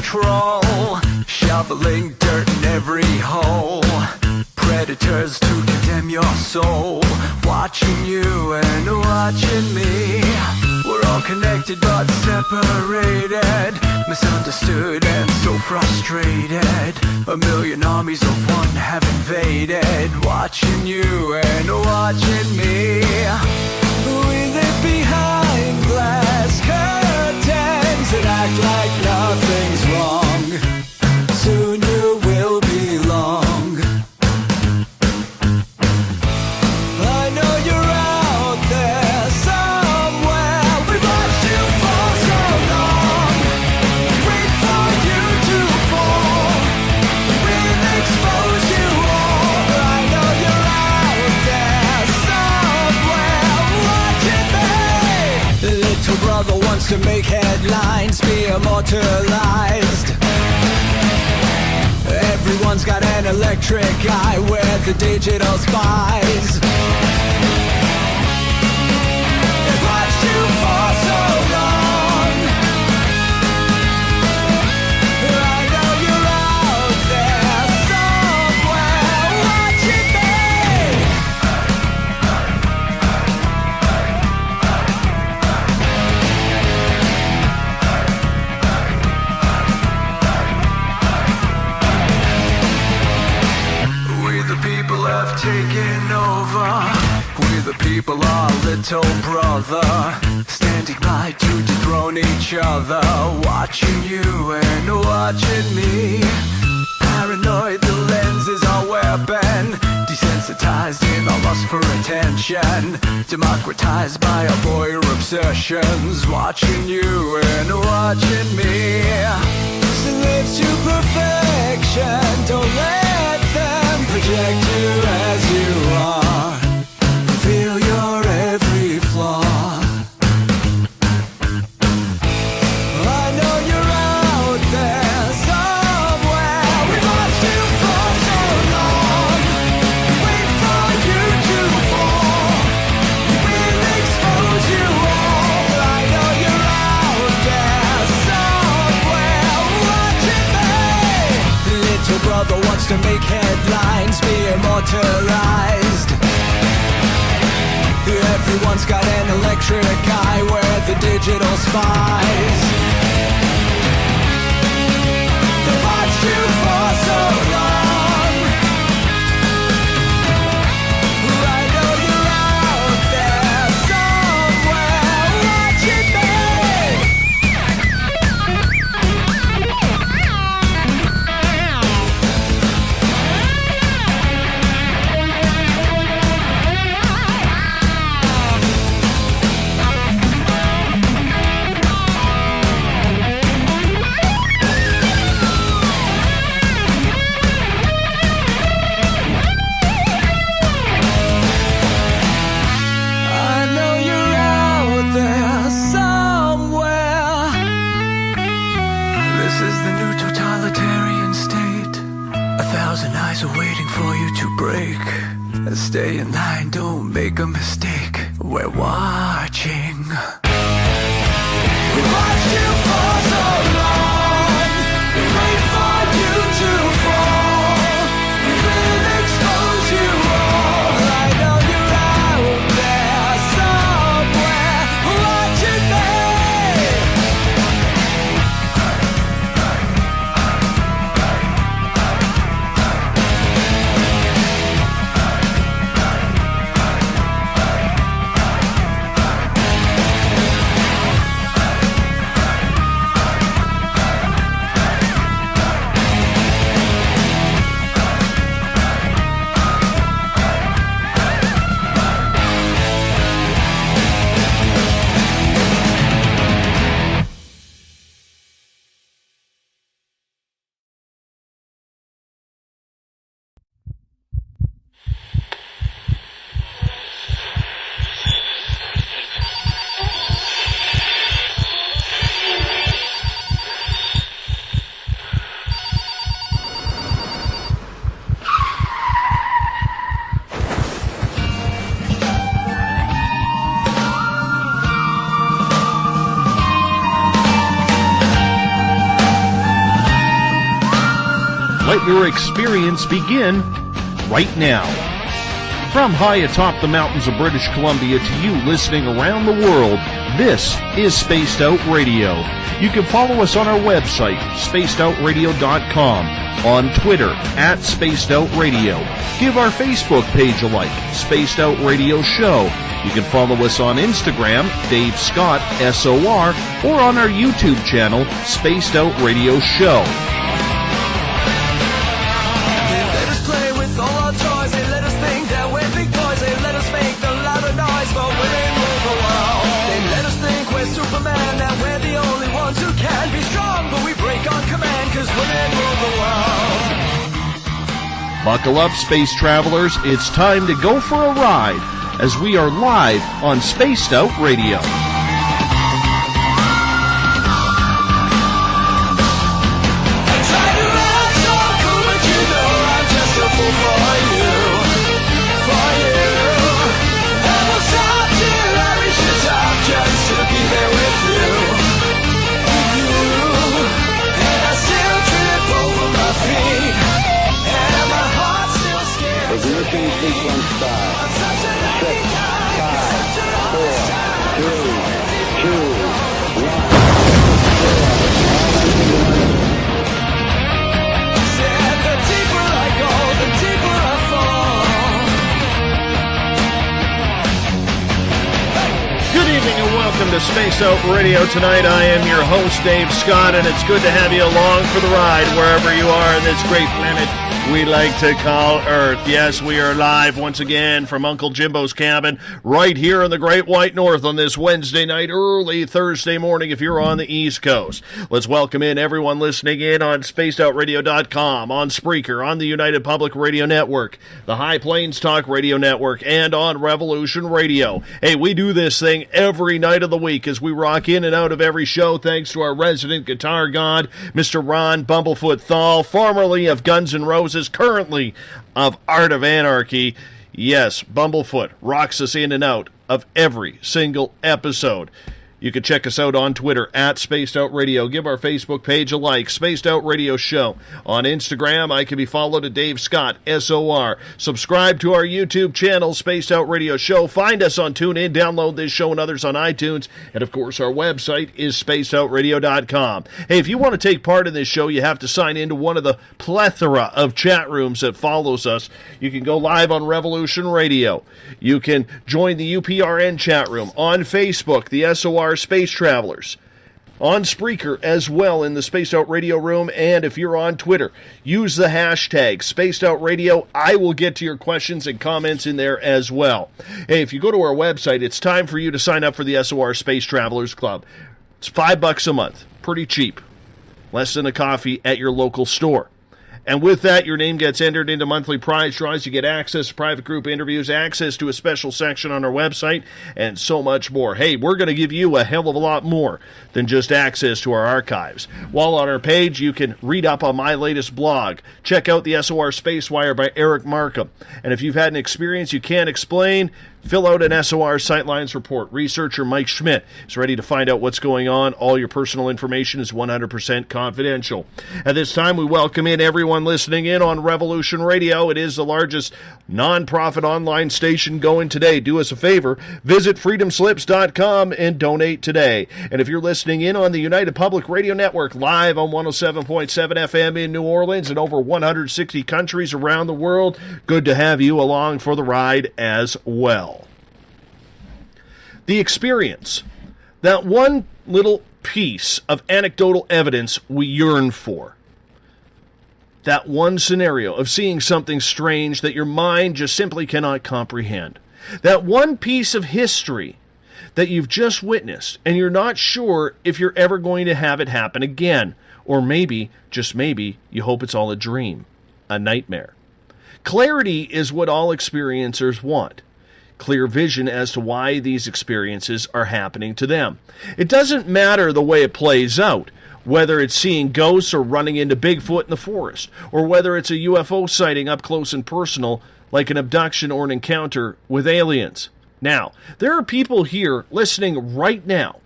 control, shoveling dirt in every hole. Predators to condemn your soul, watching you and watching me. We're all connected but separated, misunderstood and so frustrated. A million armies of one have invaded, watching you and watching me. We live behind glass curtains and act like nothing's wrong. Soon you will belong. I know you're out there somewhere. We've watched you for so long. Wait for you to fall. We'll expose you all. I know you're out there somewhere watching me. The little brother wants to make headlines, be immortalized. Everyone's got an electric eye, we're the digital spies. They've watched you for so long. I know you're out there somewhere watching me. We the people have taken over. We the people are little brother, standing by to dethrone each other, watching you and watching me. Paranoid, the lens is our weapon, desensitized in our lust for attention, democratized by our voyeur obsessions, watching you and watching me. Slaves to perfection, don't let them project you as you are. Feel your every flaw. I know you're out there somewhere. We've watched you for so long. Wait for you to fall. We'll expose you all. I know you're out there somewhere watching me. Little brother wants to make headlines, be immortalized. Everyone's got an electric eye, we're the digital spies. They've watched you for so long. I know you're out there somewhere watching me. Stay in line, don't make a mistake. We're watching. We've watched you for so long. We wait for you to fall. We will expose you all. I know you're out there somewhere watching me. Let your experience begin right now. From high atop the mountains of British Columbia to you listening around the world, this is Spaced Out Radio. You can follow us on our website, spacedoutradio.com, on Twitter, @SpacedOutRadio. Give our Facebook page a like, Spaced Out Radio Show. You can follow us on Instagram, Dave Scott, SOR, or on our YouTube channel, Spaced Out Radio Show. Superman, that we're the only ones who can be strong, but we break on command, 'cause women rule the world. Buckle up, space travelers. It's time to go for a ride as we are live on Spaced Out Radio. Ignition sequence start. 6, 5, 4, 3, 2, 1. Said the deeper I go, the deeper I fall. Good evening and welcome to Space Out Radio. Tonight I am your host, Dave Scott, and it's good to have you along for the ride wherever you are in this great planet we like to call Earth. Yes, we are live once again from Uncle Jimbo's cabin right here in the Great White North on this Wednesday night, early Thursday morning if you're on the East Coast. Let's welcome in everyone listening in on spacedoutradio.com, on Spreaker, on the United Public Radio Network, the High Plains Talk Radio Network, and on Revolution Radio. Hey, we do this thing every night of the week as we rock in and out of every show thanks to our resident guitar god, Mr. Ron Bumblefoot Thal, formerly of Guns N' Roses, currently of Art of Anarchy. Yes, Bumblefoot rocks us in and out of every single episode. You can check us out on Twitter, @SpacedOutRadio. Give our Facebook page a like, Spaced Out Radio Show. On Instagram, I can be followed at Dave Scott, SOR. Subscribe to our YouTube channel, Spaced Out Radio Show. Find us on TuneIn, download this show and others on iTunes. And, of course, our website is spacedoutradio.com. Hey, if you want to take part in this show, you have to sign into one of the plethora of chat rooms that follows us. You can go live on Revolution Radio. You can join the UPRN chat room. On Facebook, the SOR Space Travelers. On Spreaker as well in the Spaced Out Radio room, and if you're on Twitter, use the hashtag Spaced Out Radio. I will get to your questions and comments in there as well. Hey, if you go to our website, it's time for you to sign up for the SOR Space Travelers Club. It's $5 a month. Pretty cheap. Less than a coffee at your local store. And with that, your name gets entered into monthly prize draws. You get access to private group interviews, access to a special section on our website, and so much more. Hey, we're going to give you a hell of a lot more than just access to our archives. While on our page, you can read up on my latest blog. Check out the SOR Space Wire by Eric Markham. And if you've had an experience you can't explain, fill out an SOR Sightlines report. Researcher Mike Schmidt is ready to find out what's going on. All your personal information is 100% confidential. At this time, we welcome in everyone listening in on Revolution Radio. It is the largest non-profit online station going today. Do us a favor, visit freedomslips.com and donate today. And if you're listening in on the United Public Radio Network, live on 107.7 FM in New Orleans and over 160 countries around the world, good to have you along for the ride as well. The experience, that one little piece of anecdotal evidence we yearn for. That one scenario of seeing something strange that your mind just simply cannot comprehend. That one piece of history that you've just witnessed and you're not sure if you're ever going to have it happen again. Or maybe, just maybe, you hope it's all a dream, a nightmare. Clarity is what all experiencers want. Clear vision as to why these experiences are happening to them. It doesn't matter the way it plays out, whether it's seeing ghosts or running into Bigfoot in the forest, or whether it's a UFO sighting up close and personal like an abduction or an encounter with aliens. Now, there are people here listening right now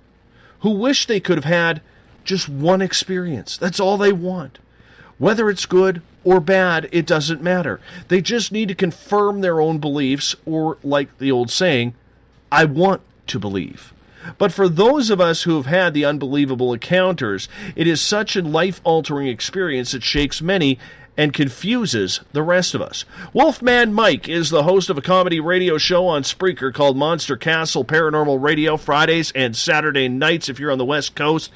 who wish they could have had just one experience. That's all they want. Whether it's good or bad, it doesn't matter. They just need to confirm their own beliefs, or like the old saying, I want to believe. But for those of us who have had the unbelievable encounters, it is such a life-altering experience that shakes many and confuses the rest of us. Wolfman Mike is the host of a comedy radio show on Spreaker called Monster Castle Paranormal Radio, Fridays and Saturday nights if you're on the West Coast.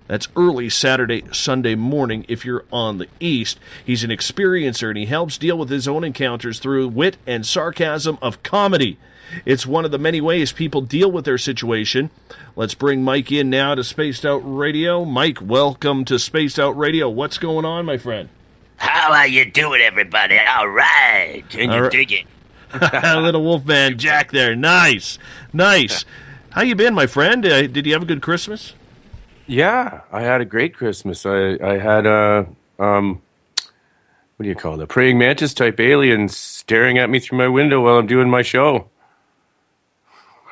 That's early Saturday, Sunday morning if you're on the East. He's an experiencer, and he helps deal with his own encounters through wit and sarcasm of comedy. It's one of the many ways people deal with their situation. Let's bring Mike in now to Spaced Out Radio. Mike, welcome to Spaced Out Radio. What's going on, my friend? How are you doing, everybody? All right. Can you dig it? Little Wolfman Jack there. Nice. How you been, my friend? Did you have a good Christmas? Yeah, I had a great Christmas. I had a, what do you call it? A praying mantis type alien staring at me through my window while I'm doing my show.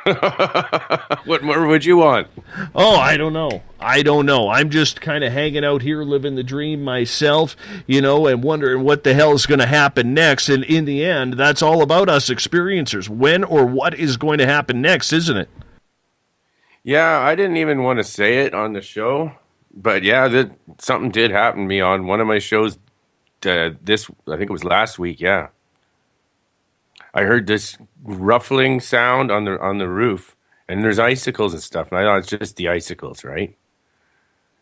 What more would you want? Oh, I don't know. I'm just kind of hanging out here, living the dream myself, and wondering what the hell is going to happen next. And in the end, that's all about us experiencers. When or what is going to happen next, isn't it? Yeah, I didn't even want to say it on the show, but yeah, something did happen to me on one of my shows. I think it was last week. Yeah, I heard this ruffling sound on the roof, and there's icicles and stuff, and I thought it's just the icicles, right?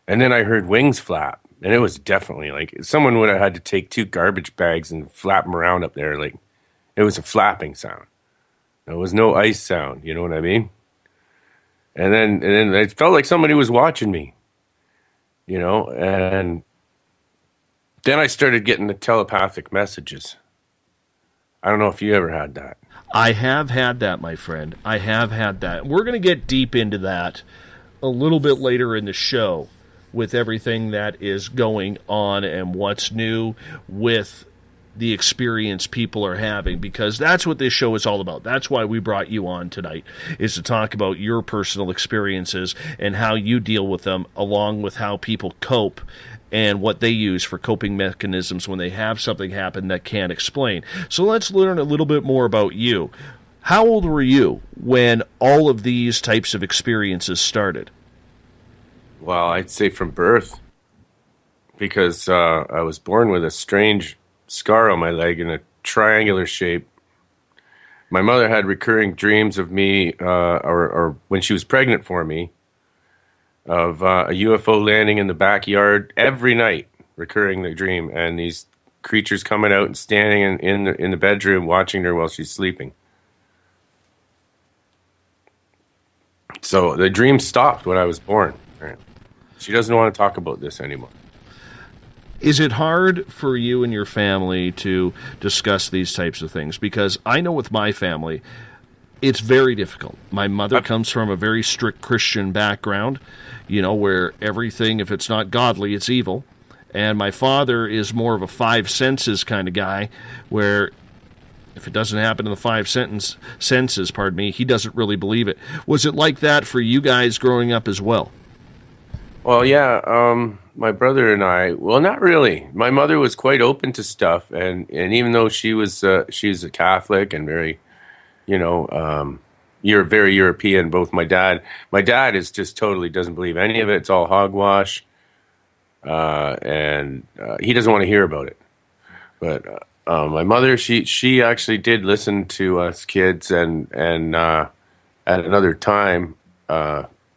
And then I heard wings flap, and it was definitely like someone would have had to take 2 garbage bags and flap them around up there. Like it was a flapping sound. There was no ice sound. You know what I mean? And then it felt like somebody was watching me, and then I started getting the telepathic messages. I don't know if you ever had that. I have had that, my friend. I have had that. We're going to get deep into that a little bit later in the show with everything that is going on and what's new with the experience people are having, because that's what this show is all about. That's why we brought you on tonight, is to talk about your personal experiences and how you deal with them, along with how people cope and what they use for coping mechanisms when they have something happen that can't explain. So let's learn a little bit more about you. How old were you when all of these types of experiences started? Well, I'd say from birth, because I was born with a strange scar on my leg in a triangular shape. My mother had recurring dreams of me, or when she was pregnant for me, of a UFO landing in the backyard every night, recurring the dream, and these creatures coming out and standing in the bedroom watching her while she's sleeping. So the dream stopped when I was born. Right? She doesn't want to talk about this anymore. Is it hard for you and your family to discuss these types of things? Because I know with my family, it's very difficult. My mother comes from a very strict Christian background, where everything, if it's not godly, it's evil. And my father is more of a 5 senses kind of guy, where if it doesn't happen in the 5 senses, he doesn't really believe it. Was it like that for you guys growing up as well? Well, yeah, my brother and I, well, not really. My mother was quite open to stuff, and even though she's a Catholic and very, you're very European, both my dad is just totally doesn't believe any of it. It's all hogwash, and he doesn't want to hear about it. But my mother, she actually did listen to us kids, and at another time,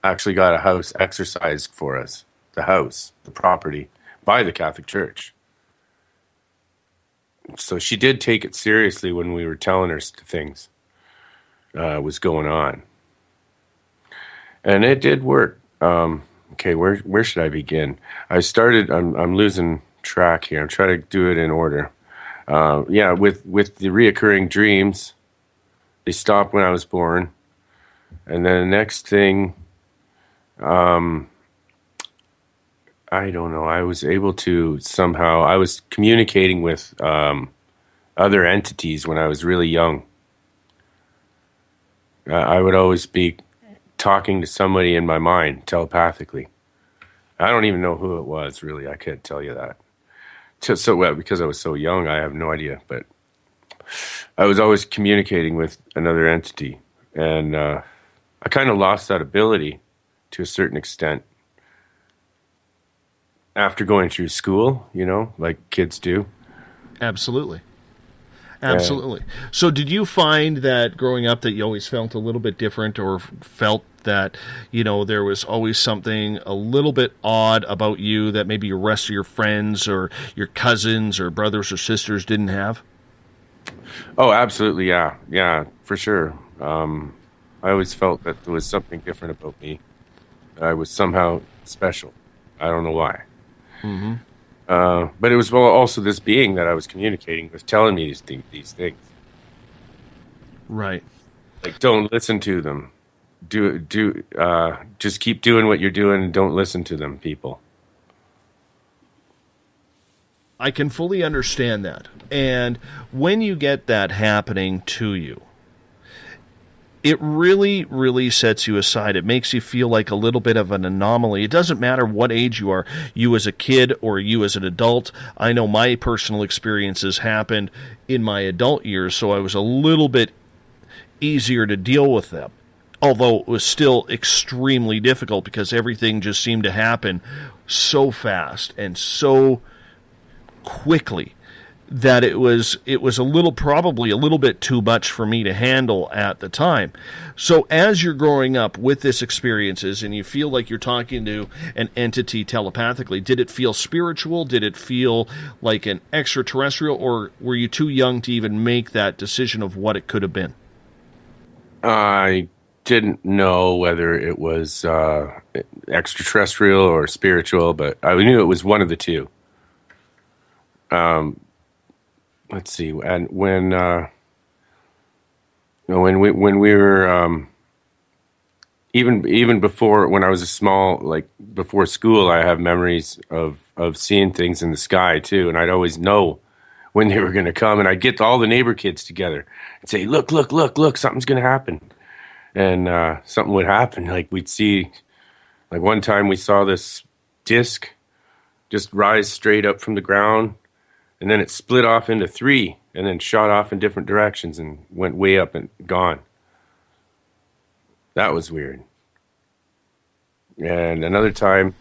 actually got a house exorcised for us, the property, by the Catholic Church. So she did take it seriously when we were telling her things was going on. And it did work. Okay, where should I begin? I'm losing track here. I'm trying to do it in order. With the reoccurring dreams, they stopped when I was born. And then the next thing, I don't know. I was able to somehow, I was communicating with other entities when I was really young. I would always be talking to somebody in my mind telepathically. I don't even know who it was, really. I can't tell you that. so well, because I was so young, I have no idea, but I was always communicating with another entity, and I kind of lost that ability to a certain extent after going through school, like kids do. Absolutely. So did you find that growing up that you always felt a little bit different, or felt that, there was always something a little bit odd about you that maybe the rest of your friends or your cousins or brothers or sisters didn't have? Oh, absolutely, yeah. Yeah, for sure. I always felt that there was something different about me. I was somehow special. I don't know why. Mm-hmm. But it was also this being that I was communicating with, telling me these things. Right. Like, don't listen to them. Just keep doing what you're doing and don't listen to them, people. I can fully understand that. And when you get that happening to you, it really, really sets you aside. It makes you feel like a little bit of an anomaly. It doesn't matter what age you are, you as a kid or you as an adult. I know my personal experiences happened in my adult years, so I was a little bit easier to deal with them. Although it was still extremely difficult because everything just seemed to happen so fast and so quickly that it was probably a little bit too much for me to handle at the time. So as you're growing up with this experiences and you feel like you're talking to an entity telepathically, did it feel spiritual? Did it feel like an extraterrestrial? Or were you too young to even make that decision of what it could have been? I didn't know whether it was extraterrestrial or spiritual, but I knew it was one of the two. Let's see. And when we were even before, when I was a small, like before school, I have memories of seeing things in the sky too, and I'd always know when they were going to come, and I'd get all the neighbor kids together and say, "Look, something's going to happen," and something would happen. Like we'd see, like one time we saw this disc just rise straight up from the ground. And then it split off into three and then shot off in different directions and went way up and gone. That was weird. And another time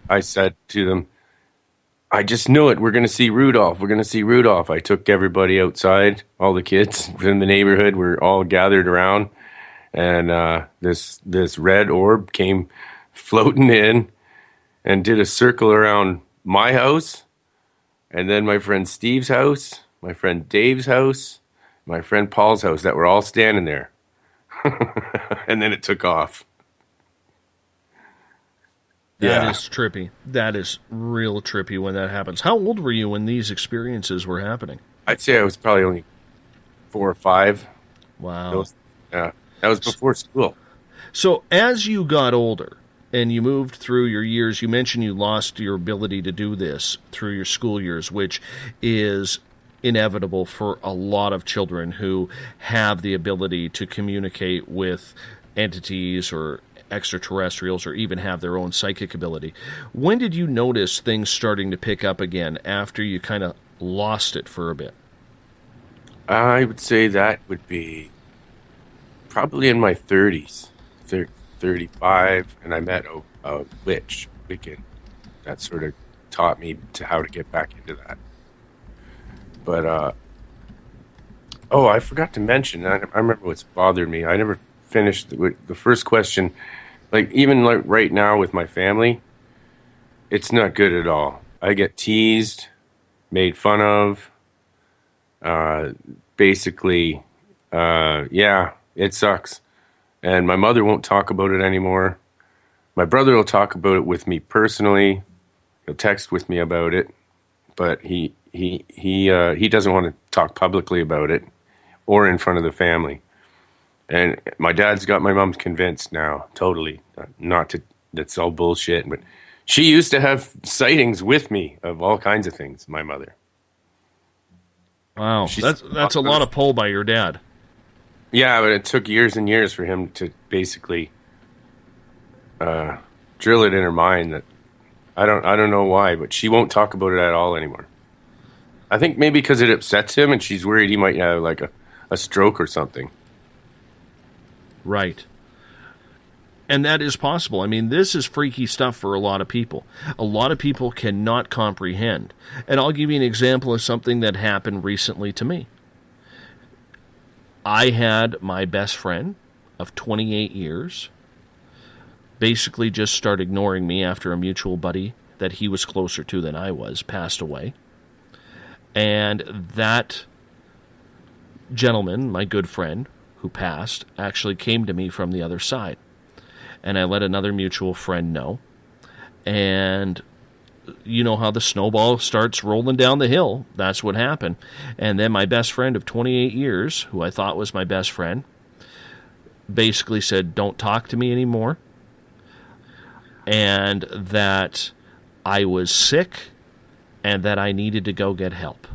I said to them, I just knew it. We're going to see Rudolph. We're going to see Rudolph. I took everybody outside. All the kids in the neighborhood were all gathered around. And this red orb came floating in and did a circle around my house. And then my friend Steve's house, my friend Dave's house, my friend Paul's house, that were all standing there. And then it took off. That is trippy. That is real trippy when that happens. How old were you when these experiences were happening? I'd say I was probably only 4 or 5. Wow. That was before school. So as you got older, and you moved through your years, you mentioned you lost your ability to do this through your school years, which is inevitable for a lot of children who have the ability to communicate with entities or extraterrestrials or even have their own psychic ability. When did you notice things starting to pick up again after you kind of lost it for a bit? I would say that would be probably in my 30s. 35, and I met a Wiccan, that sort of taught me how to get back into that. But I forgot to mention. I remember what's bothered me. I never finished the first question. Like even like right now with my family, it's not good at all. I get teased, made fun of. Basically, it sucks. And my mother won't talk about it anymore. My brother will talk about it with me personally. He'll text with me about it, but he doesn't want to talk publicly about it or in front of the family. And my dad's got my mom convinced now, totally. That's all bullshit. But she used to have sightings with me of all kinds of things, my mother. Wow, that's a lot of pull by your dad. Yeah, but it took years and years for him to basically drill it in her mind that I don't know why, but she won't talk about it at all anymore. I think maybe because it upsets him, and she's worried he might have like a stroke or something. Right. And that is possible. I mean, this is freaky stuff for a lot of people. A lot of people cannot comprehend. And I'll give you an example of something that happened recently to me. I had my best friend of 28 years basically just start ignoring me after a mutual buddy that he was closer to than I was passed away. And that gentleman, my good friend who passed, actually came to me from the other side. And I let another mutual friend know. And you know how the snowball starts rolling down the hill. That's what happened. And then my best friend of 28 years, who I thought was my best friend, basically said, don't talk to me anymore. And that I was sick and that I needed to go get help.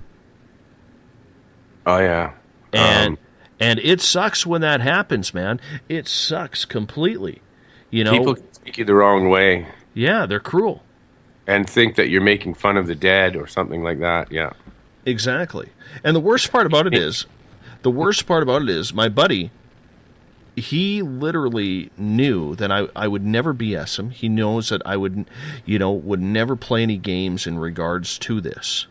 Oh, yeah. And it sucks when that happens, man. It sucks completely. You know, people speak you the wrong way. Yeah, they're cruel. And think that you're making fun of the dead or something like that, yeah. Exactly. And the worst part about it is, my buddy, he literally knew that I would never BS him. He knows that I would never play any games in regards to this.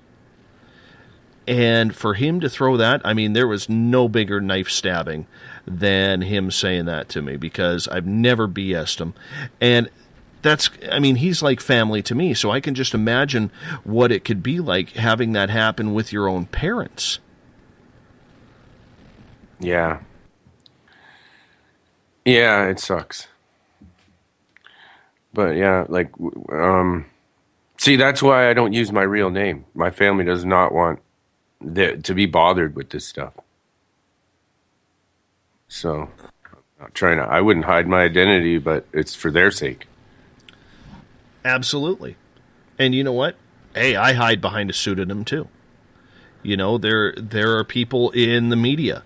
And for him to throw that, I mean, there was no bigger knife stabbing than him saying that to me, because I've never BS'd him. And he's like family to me, so I can just imagine what it could be like having that happen with your own parents. Yeah. Yeah, it sucks. But yeah, like, see, that's why I don't use my real name. My family does not want to be bothered with this stuff. So, I wouldn't hide my identity, but it's for their sake. Absolutely. And you know what? Hey, I hide behind a pseudonym too. You know, there are people in the media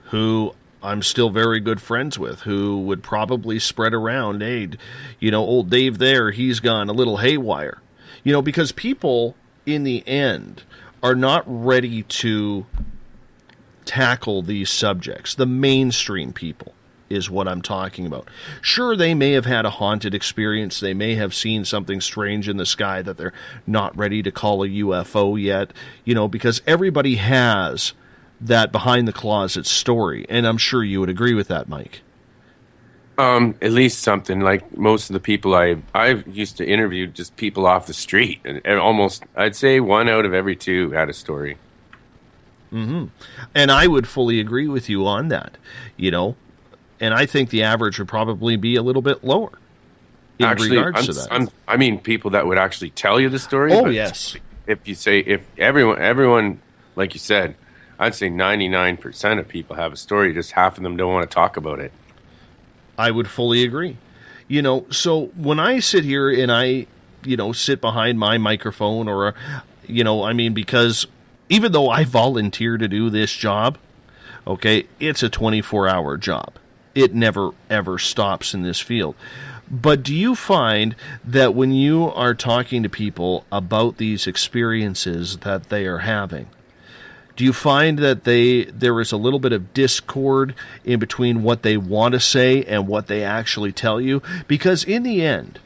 who I'm still very good friends with who would probably spread around, hey, you know, old Dave there, he's gone a little haywire. You know, because people in the end are not ready to tackle these subjects. The mainstream people is what I'm talking about. Sure, they may have had a haunted experience. They may have seen something strange in the sky that they're not ready to call a UFO yet, you know, because everybody has that behind the closet story. And I'm sure you would agree with that, Mike. At least something. Like most of the people I've used to interview, just people off the street, and almost, I'd say 1 out of every 2 had a story. Mm-hmm. And I would fully agree with you on that, you know. And I think the average would probably be a little bit lower in regards to that. I mean, people that would actually tell you the story. Oh, yes. If everyone, like you said, I'd say 99% of people have a story. Just half of them don't want to talk about it. I would fully agree. You know, so when I sit here and I, you know, sit behind my microphone or, you know, I mean, because even though I volunteer to do this job, okay, it's a 24-hour job. It never, ever stops in this field. But do you find that when you are talking to people about these experiences that they are having, do you find that there is a little bit of discord in between what they want to say and what they actually tell you? Because in the end,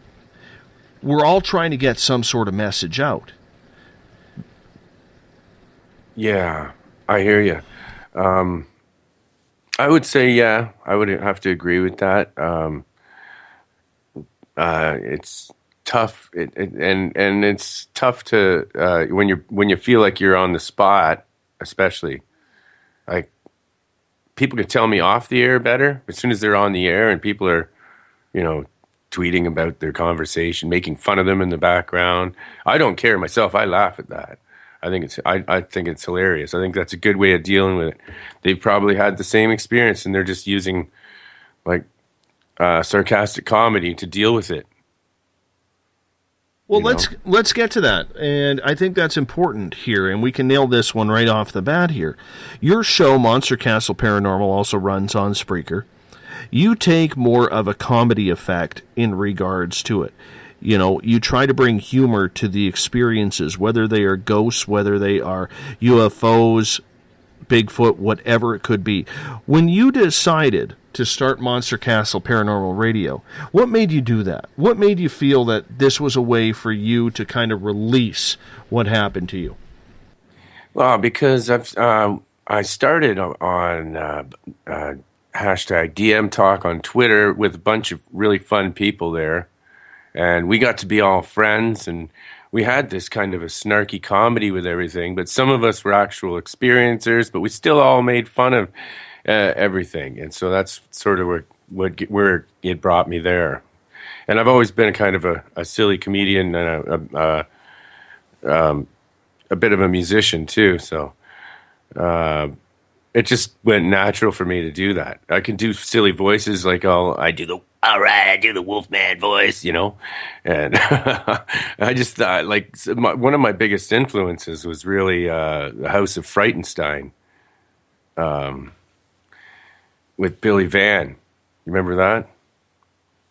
we're all trying to get some sort of message out. Yeah, I hear you. I would say, yeah, I would have to agree with that. It's tough, and it's tough to when you feel like you're on the spot, especially. Like, people can tell me off the air better. As soon as they're on the air and people are, you know, tweeting about their conversation, making fun of them in the background, I don't care myself. I laugh at that. I think it's hilarious. I think that's a good way of dealing with it. They've probably had the same experience, and they're just using like sarcastic comedy to deal with it. Well, let's get to that, and I think that's important here, and we can nail this one right off the bat here. Your show, Monster Castle Paranormal, also runs on Spreaker. You take more of a comedy effect in regards to it. you try to bring humor to the experiences, whether they are ghosts, whether they are UFOs, Bigfoot, whatever it could be. When you decided to start Monster Castle Paranormal Radio, what made you do that? What made you feel that this was a way for you to kind of release what happened to you? Well, because I started on hashtag DM Talk on Twitter with a bunch of really fun people there, and we got to be all friends, and we had this kind of a snarky comedy with everything, but some of us were actual experiencers, but we still all made fun of everything. And so that's sort of where it brought me there. And I've always been kind of a silly comedian and a bit of a musician too. So it just went natural for me to do that. I can do silly voices, like I do the Wolfman voice, and I just thought, like, one of my biggest influences was really the House of Frightenstein with Billy Van. You remember that?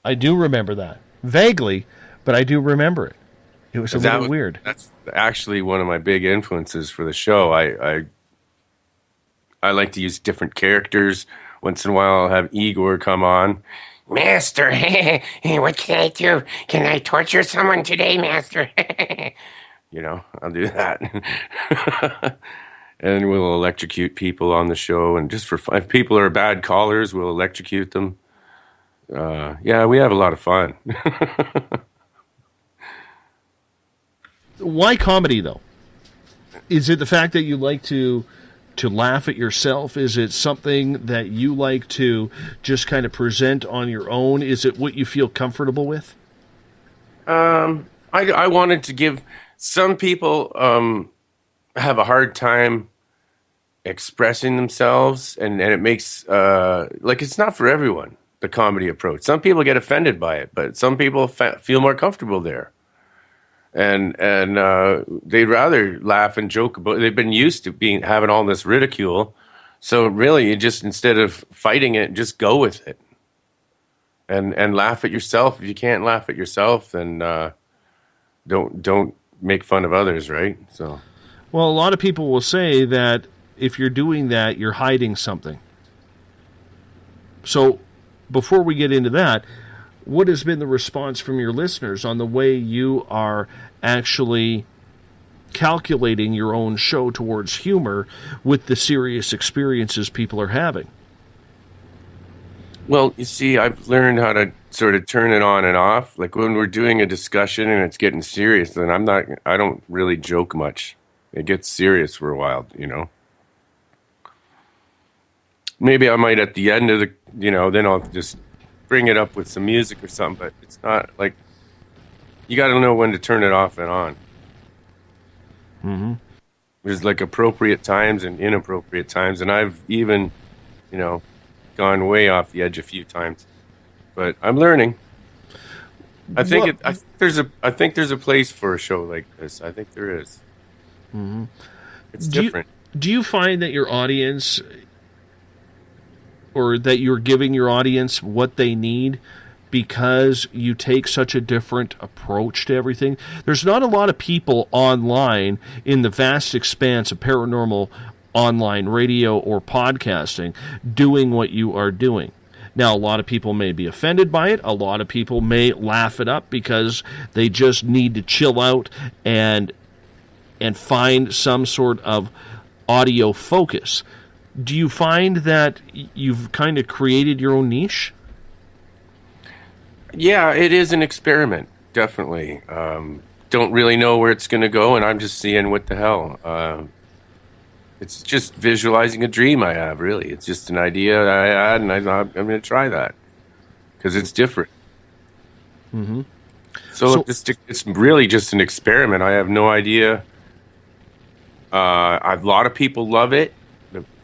I do remember that. Vaguely, but I do remember it. It was a little weird. That's actually one of my big influences for the show. I like to use different characters. Once in a while I'll have Igor come on. Master, what can I do? Can I torture someone today, Master? I'll do that. And we'll electrocute people on the show. And just for fun, if people are bad callers, we'll electrocute them. Yeah, we have a lot of fun. Why comedy, though? Is it the fact that you like to laugh at yourself? Is it something that you like to just kind of present on your own? Is it what you feel comfortable with? I wanted to give some people have a hard time expressing themselves, and it makes it's not for everyone, the comedy approach. Some people get offended by it, but some people feel more comfortable there. And they'd rather laugh and joke about. They've been used to having all this ridicule, so really, you just, instead of fighting it, just go with it, and laugh at yourself. If you can't laugh at yourself, then don't make fun of others, right? So, well, a lot of people will say that if you're doing that, you're hiding something. So, before we get into that, what has been the response from your listeners on the way you are actually calculating your own show towards humor with the serious experiences people are having? Well, you see, I've learned how to sort of turn it on and off. Like when we're doing a discussion and it's getting serious, then I don't really joke much. It gets serious for a while, Maybe I might at the end of the, then I'll just bring it up with some music or something, but it's not like, you got to know when to turn it off and on. Mm-hmm. There's like appropriate times and inappropriate times, and I've even, gone way off the edge a few times, but I'm learning. I think there's a place for a show like this. I think there is. Mm-hmm. It's different. Do you find that your audience, or that you're giving your audience what they need because you take such a different approach to everything? There's not a lot of people online in the vast expanse of paranormal online radio or podcasting doing what you are doing. Now, a lot of people may be offended by it. A lot of people may laugh it up because they just need to chill out and find some sort of audio focus. Do you find that you've kind of created your own niche? Yeah, it is an experiment, definitely. Don't really know where it's going to go, and I'm just seeing what the hell. It's just visualizing a dream I have, really. It's just an idea I had, and I'm going to try that because it's different. Mm-hmm. So it's really just an experiment. I have no idea. A lot of people love it.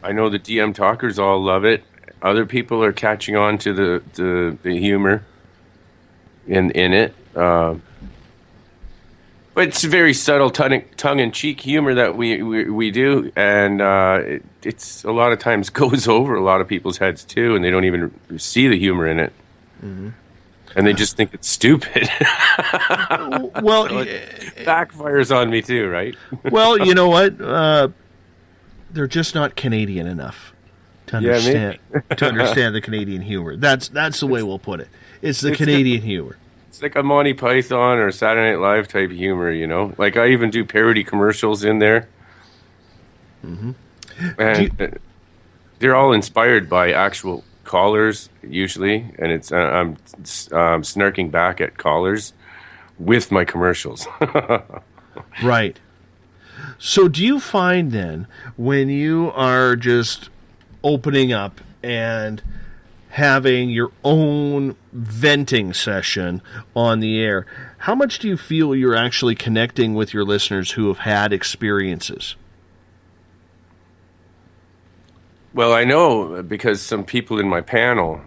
I know the DM talkers all love it. Other people are catching on to the humor in it. But it's very subtle, tongue-in-cheek humor that we do, and it's a lot of times goes over a lot of people's heads too, and they don't even see the humor in it. Mm-hmm. and they just think it's stupid. Well, So it backfires on me too, right? well, you know what? They're just not Canadian enough to understand the Canadian humor. That's the way we'll put it. It's the Canadian humor. It's like a Monty Python or Saturday Night Live type humor, Like I even do parody commercials in there. Mm-hmm. And they're all inspired by actual callers usually, and it's I'm snarking back at callers with my commercials. Right. So do you find then when you are just opening up and having your own venting session on the air, how much do you feel you're actually connecting with your listeners who have had experiences? Well, I know because some people in my panel,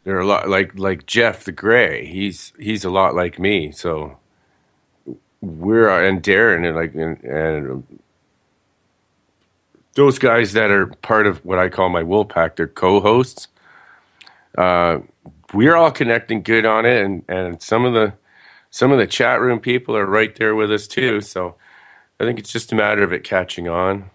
they're a lot like Jeff the Gray. He's a lot like me. So and Darren and those guys that are part of what I call my Wool Pack, they're co-hosts. We're all connecting good on it, and some of the chat room people are right there with us too. So I think it's just a matter of it catching on.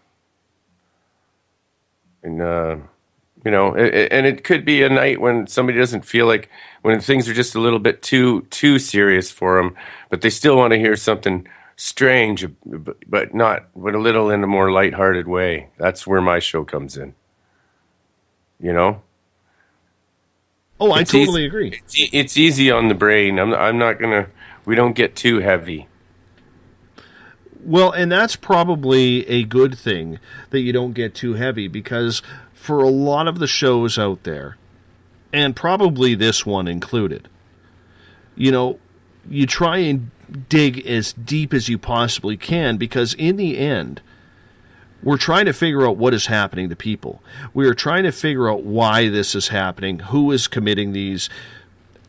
And, and it could be a night when somebody doesn't feel like, when things are just a little bit too serious for them, but they still want to hear something strange, but a little in a more lighthearted way. That's where my show comes in. Oh, I totally agree. It's easy on the brain. I'm not gonna. We don't get too heavy. Well, and that's probably a good thing that you don't get too heavy, because for a lot of the shows out there, and probably this one included, you try and dig as deep as you possibly can, because in the end, we're trying to figure out what is happening to people. We are trying to figure out why this is happening, who is committing these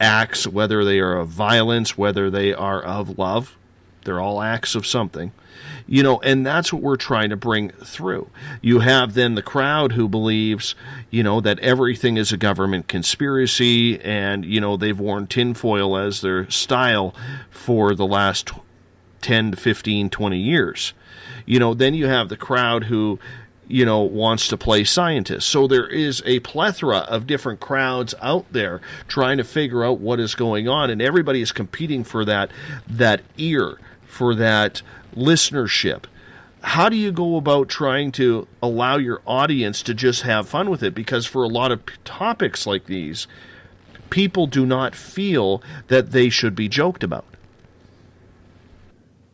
acts, whether they are of violence, whether they are of love. They're all acts of something. And that's what we're trying to bring through. You have then the crowd who believes, that everything is a government conspiracy, and, they've worn tinfoil as their style for the last 10 to 15, 20 years. Then you have the crowd who, wants to play scientist. So there is a plethora of different crowds out there trying to figure out what is going on, and everybody is competing for that ear, for that listenership. How do you go about trying to allow your audience to just have fun with it? Because for a lot of topics like these, people do not feel that they should be joked about.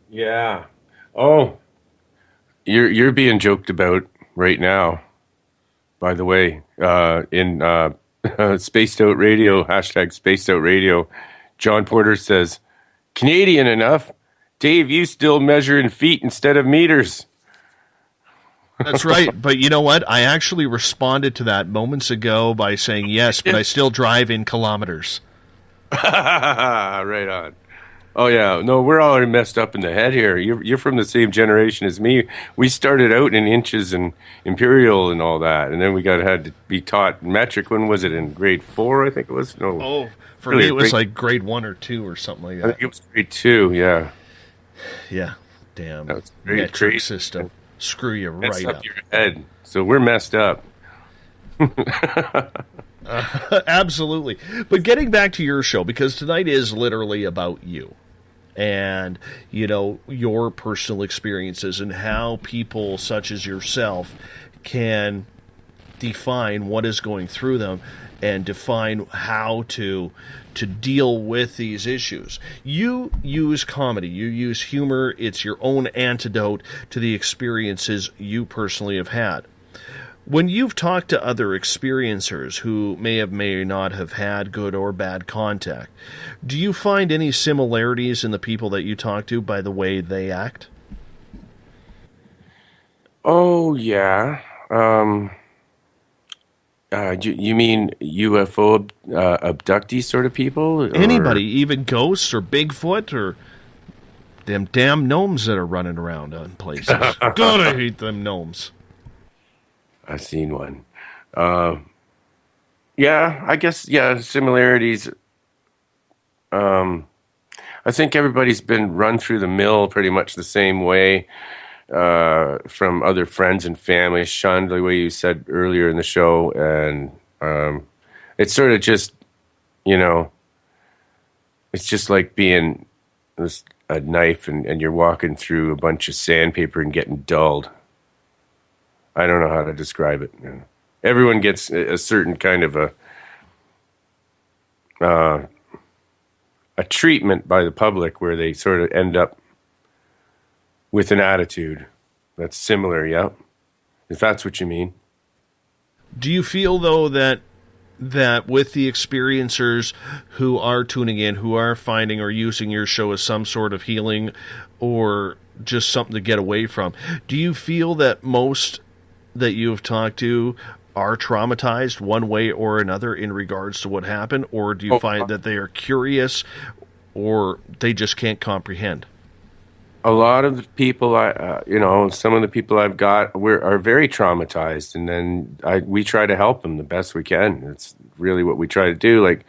Yeah. Oh, you're being joked about right now, by the way, in Spaced Out Radio, hashtag Spaced Out Radio. John Porter says, Canadian enough? Dave, you still measure in feet instead of meters. That's right. But you know what? I actually responded to that moments ago by saying yes, but I still drive in kilometers. Right on. Oh, yeah. No, we're already messed up in the head here. You're from the same generation as me. We started out in inches and imperial and all that, and then we had to be taught metric. When was it? In grade 4, I think it was? No. Oh, for really, me it was like grade 1 or 2 or something like that. I think it was grade 2, yeah. Yeah. Damn. That's metric system. Screw you right up. Your head. So we're messed up. Absolutely. But getting back to your show, because tonight is literally about you. And, your personal experiences and how people such as yourself can define what is going through them and define how to deal with these issues. You use comedy. You use humor. It's your own antidote to the experiences you personally have had. When you've talked to other experiencers who may not have had good or bad contact, do you find any similarities in the people that you talk to by the way they act? Oh, yeah. You mean UFO abductee sort of people? Anybody, even ghosts or Bigfoot or them damn gnomes that are running around on places. God, I hate them gnomes. I've seen one. Yeah, I guess, similarities. I think everybody's been run through the mill pretty much the same way from other friends and family, shunned the way you said earlier in the show. And it's sort of just, it's just like being a knife and you're walking through a bunch of sandpaper and getting dulled. I don't know how to describe it. Everyone gets a certain kind of a treatment by the public where they sort of end up with an attitude that's similar, yeah? If that's what you mean. Do you feel, though, that with the experiencers who are tuning in, who are finding or using your show as some sort of healing or just something to get away from, do you feel that most that you've talked to are traumatized one way or another in regards to what happened, or do you find that they are curious or they just can't comprehend? A lot of the people, some of the people I've got are very traumatized, and then we try to help them the best we can. It's really what we try to do. Like,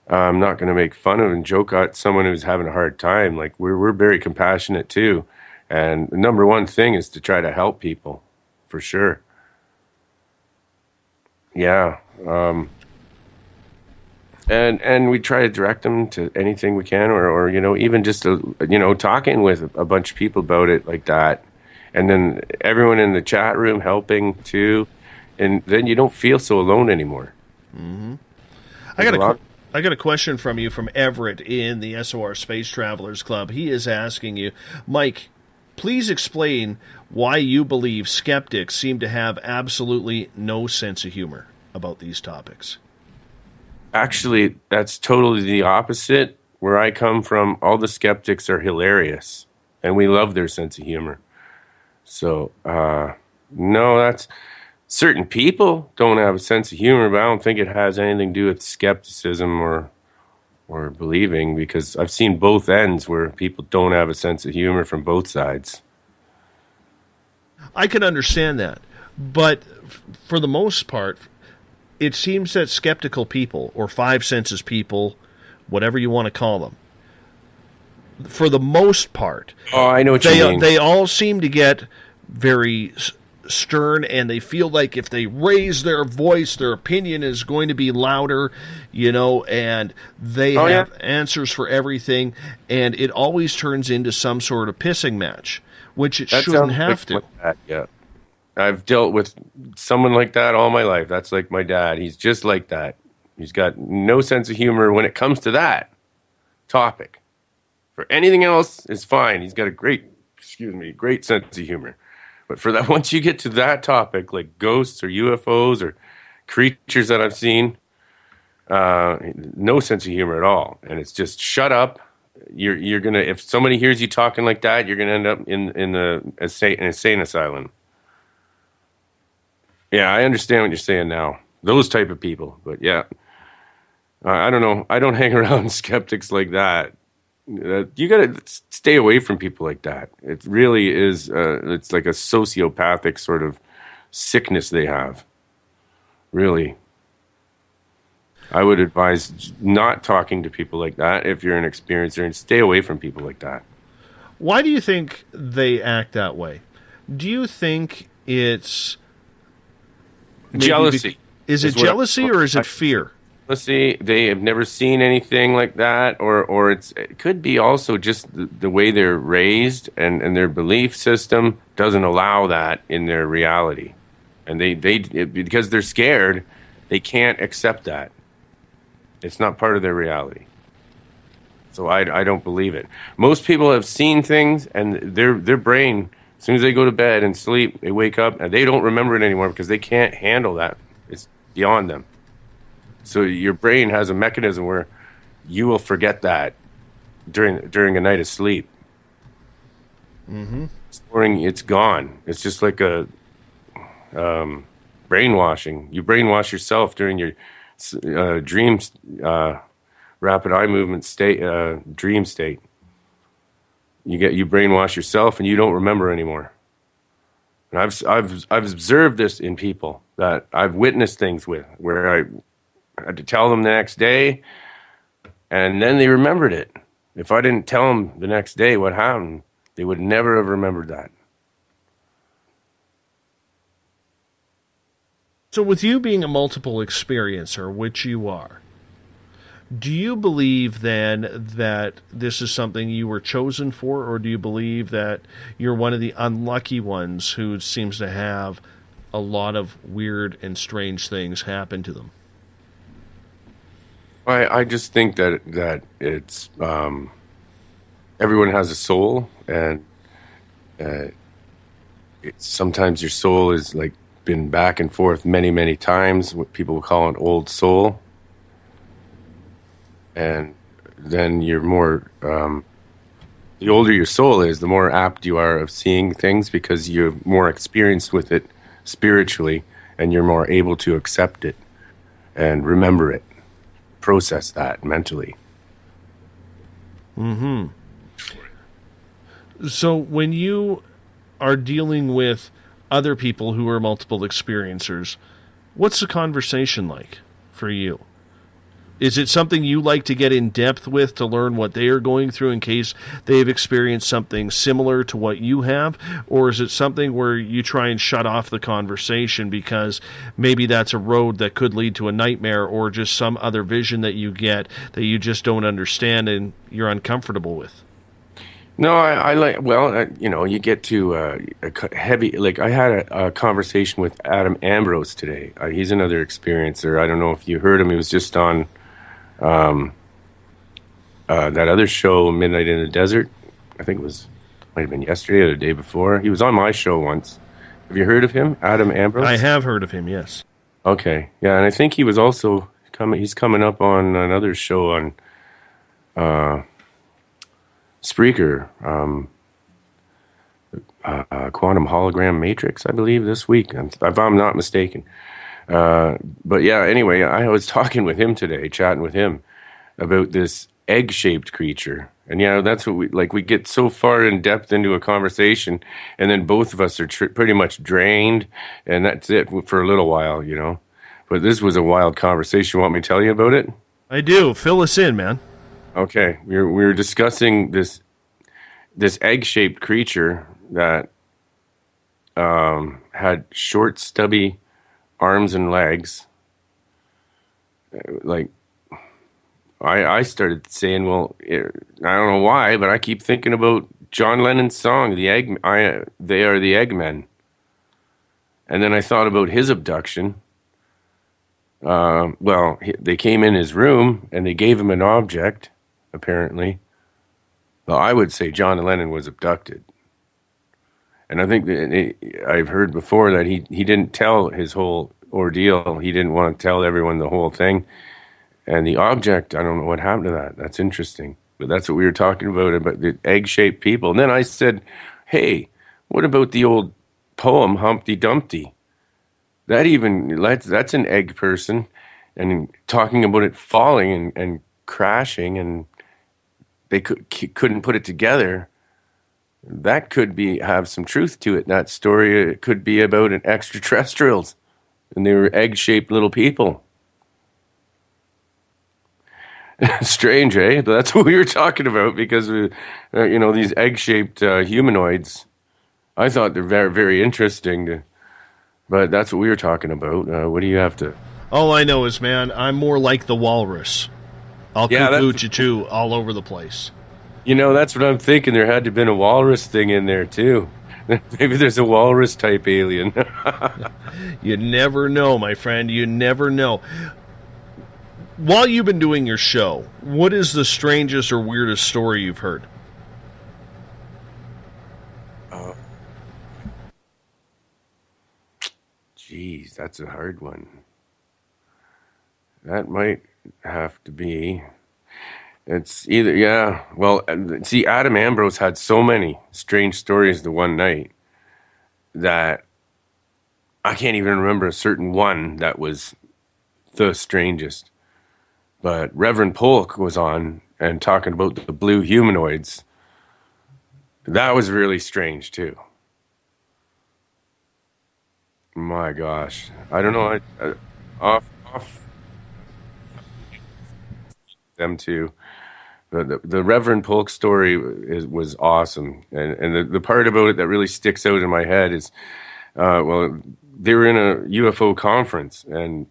I'm not going to make fun of and joke at someone who's having a hard time. Like, we're very compassionate too, and the number one thing is to try to help people, for sure. Yeah. And we try to direct them to anything we can, or even just, talking with a bunch of people about it like that. And then everyone in the chat room helping too. And then you don't feel so alone anymore. Mm-hmm. I got a question from you from Everett in the SOR Space Travelers Club. He is asking you, Mike, please explain why you believe skeptics seem to have absolutely no sense of humor about these topics. Actually, that's totally the opposite. Where I come from, all the skeptics are hilarious, and we love their sense of humor. So, no, that's... Certain people don't have a sense of humor, but I don't think it has anything to do with skepticism or believing, because I've seen both ends where people don't have a sense of humor from both sides. I can understand that, but for the most part, it seems that skeptical people, or five senses people, whatever you want to call them, for the most part, I know what you mean. They all seem to get very stern, and they feel like if they raise their voice, their opinion is going to be louder, and they have answers for everything, and it always turns into some sort of pissing match, which it shouldn't have to. Yeah. I've dealt with someone like that all my life. That's like my dad. He's just like that. He's got no sense of humor when it comes to that topic. For anything else, it's fine. He's got a great sense of humor. But for that, once you get to that topic, like ghosts or UFOs or creatures that I've seen, no sense of humor at all. And it's just shut up. You're gonna, if somebody hears you talking like that, you're gonna end up in an insane asylum. Yeah, I understand what you're saying now. Those type of people, but yeah, I don't know. I don't hang around skeptics like that. You gotta stay away from people like that. It really is. It's like a sociopathic sort of sickness they have. Really, I would advise not talking to people like that if you're an experiencer, and stay away from people like that. Why do you think they act that way? Do you think it's jealousy? Is it jealousy or is it fear? Jealousy. They have never seen anything like that, or it could be also just the way they're raised, and their belief system doesn't allow that in their reality, and because they're scared, they can't accept that. It's not part of their reality. So I don't believe it. Most people have seen things, and their brain, as soon as they go to bed and sleep, they wake up and they don't remember it anymore because they can't handle that. It's beyond them. So your brain has a mechanism where you will forget that during a night of sleep. Mm-hmm. It's gone. It's just like a brainwashing. You brainwash yourself during your dreams, rapid eye movement state, dream state. You brainwash yourself, and you don't remember anymore. And I've observed this in people that I've witnessed things with, where I had to tell them the next day, And then they remembered it. If I didn't tell them the next day what happened, they would never have remembered that. So with you being a multiple experiencer, which you are, do you believe then that this is something you were chosen for, or do you believe that you're one of the unlucky ones who seems to have a lot of weird and strange things happen to them? I just think that it's everyone has a soul, and sometimes your soul is like been back and forth many times. What people would call an old soul, and then you're more. The older your soul is, the more apt you are of seeing things because you're more experienced with it spiritually, and you're more able to accept it and remember it. Process that mentally. So when you are dealing with other people who are multiple experiencers, what's the conversation like for you? Is it something you like to get in depth with to learn what they are going through in case they've experienced something similar to what you have? Or is it something where you try and shut off the conversation because maybe that's a road that could lead to a nightmare or just some other vision that you get that you just don't understand and you're uncomfortable with? No, I like, well, you get to a heavy, like I had a conversation with Adam Ambrose today. He's another experiencer. I don't know if you heard him. He was just on that other show, Midnight in the Desert. I think might have been yesterday or the day before. He was on my show once. Have you heard of him, Adam Ambrose? I have heard of him, yes. Okay, yeah, and I think he was also he's coming up on another show on Spreaker, Quantum Hologram Matrix, I believe, this week, if I'm not mistaken. But yeah, anyway, I was talking with him today, chatting with him about this egg-shaped creature. And yeah, that's what we get so far in depth into a conversation, and then both of us are pretty much drained, and that's it for a little while, But this was a wild conversation. You want me to tell you about it? I do. Fill us in, man. Okay, we were discussing this egg-shaped creature that had short, stubby arms and legs. Like, I started saying, well, I don't know why, but I keep thinking about John Lennon's song, "They Are the Eggmen," and then I thought about his abduction. They came in his room and they gave him an object, apparently. Well, I would say John Lennon was abducted. And I think that I've heard before that he didn't tell his whole ordeal. He didn't want to tell everyone the whole thing. And the object, I don't know what happened to that. That's interesting. But that's what we were talking about the egg-shaped people. And then I said, hey, what about the old poem Humpty Dumpty? That's an egg person, and talking about it falling and crashing, and they couldn't put it together. That could have some truth to it. That story could be about an extraterrestrials, and they were egg-shaped little people. Strange, eh? But that's what we were talking about because these egg-shaped humanoids. I thought they're very, very interesting. But that's what we were talking about. What do you have to? All I know is, man, I'm more like the walrus. I'll cuckoo all over the place. That's what I'm thinking. There had to have been a walrus thing in there, too. Maybe there's a walrus-type alien. You never know, my friend. You never know. While you've been doing your show, what is the strangest or weirdest story you've heard? Geez, that's a hard one. That might have to be... It's either, yeah. Well, see, Adam Ambrose had so many strange stories the one night that I can't even remember a certain one that was the strangest. But Reverend Polk was on and talking about the blue humanoids. That was really strange, too. My gosh. I don't know. them too. The Reverend Polk story was awesome, and the part about it that really sticks out in my head is, well, they were in a UFO conference, and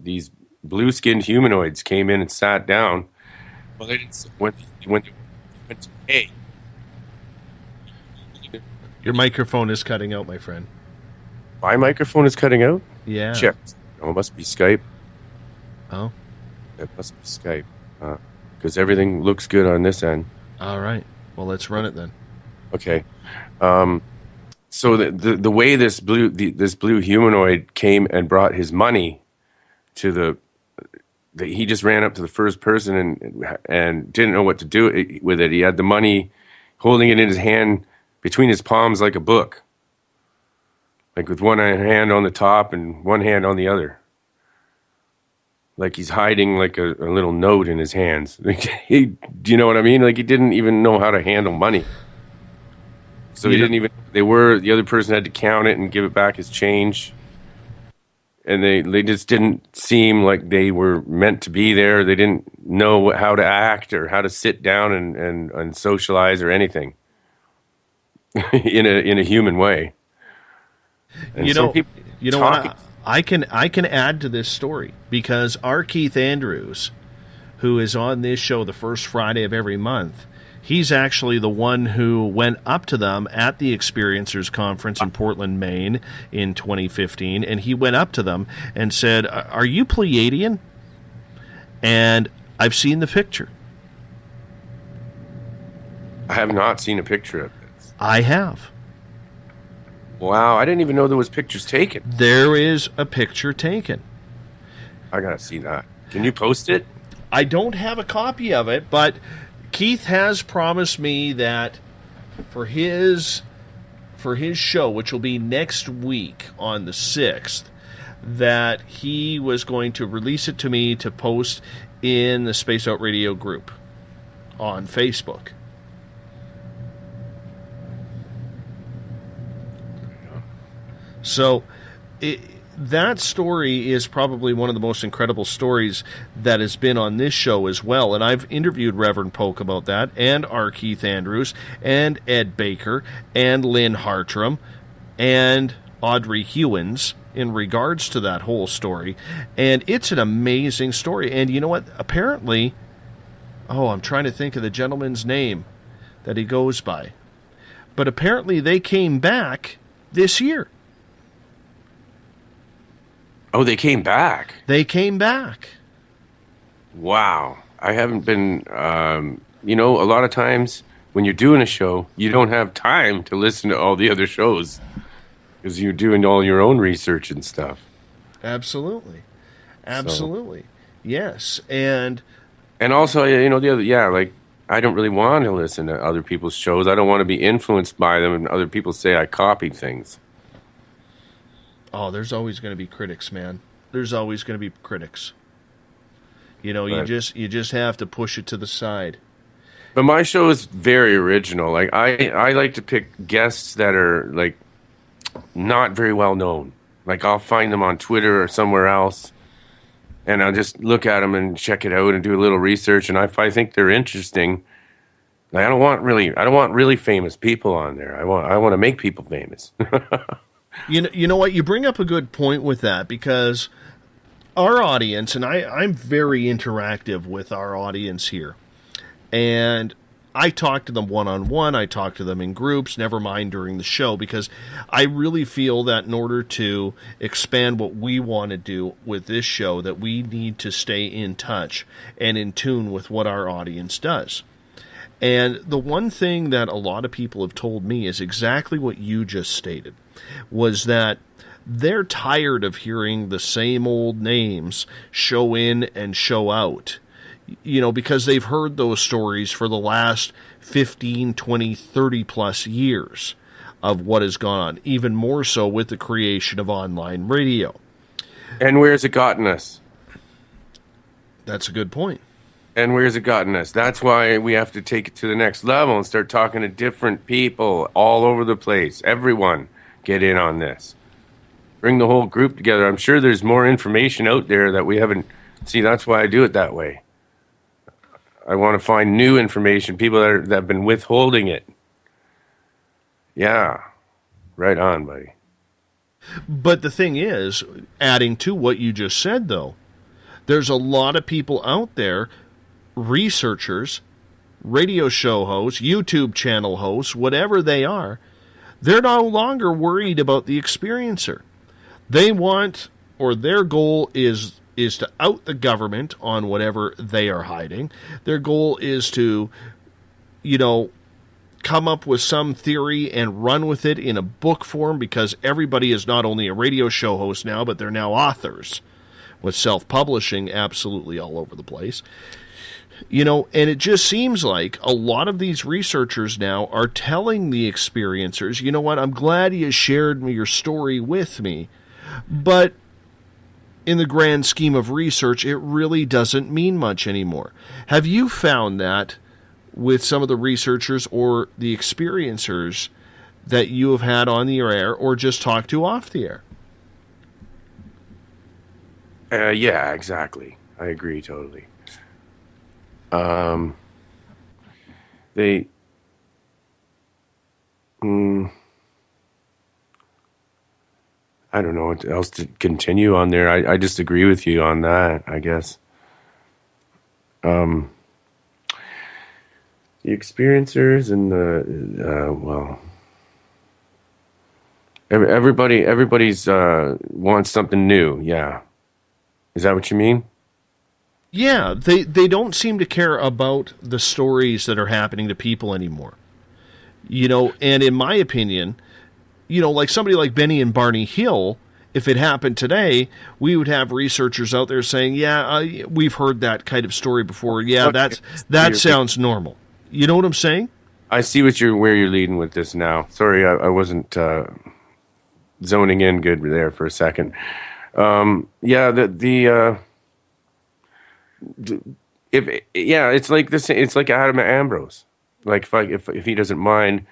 these blue-skinned humanoids came in and sat down. Well, they didn't when they went to pay. Your microphone is cutting out, my friend. My microphone is cutting out? Yeah. Check. Oh, it must be Skype. Oh. It must be Skype. Because everything looks good on this end. All right. Well, let's run it then. Okay. So the way this blue humanoid came and brought his money to he just ran up to the first person and didn't know what to do with it. He had the money, holding it in his hand between his palms like a book, like with one hand on the top and one hand on the other, like he's hiding like a little note in his hands. Do you know what I mean? Like he didn't even know how to handle money. So the other person had to count it and give it back as change. And they just didn't seem like they were meant to be there. They didn't know how to act or how to sit down and socialize or anything in a human way. And I can add to this story because our Keith Andrews, who is on this show the first Friday of every month, he's actually the one who went up to them at the Experiencers Conference in Portland, Maine in 2015, and he went up to them and said, "Are you Pleiadian?" And I've seen the picture. I have not seen a picture of this. I have. Wow, I didn't even know there was pictures taken. There is a picture taken. I gotta see that. Can you post it? I don't have a copy of it, but Keith has promised me that for his show, which will be next week on the 6th, that he was going to release it to me to post in the Space Out Radio group on Facebook. So that story is probably one of the most incredible stories that has been on this show as well. And I've interviewed Reverend Polk about that, and R. Keith Andrews, and Ed Baker, and Lynn Hartram, and Audrey Hewins in regards to that whole story. And it's an amazing story. And you know what? Apparently, I'm trying to think of the gentleman's name that he goes by. But apparently they came back this year. Oh, they came back. They came back. Wow. I haven't been, a lot of times when you're doing a show, you don't have time to listen to all the other shows because you're doing all your own research and stuff. Absolutely. Yes. And also, I don't really want to listen to other people's shows. I don't want to be influenced by them and other people say I copied things. Oh, there's always going to be critics, man. There's always going to be critics. You just have to push it to the side. But my show is very original. Like I like to pick guests that are like not very well known. Like I'll find them on Twitter or somewhere else, and I'll just look at them and check it out and do a little research. And if I think they're interesting, like I don't want really famous people on there. I want to make people famous. You know what? You bring up a good point with that because our audience, and I'm very interactive with our audience here, and I talk to them one-on-one, I talk to them in groups, never mind during the show, because I really feel that in order to expand what we want to do with this show, that we need to stay in touch and in tune with what our audience does. And the one thing that a lot of people have told me is exactly what you just stated, was that they're tired of hearing the same old names show in and show out, because they've heard those stories for the last 15, 20, 30 plus years of what has gone on, even more so with the creation of online radio. And where's it gotten us? That's a good point. And where's it gotten us? That's why we have to take it to the next level and start talking to different people all over the place. Everyone get in on this. Bring the whole group together. I'm sure there's more information out there that we haven't. See, that's why I do it that way. I want to find new information, people that have been withholding it. Yeah, right on, buddy. But the thing is, adding to what you just said, though, there's a lot of people out there, researchers, radio show hosts, YouTube channel hosts, whatever they are, they're no longer worried about the experiencer. They want, or their goal is to out the government on whatever they are hiding. Their goal is to, come up with some theory and run with it in a book form, because everybody is not only a radio show host now, but they're now authors, with self-publishing absolutely all over the place. And it just seems like a lot of these researchers now are telling the experiencers, you know what, I'm glad you shared your story with me, but in the grand scheme of research, it really doesn't mean much anymore. Have you found that with some of the researchers or the experiencers that you have had on the air or just talked to off the air? Yeah, exactly. I agree totally. I don't know what else to continue on there. I just agree with you on that, I guess. The experiencers and everybody's wants something new. Yeah. Is that what you mean? Yeah, they don't seem to care about the stories that are happening to people anymore. And in my opinion, like somebody like Benny and Barney Hill, if it happened today, we would have researchers out there saying, yeah, we've heard that kind of story before. Yeah, that sounds normal. You know what I'm saying? I see where you're leading with this now. Sorry, I wasn't zoning in good there for a second. It's like this. It's like Adam Ambrose. Like if he doesn't mind,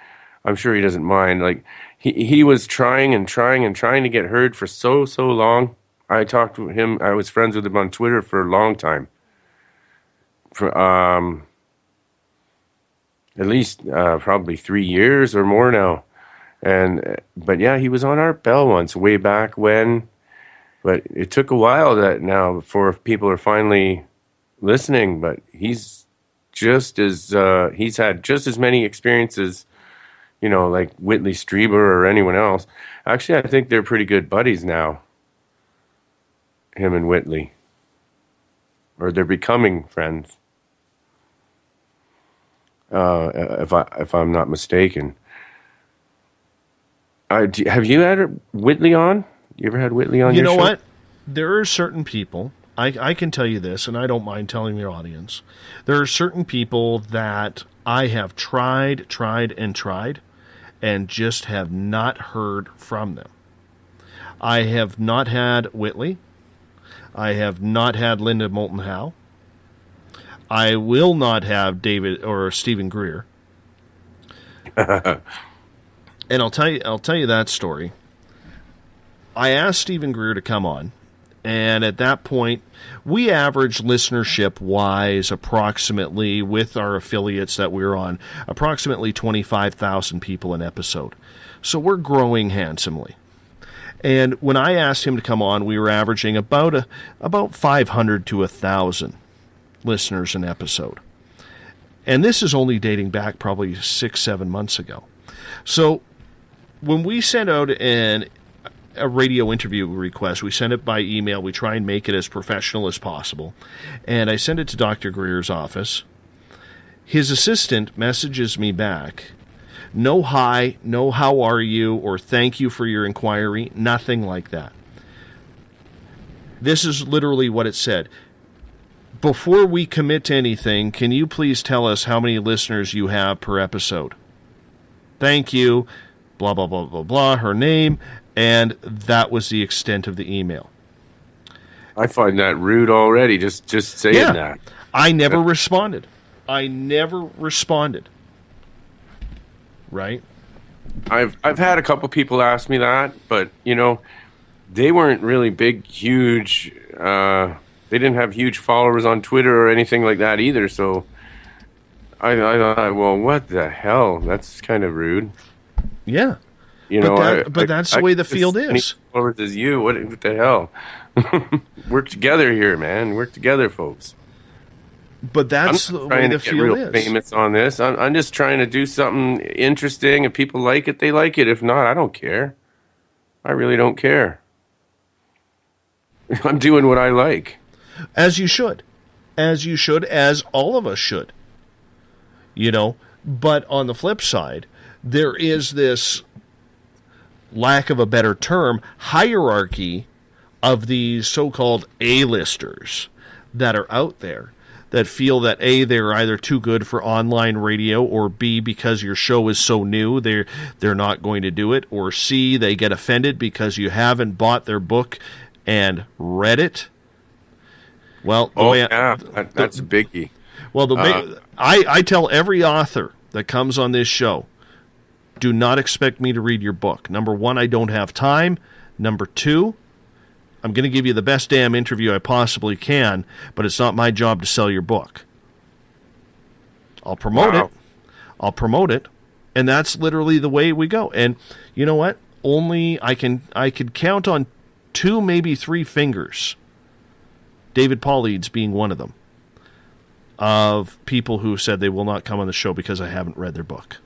I'm sure he doesn't mind. Like he was trying to get heard for so long. I talked to him. I was friends with him on Twitter for a long time. For at least probably 3 years or more now. But yeah, he was on Art Bell once, way back when. But it took a while before people are finally listening. But he's had just as many experiences, like Whitley Strieber or anyone else. Actually, I think they're pretty good buddies now, him and Whitley. Or they're becoming friends. If I'm not mistaken. Have you had Whitley on? You ever had Whitley on your show? You know what? There are certain people, I can tell you this, and I don't mind telling your audience. There are certain people that I have tried, and just have not heard from them. I have not had Whitley. I have not had Linda Moulton Howe. I will not have David or Stephen Greer. And I'll tell you that story. I asked Stephen Greer to come on, and at that point, we averaged listenership-wise approximately, with our affiliates that we're on, approximately 25,000 people an episode. So we're growing handsomely. And when I asked him to come on, we were averaging about 500 to 1,000 listeners an episode. And this is only dating back probably 6-7 months ago. So when we sent out a radio interview request, we send it by email. We try and make it as professional as possible. And I send it to Dr. Greer's office. His assistant messages me back. No hi, no how are you, or thank you for your inquiry. Nothing like that. This is literally what it said. Before we commit to anything, can you please tell us how many listeners you have per episode? Thank you. Blah, blah, blah, blah, blah. Her name. And that was the extent of the email. I find that rude already, just saying that. I never responded. Right? I've had a couple people ask me that, but, they weren't really big, huge... they didn't have huge followers on Twitter or anything like that either, so I thought, well, what the hell? That's kind of rude. Yeah. You But know, but that's the way the field is. Followers as you. What the hell? Work together here, man. Work together, folks. But that's I'm the not way trying the to get field real is. famous on this. I'm just trying to do something interesting. If people like it, they like it. If not, I don't care. I really don't care. I'm doing what I like. As you should. As you should, as all of us should. You know, but on the flip side, there is this, lack of a better term, hierarchy of these so-called A-listers that are out there that feel that A, they're either too good for online radio, or B, because your show is so new, they're not going to do it, or C, they get offended because you haven't bought their book and read it. Well, that's a biggie. Well, I tell every author that comes on this show, do not expect me to read your book. Number one, I don't have time. Number two, I'm going to give you the best damn interview I possibly can, but it's not my job to sell your book. I'll promote it. I'll promote it, and that's literally the way we go. And you know what? Only I could count on 2, maybe 3 fingers, David Paulides being one of them, of people who said they will not come on the show because I haven't read their book.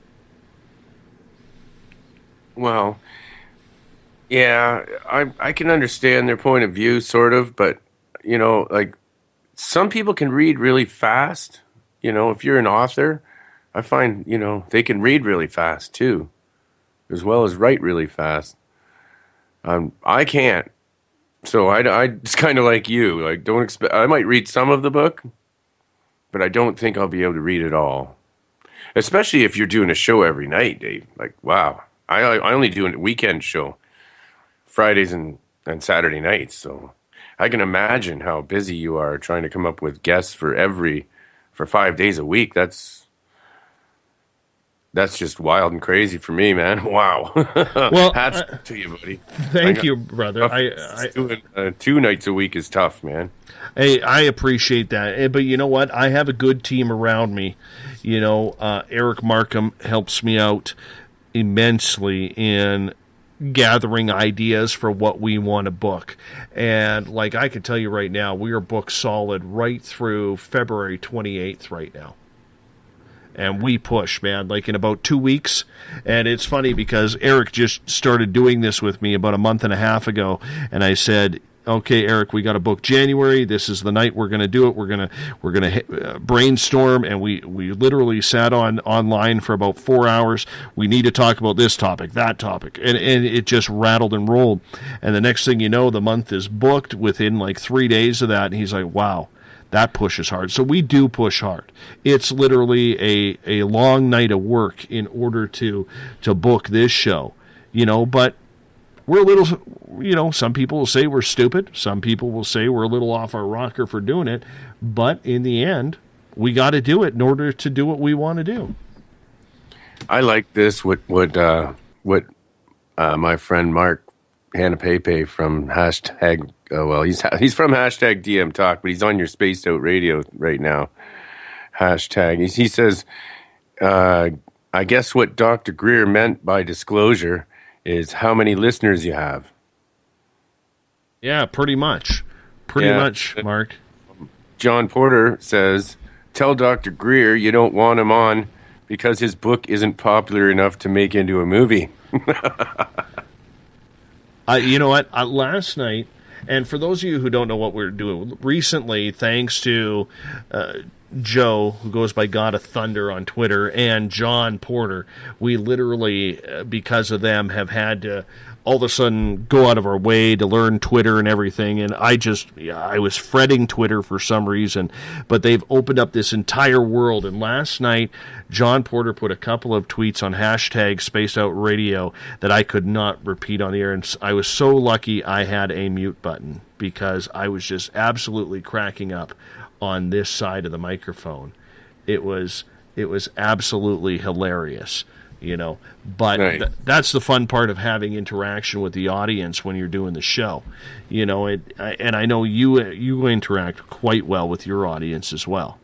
Well, yeah, I can understand their point of view, sort of, but, you know, like, some people can read really fast. You know, if you're an author, I find, you know, they can read really fast, too, as well as write really fast. I can't. So I it's kind of like you. Like, don't expect, I might read some of the book, but I don't think I'll be able to read it all. Especially if you're doing a show every night, Dave. Like, wow. I only do a weekend show, Fridays and Saturday nights. So I can imagine how busy you are trying to come up with guests for 5 days a week. That's just wild and crazy for me, man. Wow. Well, hats to you, buddy. Thank you, brother. Doing 2 nights a week is tough, man. Hey, I appreciate that. But you know what? I have a good team around me. You know, Eric Markham helps me out immensely in gathering ideas for what we want to book. And like I can tell you right now, we are booked solid right through February 28th right now. And we push, man, like in about 2 weeks. And it's funny because Eric just started doing this with me about a month and a half ago. And I said, okay, Eric, we got to book January. This is the night we're going to do it. We're going to brainstorm. And we literally sat online for about 4 hours. We need to talk about this topic, that topic. And it just rattled and rolled. And the next thing you know, the month is booked within like 3 days of that. And he's like, wow. That pushes hard. So we do push hard. It's literally a long night of work in order to book this show, you know, but we're a little, you know, some people will say we're stupid. Some people will say we're a little off our rocker for doing it. But in the end, we got to do it in order to do what we want to do. I like this, what my friend Mark Hanapepe from hashtag, he's from hashtag DM Talk, but he's on your Spaced Out Radio right now. Hashtag. He says, I guess what Dr. Greer meant by disclosure is how many listeners you have. Yeah, pretty much. Pretty much, Mark. John Porter says, tell Dr. Greer you don't want him on because his book isn't popular enough to make into a movie. You know what? Last night, and for those of you who don't know what we're doing, recently, thanks to Joe, who goes by God of Thunder on Twitter, and John Porter, we literally, because of them, have had to all of a sudden go out of our way to learn Twitter and everything. And I was fretting Twitter for some reason, but they've opened up this entire world. And last night, John Porter put a couple of tweets on hashtag Spaced Out Radio that I could not repeat on the air. And I was so lucky I had a mute button because I was just absolutely cracking up on this side of the microphone. It was absolutely hilarious. You know, but right. That's the fun part of having interaction with the audience when you're doing the show. You know, and I know you interact quite well with your audience as well.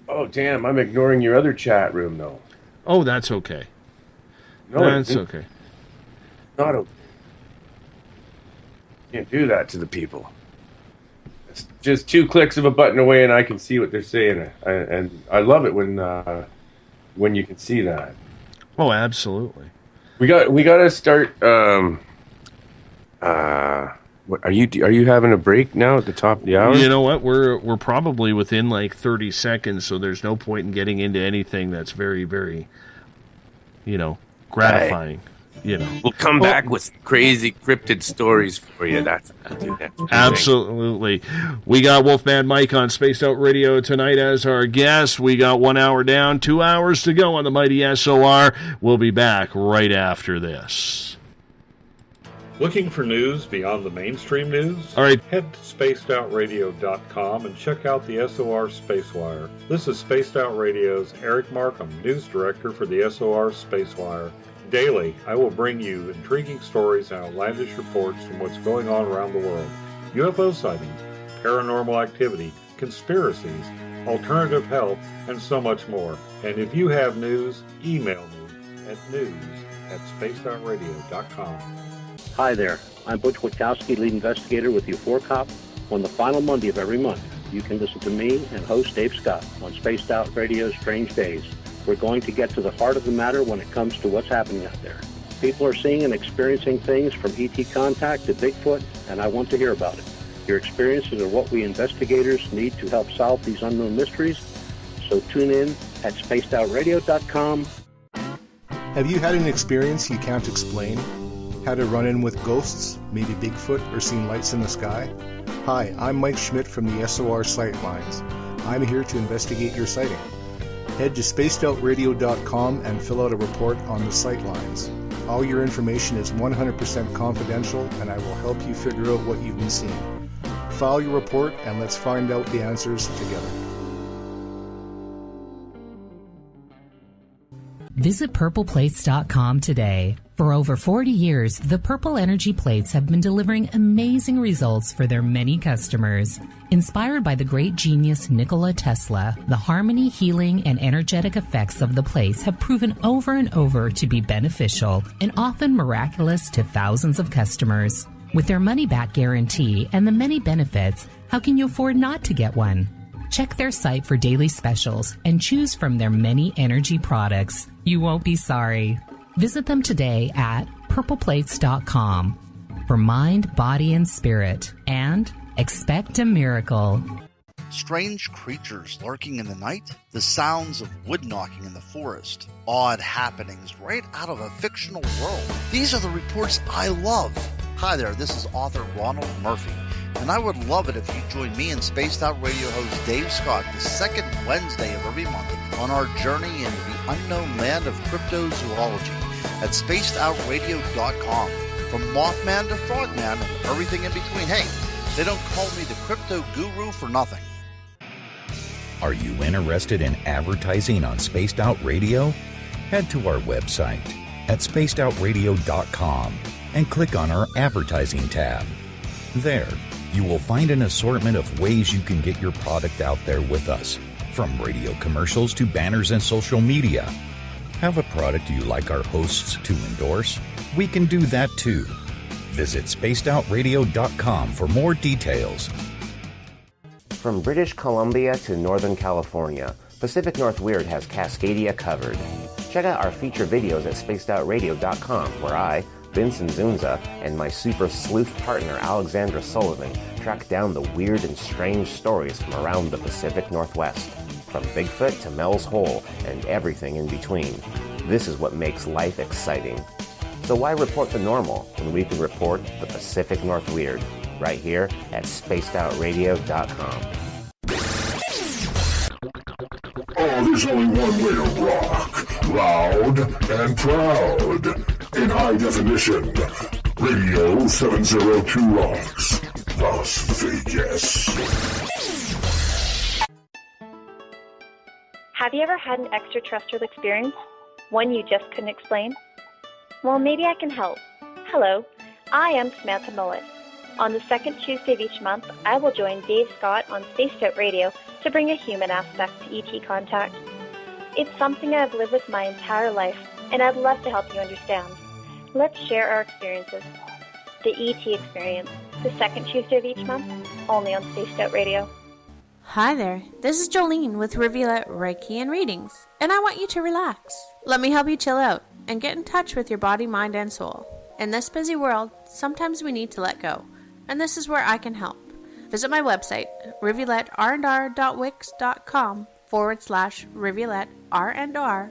Oh, damn, I'm ignoring your other chat room, though. Oh, that's okay. No, That's okay. Not okay. Can't do that to the people. It's just 2 clicks of a button away, and I can see what they're saying. And I love it when you can see that. Oh, absolutely. We got to start. What are you having a break now at the top of the hour? You know what? We're probably within like 30 seconds, so there's no point in getting into anything that's very, very, gratifying. We'll come back with crazy cryptid stories for you. We'll do that. Absolutely. We got Wolfman Mike on Spaced Out Radio tonight as our guest. We got 1 hour down, 2 hours to go on the mighty SOR. We'll be back right after this. Looking for news beyond the mainstream news? All right. Head to spacedoutradio.com and check out the SOR Spacewire. This is Spaced Out Radio's Eric Markham, news director for the SOR Spacewire. Daily, I will bring you intriguing stories and outlandish reports from what's going on around the world. UFO sightings, paranormal activity, conspiracies, alternative health, and so much more. And if you have news, email me at news@spacedoutradio.com. Hi there, I'm Butch Witkowski, lead investigator with U4Cop. On the final Monday of every month, you can listen to me and host Dave Scott on Spaced Out Radio's Strange Days. We're going to get to the heart of the matter when it comes to what's happening out there. People are seeing and experiencing things from ET contact to Bigfoot, and I want to hear about it. Your experiences are what we investigators need to help solve these unknown mysteries, so tune in at spacedoutradio.com. Have you had an experience you can't explain? Had a run-in with ghosts, maybe Bigfoot, or seen lights in the sky? Hi, I'm Mike Schmidt from the SOR Sightlines. I'm here to investigate your sighting. Head to spacedoutradio.com and fill out a report on the Sightlines. All your information is 100% confidential, and I will help you figure out what you've been seeing. File your report, and let's find out the answers together. Visit purpleplates.com today. For over 40 years, the Purple Energy Plates have been delivering amazing results for their many customers. Inspired by the great genius Nikola Tesla, the harmony, healing, and energetic effects of the plates have proven over and over to be beneficial and often miraculous to thousands of customers. With their money-back guarantee and the many benefits, how can you afford not to get one? Check their site for daily specials and choose from their many energy products. You won't be sorry. Visit them today at purpleplates.com for mind, body, and spirit, and expect a miracle. Strange creatures lurking in the night, the sounds of wood knocking in the forest, odd happenings right out of a fictional world. These are the reports I love. Hi there, this is author Ronald Murphy, and I would love it if you join me and Spaced Out Radio host Dave Scott the second Wednesday of every month on our journey into the unknown land of cryptozoology at spacedoutradio.com. From Mothman to Frogman and everything in between. Hey, they don't call me the crypto guru for nothing. Are you interested in advertising on Spaced Out Radio? Head to our website at spacedoutradio.com and click on our advertising tab. There, you will find an assortment of ways you can get your product out there with us, from radio commercials to banners and social media. Have a product you like our hosts to endorse? We can do that too. Visit spacedoutradio.com for more details. From British Columbia to Northern California, Pacific North Weird has Cascadia covered. Check out our feature videos at spacedoutradio.com, where I, Vincent Zunza, and my super sleuth partner Alexandra Sullivan track down the weird and strange stories from around the Pacific Northwest, from Bigfoot to Mel's Hole and everything in between. This is what makes life exciting. So why report the normal when we can report the Pacific North Weird right here at spacedoutradio.com. Oh, there's only one way to rock. Loud and proud. In high definition. Radio 702 rocks. Las Vegas. Have you ever had an extraterrestrial experience? One you just couldn't explain? Well, maybe I can help. Hello, I am Samantha Mullet. On the second Tuesday of each month, I will join Dave Scott on Spaced Out Radio to bring a human aspect to ET contact. It's something I've lived with my entire life, and I'd love to help you understand. Let's share our experiences. The ET Experience, the second Tuesday of each month, only on Spaced Out Radio. Hi there, this is Jolene with Rivulet Reiki and Readings, and I want you to relax. Let me help you chill out and get in touch with your body, mind, and soul. In this busy world, sometimes we need to let go, and this is where I can help. Visit my website, rivuletrndr.wix.com/rivuletrndr.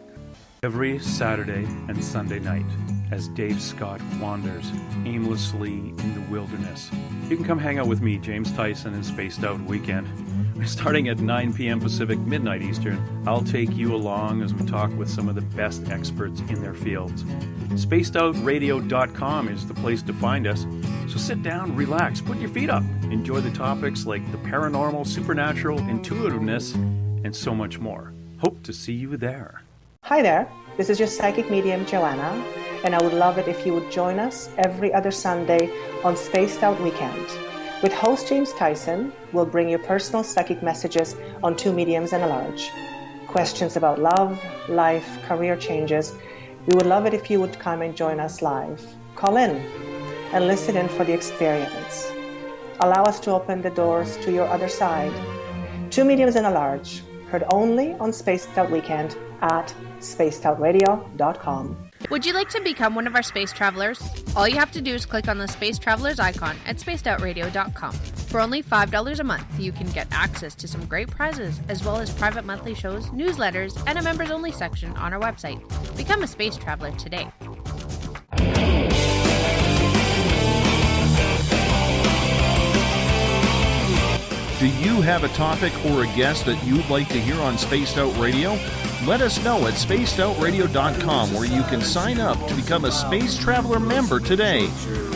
Every Saturday and Sunday night, as Dave Scott wanders aimlessly in the wilderness, you can come hang out with me, James Tyson, in Spaced Out Weekend. Starting at 9 p.m. Pacific, midnight Eastern, I'll take you along as we talk with some of the best experts in their fields. SpacedOutRadio.com is the place to find us. So sit down, relax, put your feet up. Enjoy the topics like the paranormal, supernatural, intuitiveness, and so much more. Hope to see you there. Hi there, this is your psychic medium, Joanna, and I would love it if you would join us every other Sunday on Spaced Out Weekend. With host James Tyson, we'll bring you personal psychic messages on two mediums and a large. Questions about love, life, career changes. We would love it if you would come and join us live. Call in and listen in for the experience. Allow us to open the doors to your other side. Two mediums and a large, heard only on Spaced Out Weekend at spacedoutradio.com. Would you like to become one of our space travelers? All you have to do is click on the Space Travelers icon at spacedoutradio.com. For only $5 a month, you can get access to some great prizes, as well as private monthly shows, newsletters, and a members-only section on our website. Become a space traveler today. Do you have a topic or a guest that you'd like to hear on Spaced Out Radio? Let us know at spacedoutradio.com, where you can sign up to become a Space Traveler member today.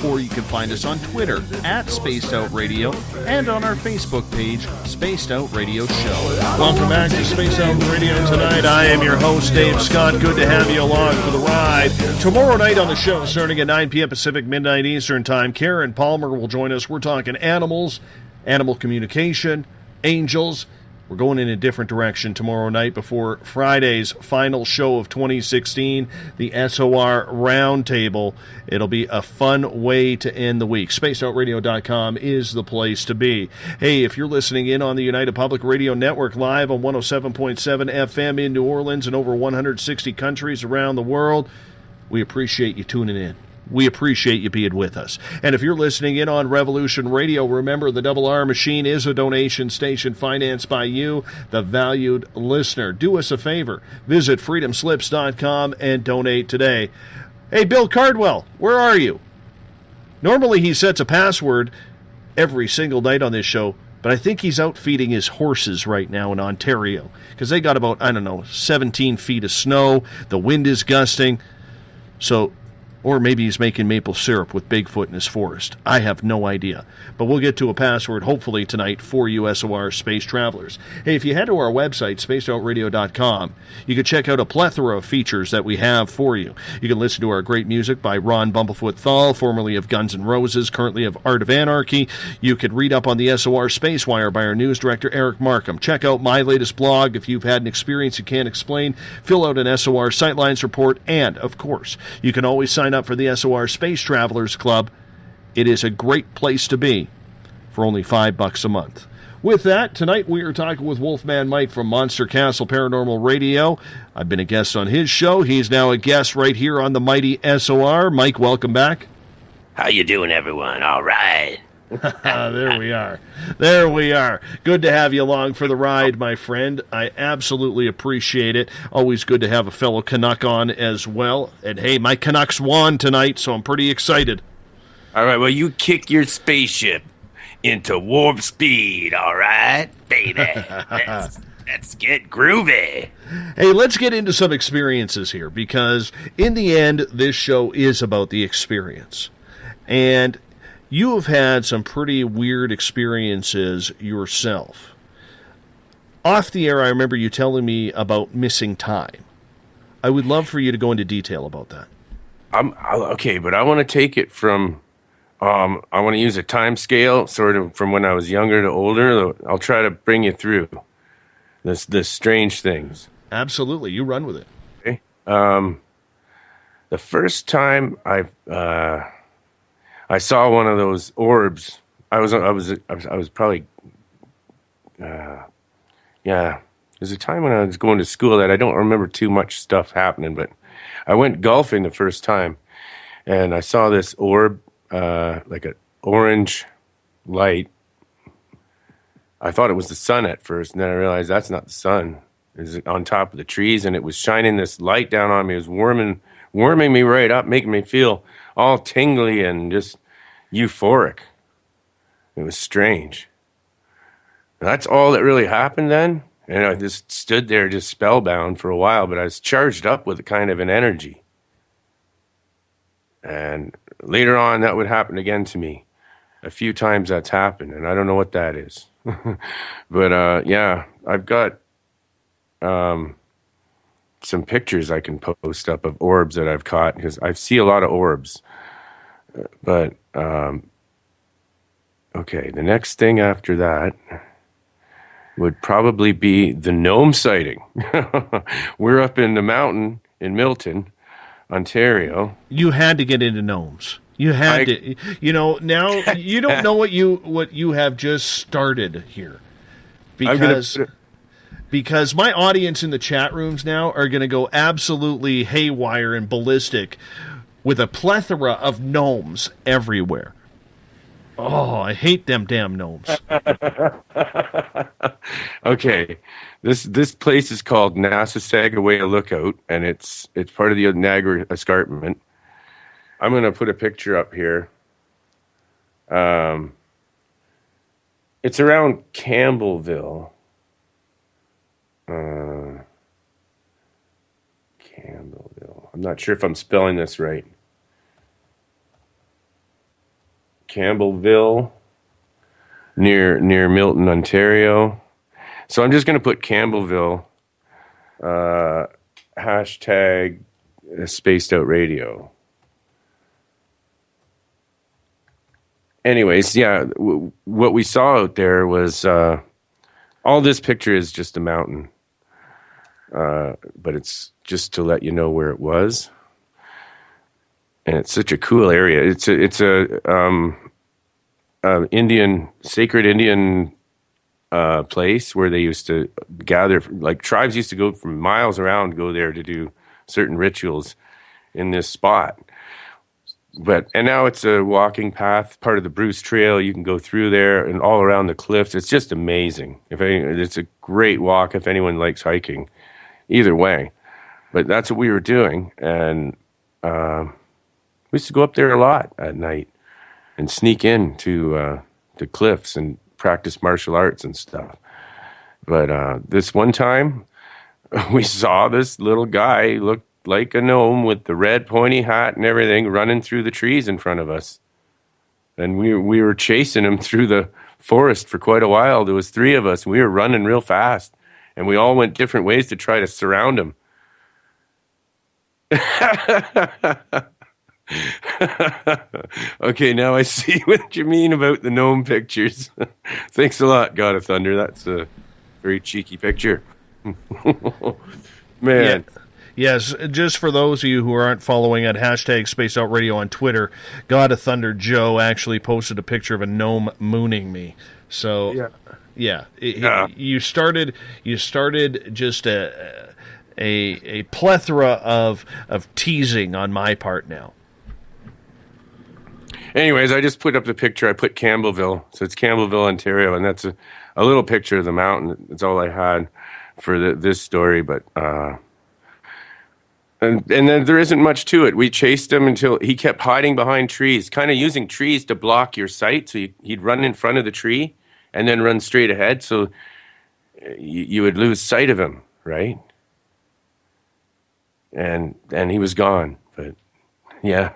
Or you can find us on Twitter at Spaced Out Radio and on our Facebook page, Spaced Out Radio Show. Welcome back to Spaced Out Radio tonight. I am your host, Dave Scott. Good to have you along for the ride. Tomorrow night on the show, starting at 9 p.m. Pacific, midnight Eastern Time, Karen Palmer will join us. We're talking animals, animal communication, angels. We're going in a different direction tomorrow night before Friday's final show of 2016, the SOR Roundtable. It'll be a fun way to end the week. SpacedOutRadio.com is the place to be. Hey, if you're listening in on the United Public Radio Network live on 107.7 FM in New Orleans and over 160 countries around the world, we appreciate you tuning in. We appreciate you being with us. And if you're listening in on Revolution Radio, remember the Double R Machine is a donation station financed by you, the valued listener. Do us a favor. Visit freedomslips.com and donate today. Hey, Bill Cardwell, where are you? Normally he sets a password every single night on this show, but I think he's out feeding his horses right now in Ontario because they got about, 17 feet of snow. The wind is gusting. So... or maybe he's making maple syrup with Bigfoot in his forest. I have no idea. But we'll get to a password, hopefully, tonight for you SOR Space Travelers. Hey, if you head to our website, spacedoutradio.com, you can check out a plethora of features that we have for you. You can listen to our great music by Ron Bumblefoot Thal, formerly of Guns N' Roses, currently of Art of Anarchy. You can read up on the SOR Space Wire by our news director, Eric Markham. Check out my latest blog. If you've had an experience you can't explain, fill out an SOR Sightlines report. And, of course, you can always sign up for the SOR Space Travelers Club. It is a great place to be for only $5 a month. With that, tonight we are talking with Wolfman Mike from Monster Castle Paranormal Radio. I've been a guest on his show. He's now a guest right here on the mighty SOR. Mike, welcome back. How you doing, everyone? All right. There we are. There we are. Good to have you along for the ride, my friend. I absolutely appreciate it. Always good to have a fellow Canuck on as well. And hey, my Canucks won tonight, so I'm pretty excited. All right, well, you kick your spaceship into warp speed, all right, baby? Let's get groovy. Hey, let's get into some experiences here, because in the end, this show is about the experience. And you have had some pretty weird experiences yourself. Off the air, I remember you telling me about missing time. I would love for you to go into detail about that. Okay, but I want to take it from I want to use a time scale, sort of from when I was younger to older. I'll try to bring you through this strange things. Absolutely, you run with it. Okay. The first time I saw one of those orbs, I was probably There's a time when I was going to school that I don't remember too much stuff happening, but I went golfing the first time, and I saw this orb, like an orange light. I thought it was the sun at first, and then I realized that's not the sun. It was on top of the trees, and it was shining this light down on me. It was warming me right up, making me feel all tingly and just euphoric. It was strange. That's all that really happened then. And I just stood there just spellbound for a while, but I was charged up with a kind of an energy. And later on, that would happen again to me. A few times that's happened, and I don't know what that is. But yeah, I've got some pictures I can post up of orbs that I've caught, because I see a lot of orbs. But okay, the next thing after that would probably be the gnome sighting. We're up in the mountain in Milton, Ontario. You had to get into gnomes. You had to. You know, now you don't know what you have just started here, because my audience in the chat rooms now are going to go absolutely haywire and ballistic with a plethora of gnomes everywhere. Oh, I hate them damn gnomes. Okay, this place is called Nassasagawea Lookout, and it's part of the Niagara Escarpment. I'm going to put a picture up here. It's around Campbellville. Campbellville. I'm not sure if I'm spelling this right. Campbellville, near Milton, Ontario. So I'm just going to put Campbellville, hashtag Spaced Out Radio. Anyways, yeah, what we saw out there was all this picture is just a mountain, but it's just to let you know where it was. And it's such a cool area. It's a sacred Indian place where they used to gather. Like tribes used to go from miles around, go there to do certain rituals in this spot. And now it's a walking path, part of the Bruce Trail. You can go through there and all around the cliffs. It's just amazing. It's a great walk if anyone likes hiking. Either way, but that's what we were doing, and we used to go up there a lot at night and sneak in to the cliffs and practice martial arts and stuff. But this one time, we saw this little guy, looked like a gnome with the red pointy hat and everything, running through the trees in front of us. And we were chasing him through the forest for quite a while. There was 3 of us, and we were running real fast. And we all went different ways to try to surround him. Okay, now I see what you mean about the gnome pictures. Thanks a lot, God of Thunder. That's a very cheeky picture. Man. Yeah. Yes, just for those of you who aren't following at hashtag Space Out Radio on Twitter, God of Thunder Joe actually posted a picture of a gnome mooning me. So, yeah. You started just a plethora of teasing on my part now. Anyways, I just put up the picture. I put Campbellville. So it's Campbellville, Ontario, and that's a little picture of the mountain. That's all I had for this story, but and then there isn't much to it. We chased him until he kept hiding behind trees, kind of using trees to block your sight. So he'd run in front of the tree and then run straight ahead, so you would lose sight of him, right? And he was gone. But yeah.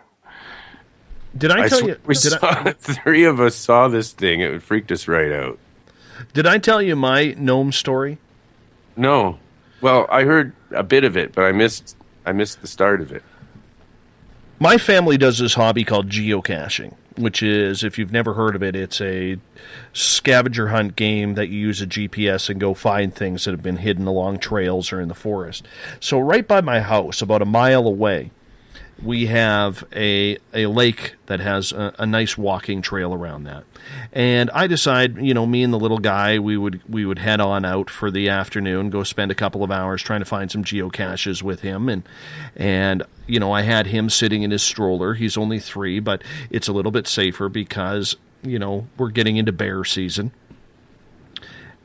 Did I tell you? The 3 of us saw this thing. It freaked us right out. Did I tell you my gnome story? No. Well, I heard a bit of it, but I missed the start of it. My family does this hobby called geocaching. which is, if you've never heard of it, it's a scavenger hunt game that you use a GPS and go find things that have been hidden along trails or in the forest. So right by my house, about a mile away, we have a lake that has a nice walking trail around that. And I decide, me and the little guy, we would head on out for the afternoon, go spend a couple of hours trying to find some geocaches with him. And I had him sitting in his stroller. He's only 3, but it's a little bit safer because, we're getting into bear season.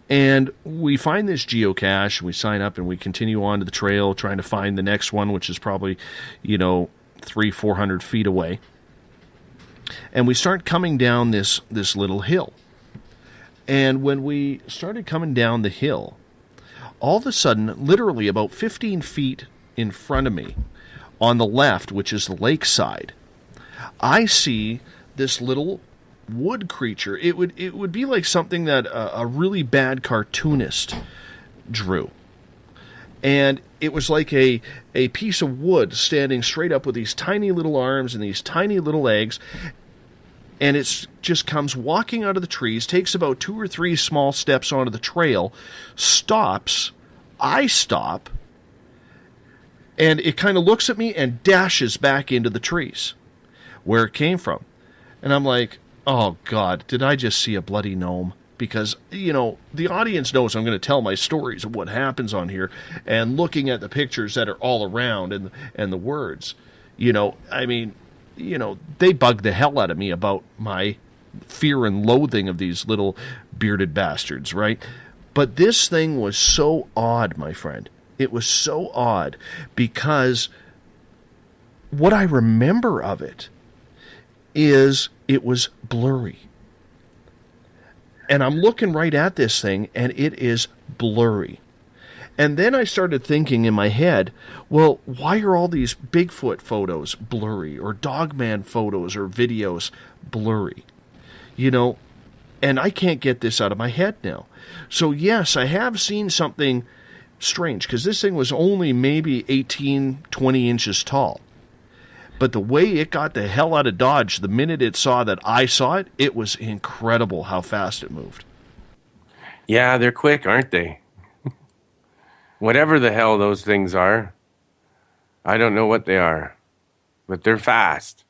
And we find this geocache, we sign up, and we continue on to the trail trying to find the next one, which is probably, 300-400 feet away. And we start coming down this little hill. And when we started coming down the hill, all of a sudden, literally about 15 feet in front of me, on the left, which is the lakeside, I see this little wood creature. It would be like something that a really bad cartoonist drew. And it was like a piece of wood standing straight up with these tiny little arms and these tiny little legs. And it just comes walking out of the trees, takes about 2 or 3 small steps onto the trail, stops. I stop. And it kind of looks at me and dashes back into the trees where it came from. And I'm like, oh, God, did I just see a bloody gnome? Because, the audience knows I'm going to tell my stories of what happens on here, and looking at the pictures that are all around and the words, they bug the hell out of me about my fear and loathing of these little bearded bastards, right? But this thing was so odd, my friend. It was so odd because what I remember of it is it was blurry. And I'm looking right at this thing, and it is blurry. And then I started thinking in my head, well, why are all these Bigfoot photos blurry, or Dogman photos or videos blurry? And I can't get this out of my head now. So yes, I have seen something strange, because this thing was only maybe 18, 20 inches tall. But the way it got the hell out of Dodge the minute it saw that I saw it, it was incredible how fast it moved. Yeah, they're quick, aren't they? Whatever the hell those things are, I don't know what they are, but they're fast.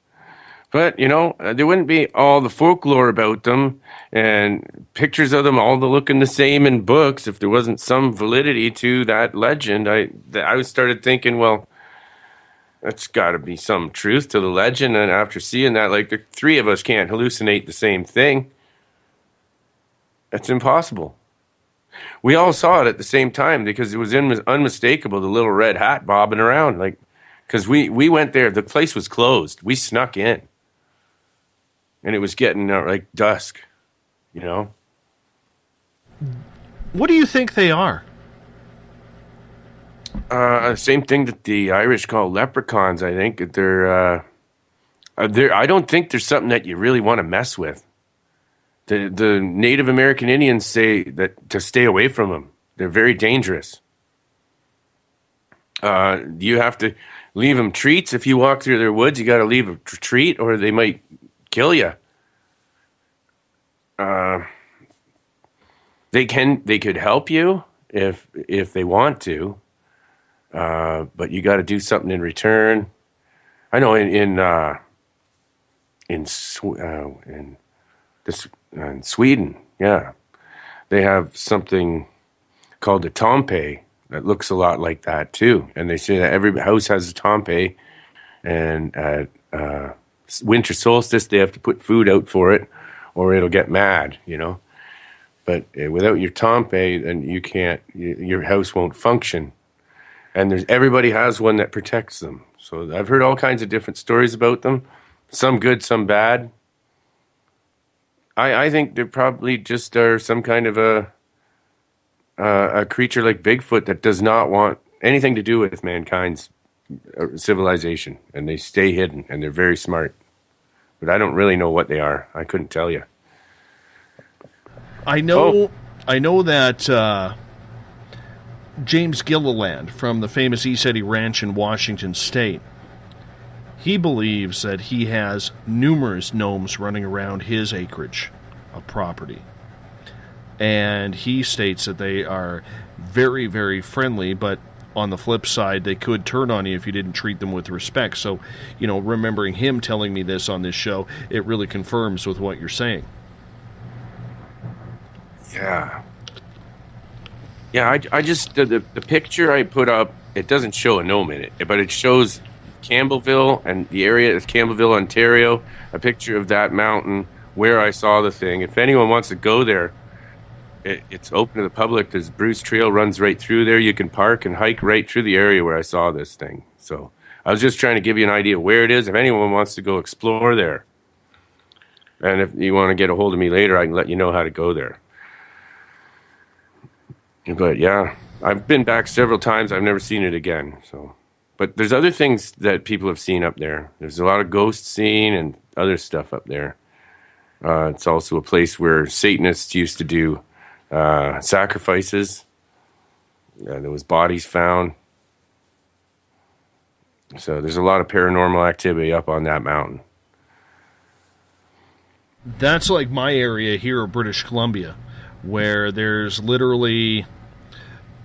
But, there wouldn't be all the folklore about them and pictures of them all looking the same in books if there wasn't some validity to that legend. I started thinking, well, that's got to be some truth to the legend. And after seeing that, like, the 3 of us can't hallucinate the same thing. That's impossible. We all saw it at the same time because it was unmistakable, the little red hat bobbing around. Like, because we went there. The place was closed. We snuck in. And it was getting like dusk, What do you think they are? Same thing that the Irish call leprechauns. I think they're. I don't think there's something that you really want to mess with. The Native American Indians say that to stay away from them. They're very dangerous. You have to leave them treats if you walk through their woods. You got to leave a treat, or they might kill you. They could help you if they want to. But you got to do something in return. I know in Sweden, yeah, they have something called a tompe that looks a lot like that too. And they say that every house has a tompe, and at winter solstice they have to put food out for it, or it'll get mad, But without your tompe, then you can't. Your house won't function. And everybody has one that protects them. So I've heard all kinds of different stories about them. Some good, some bad. I think they probably just are some kind of a creature like Bigfoot that does not want anything to do with mankind's civilization. And they stay hidden, and they're very smart. But I don't really know what they are. I couldn't tell you. I know that James Gilliland from the famous ECETI Ranch in Washington State, he believes that he has numerous gnomes running around his acreage of property. And he states that they are very, very friendly, but on the flip side, they could turn on you if you didn't treat them with respect. So, remembering him telling me this on this show, it really confirms with what you're saying. Yeah. Yeah, I just, the picture I put up, it doesn't show a gnome in it, but it shows Campbellville and the area of Campbellville, Ontario, a picture of that mountain where I saw the thing. If anyone wants to go there, it's open to the public. There's Bruce Trail runs right through there. You can park and hike right through the area where I saw this thing. So I was just trying to give you an idea where it is. If anyone wants to go explore there, and if you want to get a hold of me later, I can let you know how to go there. But yeah, I've been back several times. I've never seen it again. So, but there's other things that people have seen up there. There's a lot of ghosts seen and other stuff up there. It's also a place where Satanists used to do sacrifices. There was bodies found. So there's a lot of paranormal activity up on that mountain. That's like my area here in British Columbia, where there's literally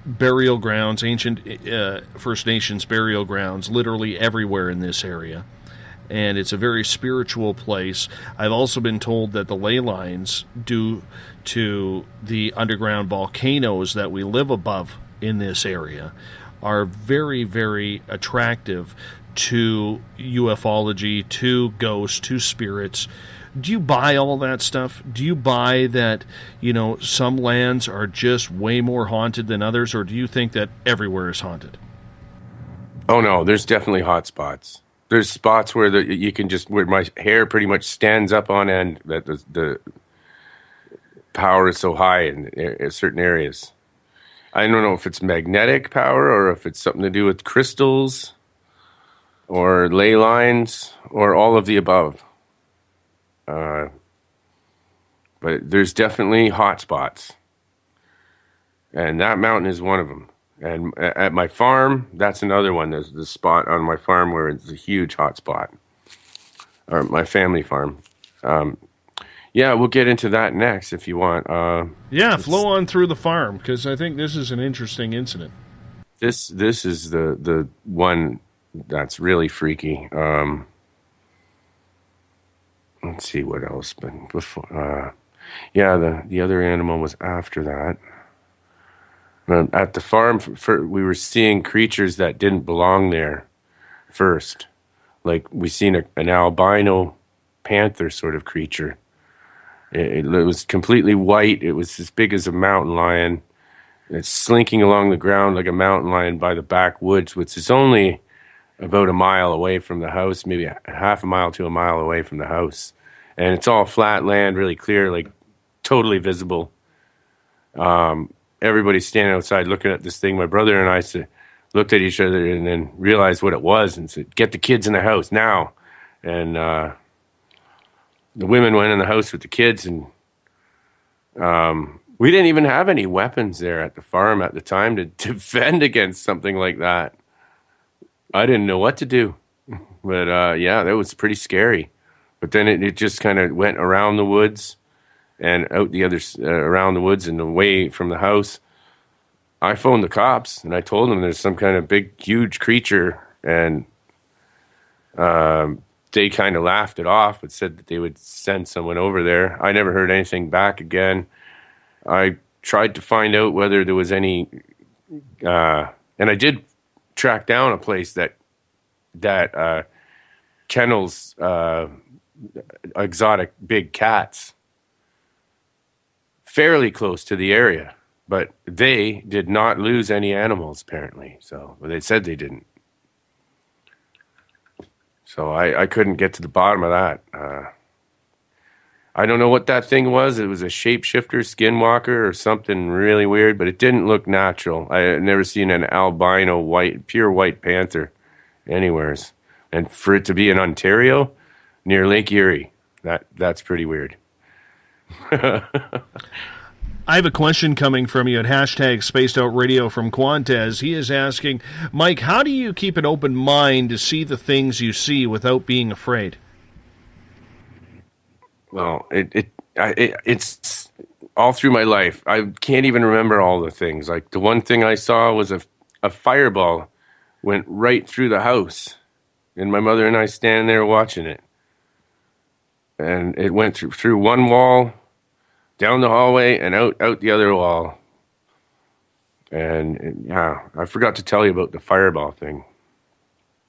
burial grounds, ancient First Nations burial grounds, literally everywhere in this area. And it's a very spiritual place. I've also been told that the ley lines, due to the underground volcanoes that we live above in this area, are very, very attractive to ufology, to ghosts, to spirits. Do you buy all that stuff? Do you buy that, some lands are just way more haunted than others, or do you think that everywhere is haunted? Oh, no, there's definitely hot spots. There's spots where where my hair pretty much stands up on end, that the power is so high in certain areas. I don't know if it's magnetic power or if it's something to do with crystals or ley lines or all of the above. But there's definitely hot spots. And that mountain is one of them. And at my farm, that's another one. There's the spot on my farm where it's a huge hot spot. Or my family farm. Yeah, we'll get into that next if you want. Flow on through the farm, because I think this is an interesting incident. This is the one that's really freaky. Let's see what else. But before, the other animal was after that. At the farm, we were seeing creatures that didn't belong there first. Like, we seen an albino panther sort of creature. It was completely white. It was as big as a mountain lion. It's slinking along the ground like a mountain lion by the backwoods, which is only about a mile away from the house, maybe a half a mile to a mile away from the house. And it's all flat land, really clear, like totally visible. Everybody's standing outside looking at this thing. My brother and I looked at each other and then realized what it was and said, "Get the kids in the house now." And the women went in the house with the kids, and we didn't even have any weapons there at the farm at the time to defend against something like that. I didn't know what to do. But that was pretty scary. But then it just kind of went around the woods and out the other around the woods and away from the house. I phoned the cops and I told them there's some kind of big, huge creature, and they kind of laughed it off, but said that they would send someone over there. I never heard anything back again. I tried to find out whether there was any, and I did track down a place that kennels exotic big cats fairly close to the area, but they did not lose any animals apparently. So they said they didn't. So I couldn't get to the bottom of that. I don't know what that thing was. It was a shapeshifter, skinwalker, or something really weird, but it didn't look natural. I had never seen an albino pure white panther anywheres. And for it to be in Ontario, near Lake Erie, that's pretty weird. I have a question coming from you at hashtag Spaced Out Radio from Quantez. He is asking, Mike, how do you keep an open mind to see the things you see without being afraid? Well, it's all through my life. I can't even remember all the things. Like the one thing I saw was a fireball went right through the house, and my mother and I standing there watching it. And it went through one wall, down the hallway, and out the other wall. And yeah, I forgot to tell you about the fireball thing.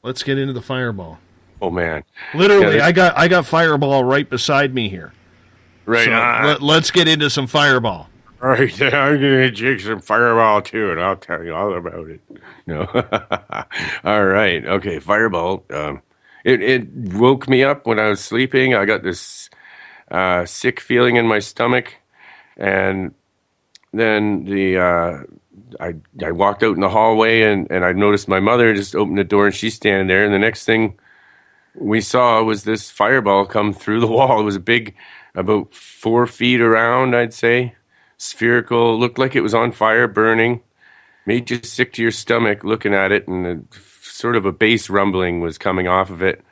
Let's get into the fireball. Oh man, literally, yeah, I got fireball right beside me here. Right. So let's get into some fireball. All right, then I'm gonna jig some fireball too, and I'll tell you all about it. No, all right, okay, fireball. It woke me up when I was sleeping. I got this sick feeling in my stomach, and then I walked out in the hallway, and I noticed my mother just opened the door, and she's standing there, and the next thing we saw was this fireball come through the wall. It was a big, about 4 feet around, I'd say, spherical, looked like it was on fire, burning, made you sick to your stomach looking at it, and sort of a bass rumbling was coming off of it,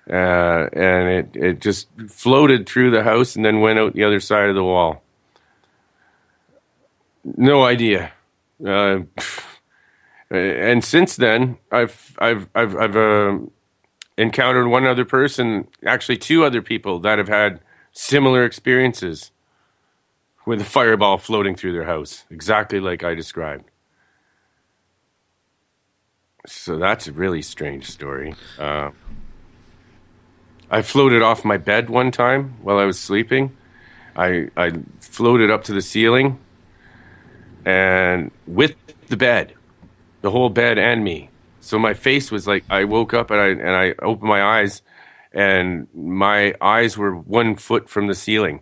and it just floated through the house and then went out the other side of the wall. No idea. And since then, I've encountered one other person, actually 2 other people that have had similar experiences with a fireball floating through their house, exactly like I described. So that's a really strange story. I floated off my bed one time while I was sleeping. I floated up to the ceiling, and with the bed, the whole bed and me. So my face was like, I woke up and I opened my eyes, and my eyes were 1 foot from the ceiling.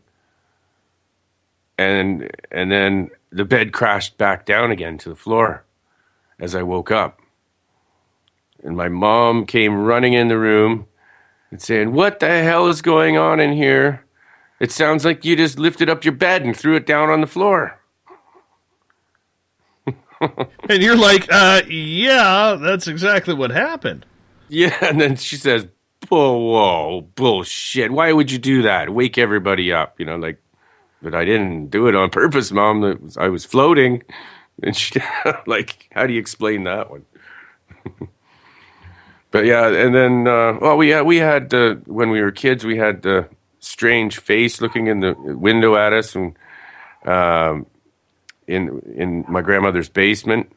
And then the bed crashed back down again to the floor as I woke up. And my mom came running in the room and saying, "What the hell is going on in here? It sounds like you just lifted up your bed and threw it down on the floor." And you're like, yeah, that's exactly what happened. Yeah, and then she says, whoa, bullshit. Why would you do that? Wake everybody up, like, but I didn't do it on purpose, Mom. I was floating. And she, like, how do you explain that one? But yeah, and then, we had, when we were kids, we had the strange face looking in the window at us, and in my grandmother's basement.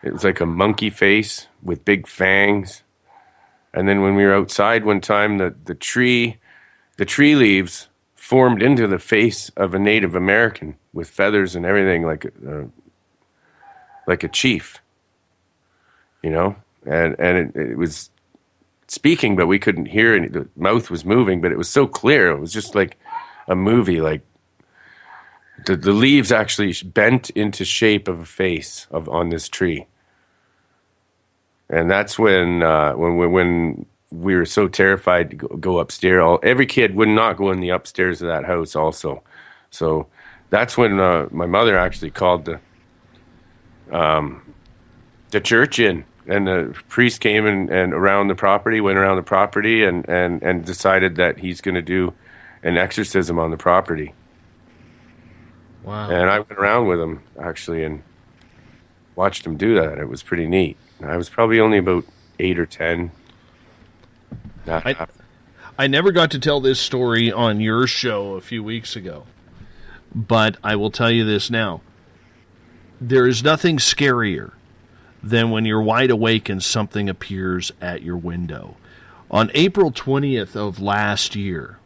It was like a monkey face with big fangs. And then when we were outside one time, the tree leaves formed into the face of a Native American with feathers and everything, like a chief, and it was speaking, but we couldn't hear any. The mouth was moving, but it was so clear. It was just like a movie. Like the leaves actually bent into shape of a face on this tree. And that's when we were so terrified to go upstairs. Every kid would not go in the upstairs of that house also. So that's when my mother actually called the church in, and the priest came and went around the property and decided that he's going to do an exorcism on the property. Wow. And I went around with him actually and watched him do that. It was pretty neat. I was probably only about 8 or 10. I never got to tell this story on your show a few weeks ago, but I will tell you this now. There is nothing scarier than when you're wide awake and something appears at your window. On April 20th of last year,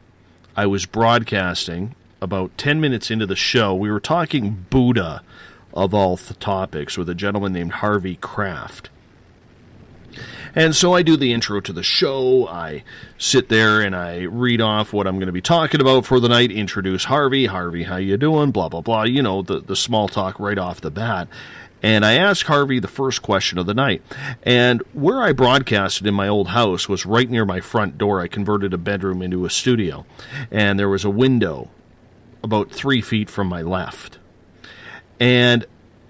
I was broadcasting about 10 minutes into the show. We were talking Buddha, of all topics, with a gentleman named Harvey Kraft. And so I do the intro to the show. I sit there and I read off what I'm going to be talking about for the night, introduce Harvey. Harvey, how you doing? Blah, blah, blah. The small talk right off the bat. And I asked Harvey the first question of the night. And where I broadcasted in my old house was right near my front door. I converted a bedroom into a studio. And there was a window about 3 feet from my left. And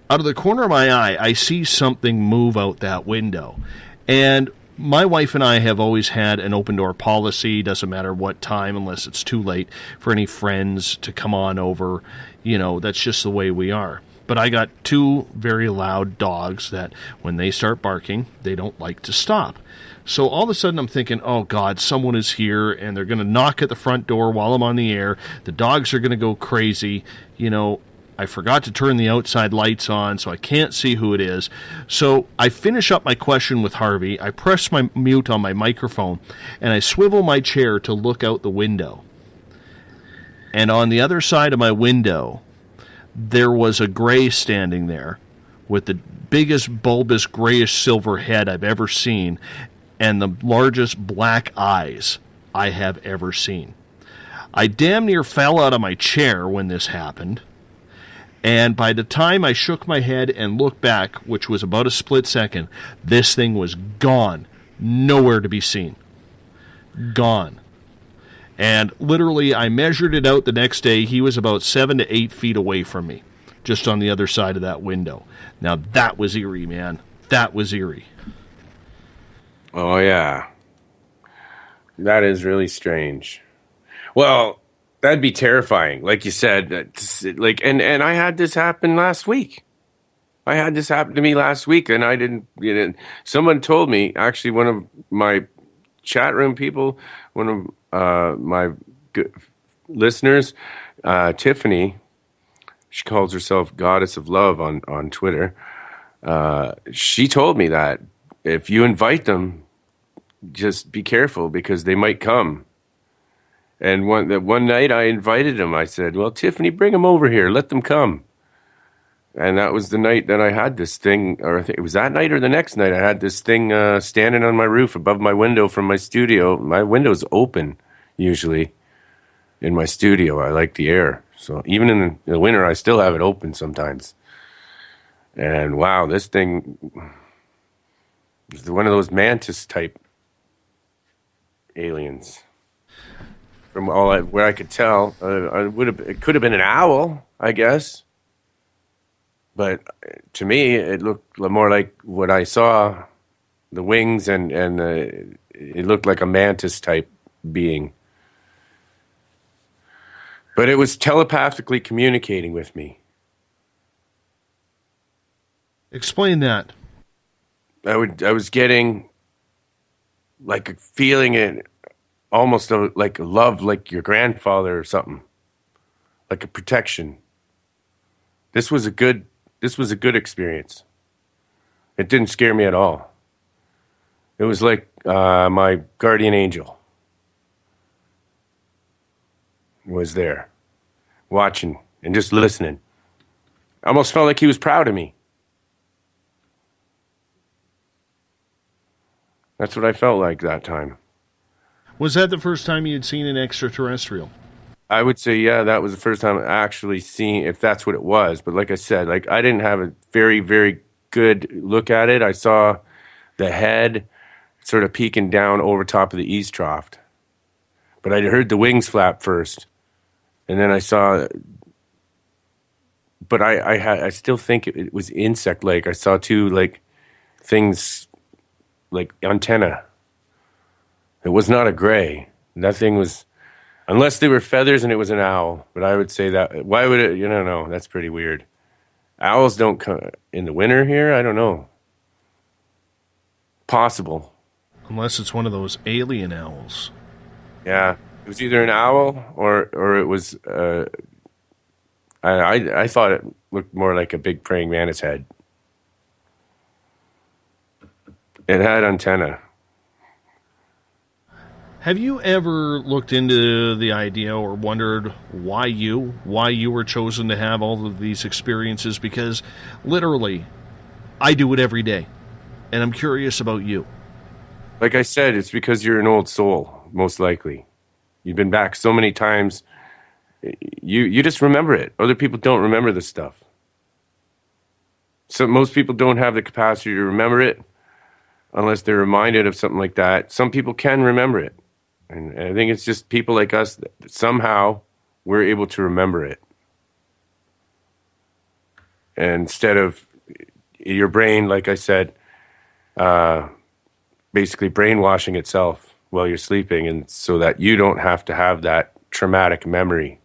out of the corner of my eye, I see something move out that window. And my wife and I have always had an open door policy, doesn't matter what time, unless it's too late, for any friends to come on over. You know, that's just the way we are. But I got two very loud dogs that when they start barking, they don't like to stop. So all of a sudden I'm thinking, oh God, someone is here and they're going to knock at the front door while I'm on the air. The dogs are going to go crazy. You know, I forgot to turn the outside lights on, so I can't see who it is. So I finish up my question with Harvey. I press my mute on my microphone, and I swivel my chair to look out the window. And on the other side of my window, there was a gray standing there with the biggest bulbous grayish silver head I've ever seen and the largest black eyes I have ever seen. I damn near fell out of my chair when this happened. And by the time I shook my head and looked back, which was about a split second, this thing was gone. Nowhere to be seen. Gone. And literally, I measured it out the next day. He was about 7 to 8 feet away from me, just on the other side of that window. Now, that was eerie, man. That was eerie. Oh, yeah. That is really strange. Well, that'd be terrifying. Like you said, and I had this happen last week. I had this happen to me last week, and I didn't, someone told me, actually, one of my chat room people, one of my listeners, Tiffany, she calls herself Goddess of Love on Twitter. She told me that if you invite them, just be careful because they might come. And one night I invited them. I said, well, Tiffany, bring them over here. Let them come. And that was the night that I had this thing, or I think it was that night or the next night, I had this thing standing on my roof above my window from my studio. My window's open, usually, in my studio. I like the air. So even in the winter, I still have it open sometimes. And wow, this thing is one of those mantis-type aliens. From where I could tell, it could have been an owl, I guess. But to me, it looked more like what I saw, the wings, and it looked like a mantis type being. But it was telepathically communicating with me. Explain that. I was getting like a feeling it. Almost like love, like your grandfather or something, like a protection. This was a good experience. It didn't scare me at all. It was like my guardian angel was there, watching and just listening. I almost felt like he was proud of me. That's what I felt like that time. Was that the first time you'd seen an extraterrestrial? I would say, yeah, that was the first time I actually seen, if that's what it was. But like I said, I didn't have a very, very good look at it. I saw the head sort of peeking down over top of the eaves trough. But I heard the wings flap first. And then I saw, but I still think it was insect-like. I saw two, things, like antenna. It was not a gray. That thing was, unless they were feathers and it was an owl. But I would say that, why would it, no, that's pretty weird. Owls don't come in the winter here? I don't know. Possible. Unless it's one of those alien owls. Yeah, it was either an owl or it was, I thought it looked more like a big praying mantis head. It had antenna. Have you ever looked into the idea or wondered why you were chosen to have all of these experiences? Because literally, I do it every day, and I'm curious about you. Like I said, it's because you're an old soul, most likely. You've been back so many times, you just remember it. Other people don't remember this stuff. So most people don't have the capacity to remember it unless they're reminded of something like that. Some people can remember it. And I think it's just people like us that somehow we're able to remember it. instead of your brain, like I said, basically brainwashing itself while you're sleeping, and so that you don't have to have that traumatic memory.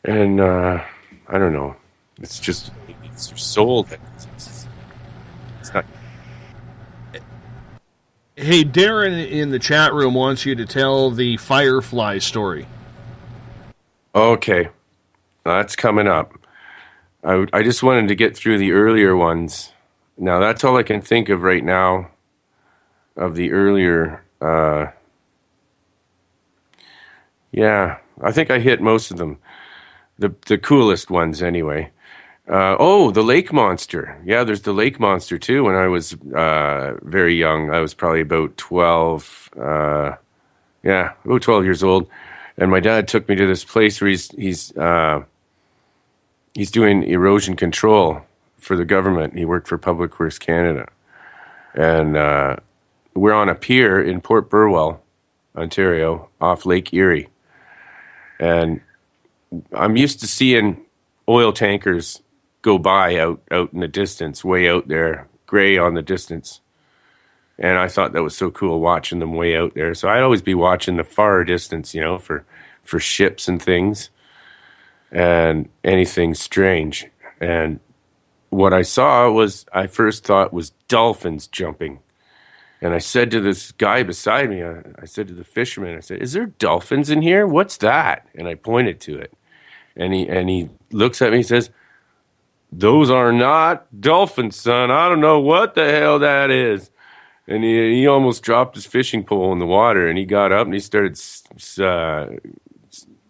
And I don't know. It's just, it's your soul that it's not. Hey, Darren in the chat room wants you to tell the Firefly story. Okay, that's coming up. I just wanted to get through the earlier ones. Now, that's all I can think of right now of the earlier. Yeah, I think I hit most of them. The coolest ones, anyway. The lake monster. Yeah, there's the lake monster, too. When I was very young, I was probably about 12. About 12 years old. And my dad took me to this place where he's doing erosion control for the government. He worked for Public Works Canada. And we're on a pier in Port Burwell, Ontario, off Lake Erie. And I'm used to seeing oil tankers go by out in the distance, way out there, gray on the distance. And I thought that was so cool watching them way out there. So I'd always be watching the far distance, for ships and things and anything strange. And what I saw I first thought was dolphins jumping. And I said to this guy beside me, I said to the fisherman, I said, "Is there dolphins in here? What's that?" And I pointed to it. And he looks at me and says, "Those are not dolphins, son. I don't know what the hell that is." And he almost dropped his fishing pole in the water, and he got up and he started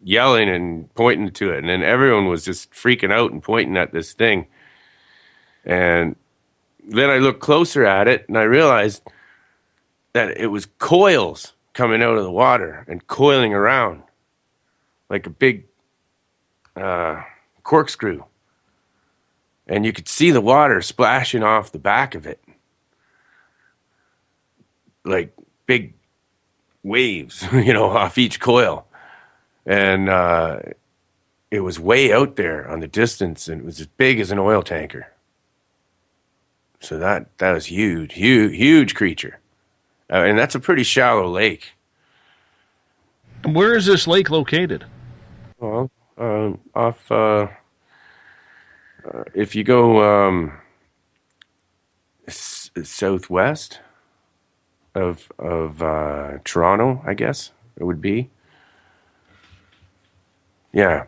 yelling and pointing to it. And then everyone was just freaking out and pointing at this thing. And then I looked closer at it, and I realized that it was coils coming out of the water and coiling around like a big corkscrew. And you could see the water splashing off the back of it, like big waves, off each coil. And it was way out there on the distance, and it was as big as an oil tanker. So that was huge creature. And that's a pretty shallow lake. Where is this lake located? Well, off... if you go southwest of Toronto, I guess it would be. Yeah.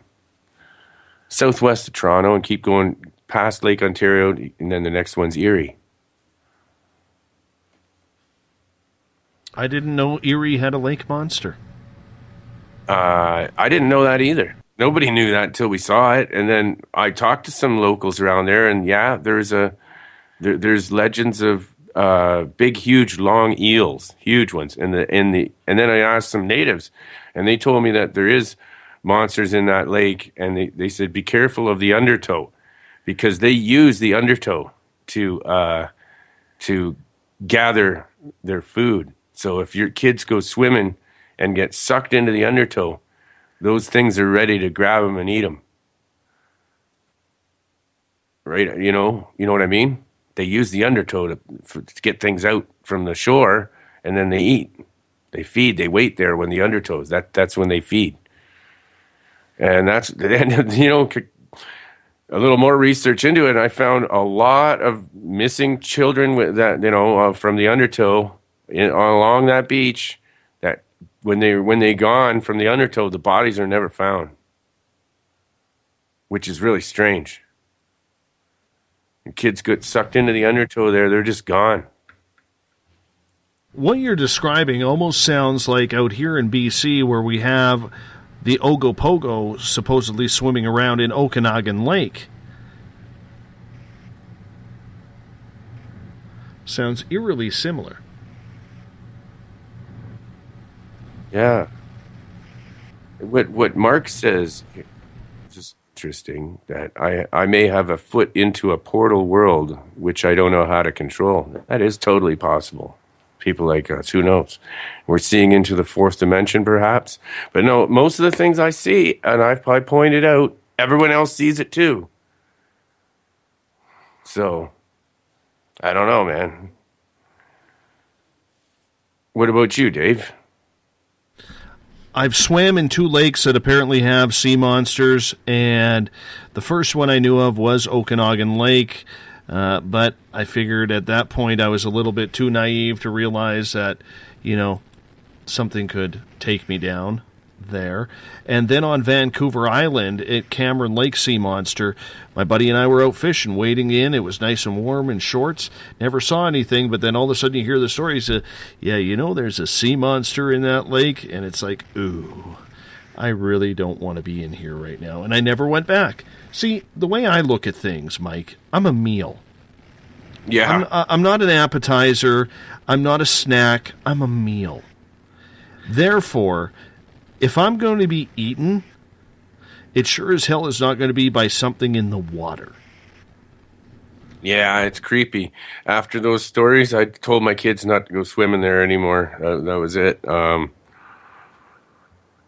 Southwest of Toronto, and keep going past Lake Ontario, and then the next one's Erie. I didn't know Erie had a lake monster. I didn't know that either. Nobody knew that until we saw it, and then I talked to some locals around there, and yeah, there's legends of big, huge, long eels, huge ones, and then I asked some natives, and they told me that there is monsters in that lake, and they said be careful of the undertow, because they use the undertow to gather their food. So if your kids go swimming and get sucked into the undertow, those things are ready to grab them and eat them. Right? You know what I mean? They use the undertow to get things out from the shore, and then they eat. They feed. They wait there when the undertows. That's when they feed. And that's, a little more research into it, and I found a lot of missing children with that, from the undertow along that beach. That when they gone from the undertow, the bodies are never found, which is really strange. And kids get sucked into the undertow there; they're just gone. What you're describing almost sounds like out here in BC, where we have the Ogopogo supposedly swimming around in Okanagan Lake. Sounds eerily similar. Yeah. What Mark says is interesting, that I may have a foot into a portal world which I don't know how to control. That is totally possible. people like us. Who knows? We're seeing into the fourth dimension, perhaps. But no, most of the things I see, and I've probably pointed out, everyone else sees it too. So, I don't know, man. What about you, Dave? I've swam in 2 lakes that apparently have sea monsters, and the first one I knew of was Okanagan Lake, but I figured at that point I was a little bit too naive to realize that, something could take me down there. And then on Vancouver Island at Cameron Lake Sea Monster, my buddy and I were out fishing, wading in. It was nice and warm in shorts. Never saw anything, but then all of a sudden you hear the stories. There's a sea monster in that lake, and it's like, ooh, I really don't want to be in here right now. And I never went back. See, the way I look at things, Mike, I'm a meal. Yeah. I'm not an appetizer. I'm not a snack. I'm a meal. Therefore, if I'm going to be eaten, it sure as hell is not going to be by something in the water. Yeah, it's creepy. After those stories, I told my kids not to go swimming there anymore. That was it.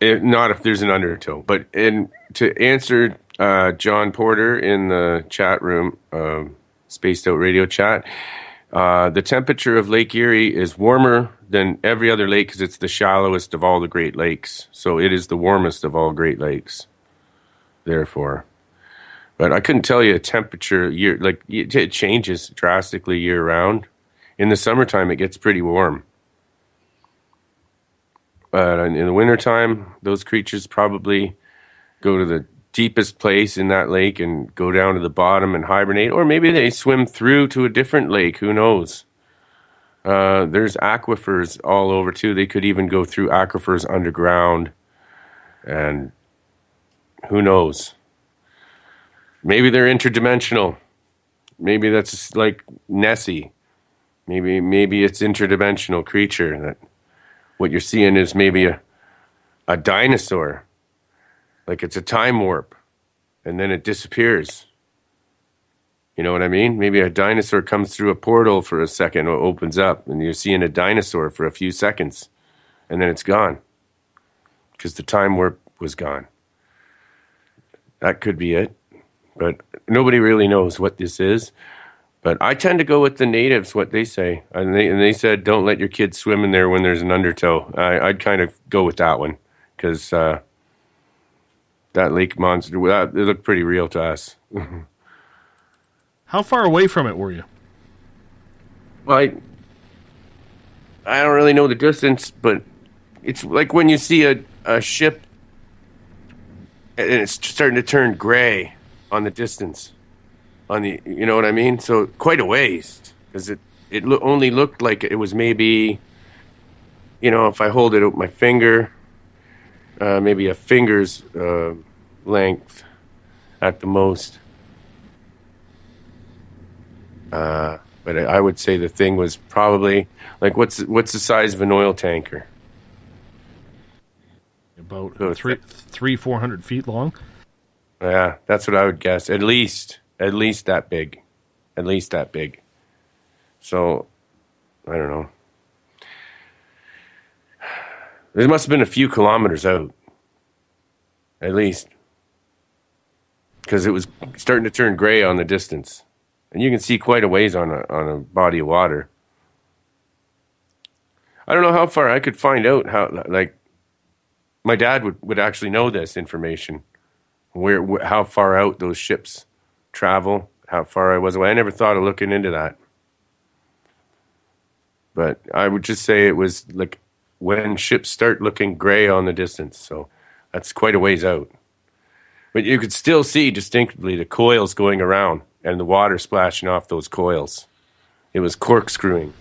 Not if there's an undertow. But to answer John Porter in the chat room, Spaced Out Radio chat, the temperature of Lake Erie is warmer than every other lake because it's the shallowest of all the Great Lakes. So it is the warmest of all Great Lakes, therefore. But I couldn't tell you a temperature it changes drastically year round. In the summertime, it gets pretty warm. But in the wintertime, those creatures probably go to the deepest place in that lake and go down to the bottom and hibernate. Or maybe they swim through to a different lake. Who knows? There's aquifers all over, too. They could even go through aquifers underground. And who knows? Maybe they're interdimensional. Maybe that's like Nessie. Maybe it's interdimensional creature. That what you're seeing is maybe a dinosaur. Like it's a time warp. And then it disappears. You know what I mean? Maybe a dinosaur comes through a portal for a second or opens up, and you're seeing a dinosaur for a few seconds, and then it's gone because the time warp was gone. That could be it, but nobody really knows what this is. But I tend to go with the natives, what they say, and they said don't let your kids swim in there when there's an undertow. I'd kind of go with that one because that lake monster, it looked pretty real to us. How far away from it were you? Well, I don't really know the distance, but it's like when you see a ship and it's starting to turn gray on the distance. You know what I mean? So quite a ways, because it only looked like it was maybe, if I hold it with my finger, maybe a finger's length at the most. But I would say the thing was probably like what's the size of an oil tanker? About 300-400 feet long. Yeah, that's what I would guess. At least that big. At least that big. So I don't know. There must have been a few kilometers out. At least. Because it was starting to turn gray on the distance. And you can see quite a ways on a body of water. I don't know how far I could find out how, like, my dad would actually know this information, how far out those ships travel, how far I was away. I never thought of looking into that. But I would just say it was like when ships start looking gray on the distance. So that's quite a ways out. But you could still see distinctly the coils going around and the water splashing off those coils. It was corkscrewing.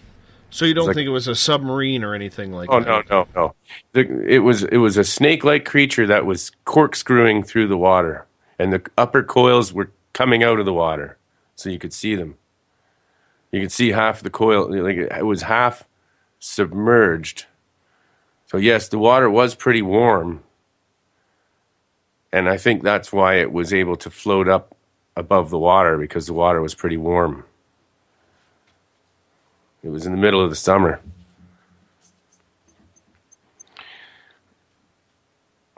So you don't think it was a submarine or anything like that? Oh, no. It was a snake-like creature that was corkscrewing through the water. And the upper coils were coming out of the water. So you could see them. You could see half the coil. Like it was half submerged. So yes, the water was pretty warm. And I think that's why it was able to float up above the water, because the water was pretty warm. It was in the middle of the summer.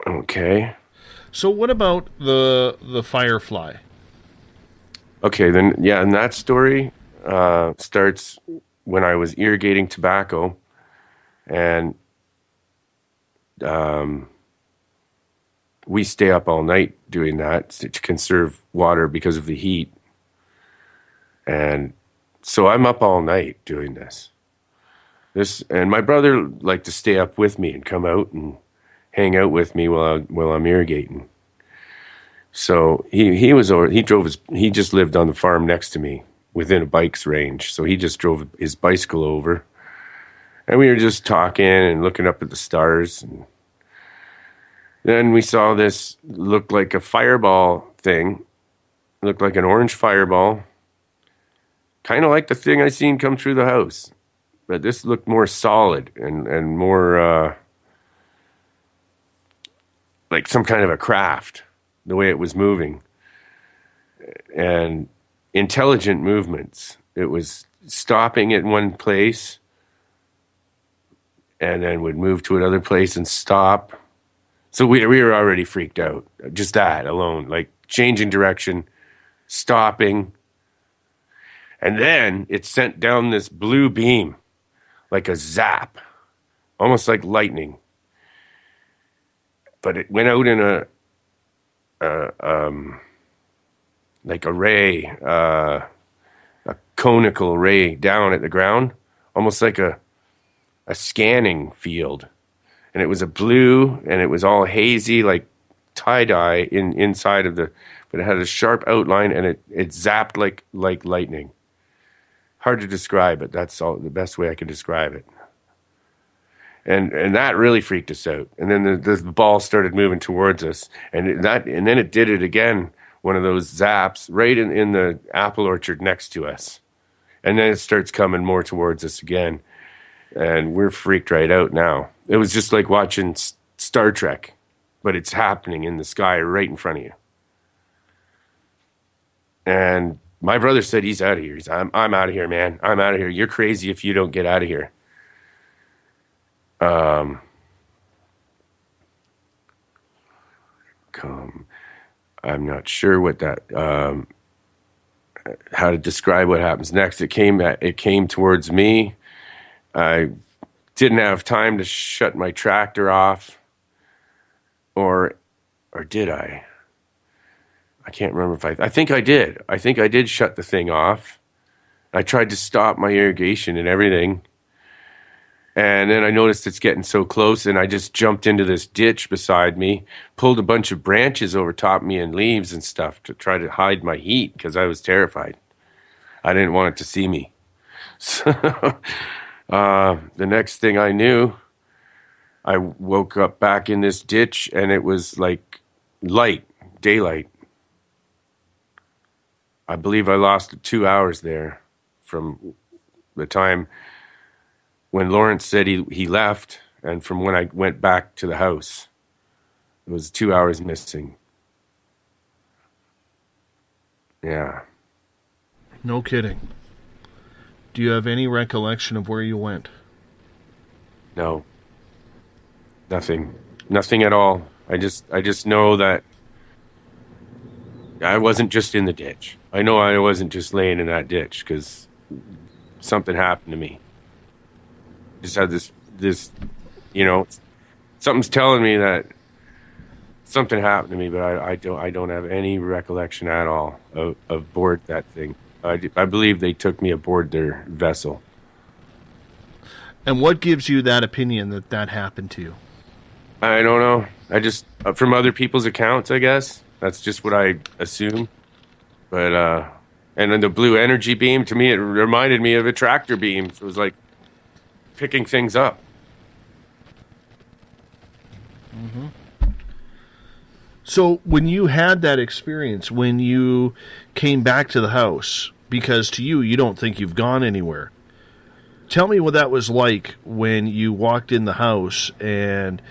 Okay. So what about the firefly? Okay, then, yeah, and that story starts when I was irrigating tobacco, and we stay up all night doing that to conserve water because of the heat. And so I'm up all night doing this. And my brother liked to stay up with me and come out and hang out with me while I'm irrigating. So he just lived on the farm next to me within a bike's range. So he just drove his bicycle over, and we were just talking and looking up at the stars. And then we saw this looked like a fireball thing. It looked like an orange fireball, kind of like the thing I seen come through the house. But this looked more solid and more like some kind of a craft, the way it was moving. And intelligent movements. It was stopping at one place and then would move to another place and stop. So we were already freaked out. Just that alone, like changing direction, stopping. And then it sent down this blue beam, like a zap, almost like lightning. But it went out in a like a ray, a conical ray down at the ground, almost like a scanning field. And it was a blue, and it was all hazy, like tie-dye inside of but it had a sharp outline, and it zapped like lightning. Hard to describe, but that's all the best way I can describe it. And that really freaked us out. And then the ball started moving towards us, and then it did it again, one of those zaps right in the apple orchard next to us. And then it starts coming more towards us again, and we're freaked right out now. It was just like watching Star Trek, but it's happening in the sky right in front of you. And my brother said he's out of here. I'm out of here, man. I'm out of here. You're crazy if you don't get out of here. I'm not sure what that how to describe what happens next. It came towards me. I didn't have time to shut my tractor off, or did I? I can't remember if I think I did. I think I did shut the thing off. I tried to stop my irrigation and everything. And then I noticed it's getting so close, and I just jumped into this ditch beside me, pulled a bunch of branches over top me and leaves and stuff to try to hide my heat because I was terrified. I didn't want it to see me. So the next thing I knew, I woke up back in this ditch, and it was like daylight. I believe I lost 2 hours there from the time when Lawrence said he left, and from when I went back to the house. It was 2 hours missing. Yeah. No kidding. Do you have any recollection of where you went? No. Nothing. Nothing at all. I just know that I wasn't just in the ditch. I know I wasn't just laying in that ditch because something happened to me. Just had this, something's telling me that something happened to me, but I don't have any recollection at all of aboard that thing. I believe they took me aboard their vessel. And what gives you that opinion that happened to you? I don't know. I just, from other people's accounts, I guess. That's just what I assume. But, and then the blue energy beam, to me, it reminded me of a tractor beam. So it was like picking things up. Mm-hmm. So when you had that experience, when you came back to the house, because to you don't think you've gone anywhere, tell me what that was like when you walked in the house and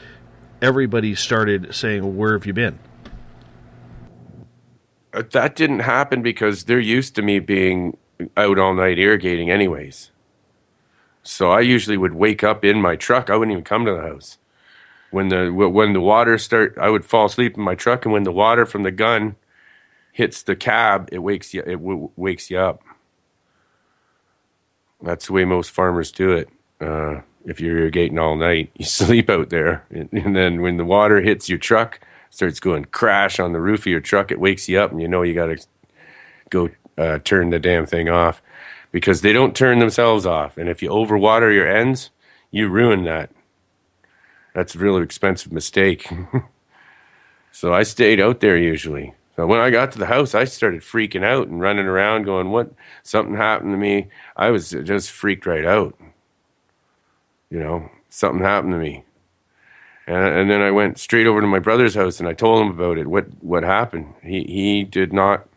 everybody started saying, "Where have you been?" That didn't happen because they're used to me being out all night irrigating anyways. So I usually would wake up in my truck. I wouldn't even come to the house. When the water I would fall asleep in my truck, and when the water from the gun hits the cab, it wakes you. Wakes you up. That's the way most farmers do it. If you're irrigating all night, you sleep out there, and then when the water hits your truck, starts going crash on the roof of your truck, it wakes you up, and you know you got to go turn the damn thing off, because they don't turn themselves off. And if you overwater your ends, you ruin that. That's a really expensive mistake. So I stayed out there usually. So when I got to the house, I started freaking out and running around going, what? Something happened to me. I was just freaked right out. You know, something happened to me. And then I went straight over to my brother's house and I told him about it, what happened. He did not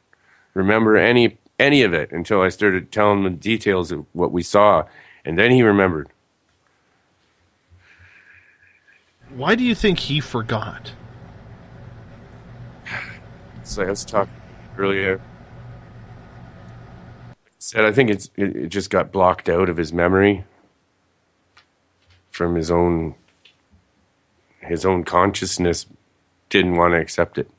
remember any of it until I started telling him the details of what we saw. And then he remembered. Why do you think he forgot? So I was talking earlier. Like I said, I think it just got blocked out of his memory from his own consciousness. Didn't want to accept it.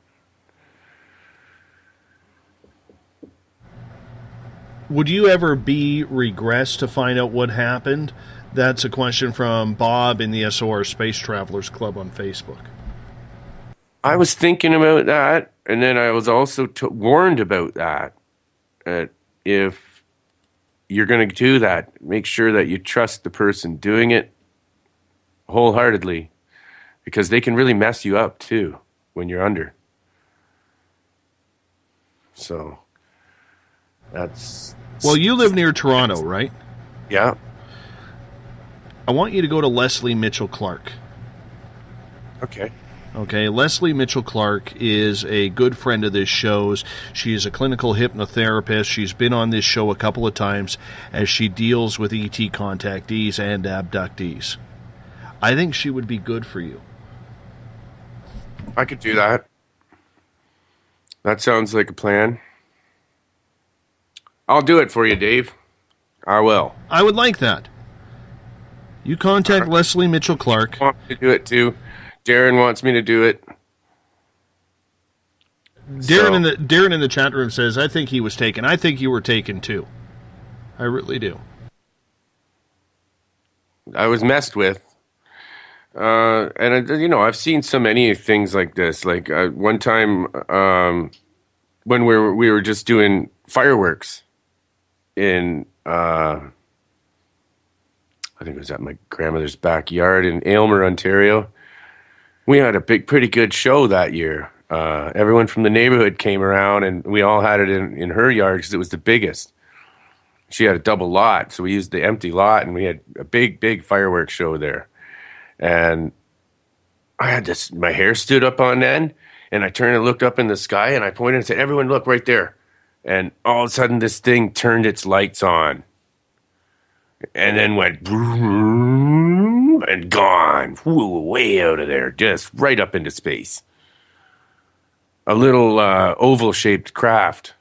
Would you ever be regressed to find out what happened? That's a question from Bob in the SOR Space Travelers Club on Facebook. I was thinking about that, and then I was also warned about that. If you're going to do that, make sure that you trust the person doing it wholeheartedly, because they can really mess you up too when you're under. So that's... Well, you live near Toronto, right? Yeah. I want you to go to Leslie Mitchell Clark. Okay, Leslie Mitchell Clark is a good friend of this show's. She is a clinical hypnotherapist. She's been on this show a couple of times as she deals with ET contactees and abductees. I think she would be good for you. I could do that. That sounds like a plan. I'll do it for you, Dave. I will. I would like that. You contact Leslie Mitchell Clark. I want me to do it too. Darren wants me to do it. Darren in the chat room says, I think he was taken. I think you were taken too. I really do. I was messed with. And I've seen so many things like this. Like one time when we were just doing fireworks in... I think it was at my grandmother's backyard in Aylmer, Ontario. We had a pretty good show that year. Everyone from the neighborhood came around, and we all had it in her yard because it was the biggest. She had a double lot, so we used the empty lot, and we had a big fireworks show there. And I had this, my hair stood up on end, and I turned and looked up in the sky, and I pointed and said, everyone look right there. And all of a sudden, this thing turned its lights on. And then went boom and gone, way out of there, just right up into space. A little oval-shaped craft.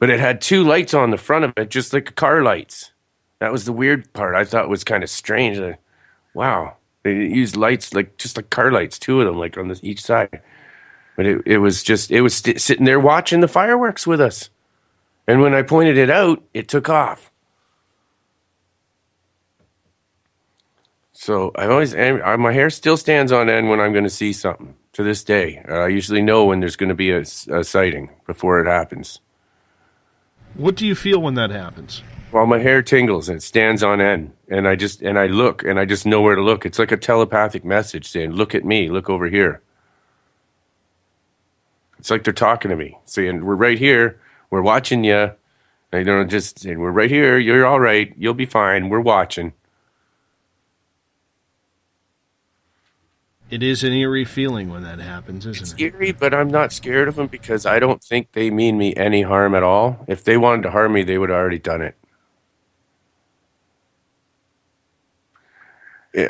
But it had two lights on the front of it, just like car lights. That was the weird part. I thought was kind of strange. Wow, they used lights just like car lights, two of them, like on each side. But it was sitting there watching the fireworks with us. And when I pointed it out, it took off. So my hair still stands on end when I'm going to see something to this day. I usually know when there's going to be a sighting before it happens. What do you feel when that happens? Well, my hair tingles and it stands on end, and I look, and I just know where to look. It's like a telepathic message saying, "Look at me, look over here." It's like they're talking to me, saying, "We're right here, we're watching you." They don't just say, "We're right here, you're all right, you'll be fine, we're watching." It is an eerie feeling when that happens, isn't it? It's eerie, but I'm not scared of them because I don't think they mean me any harm at all. If they wanted to harm me, they would have already done it.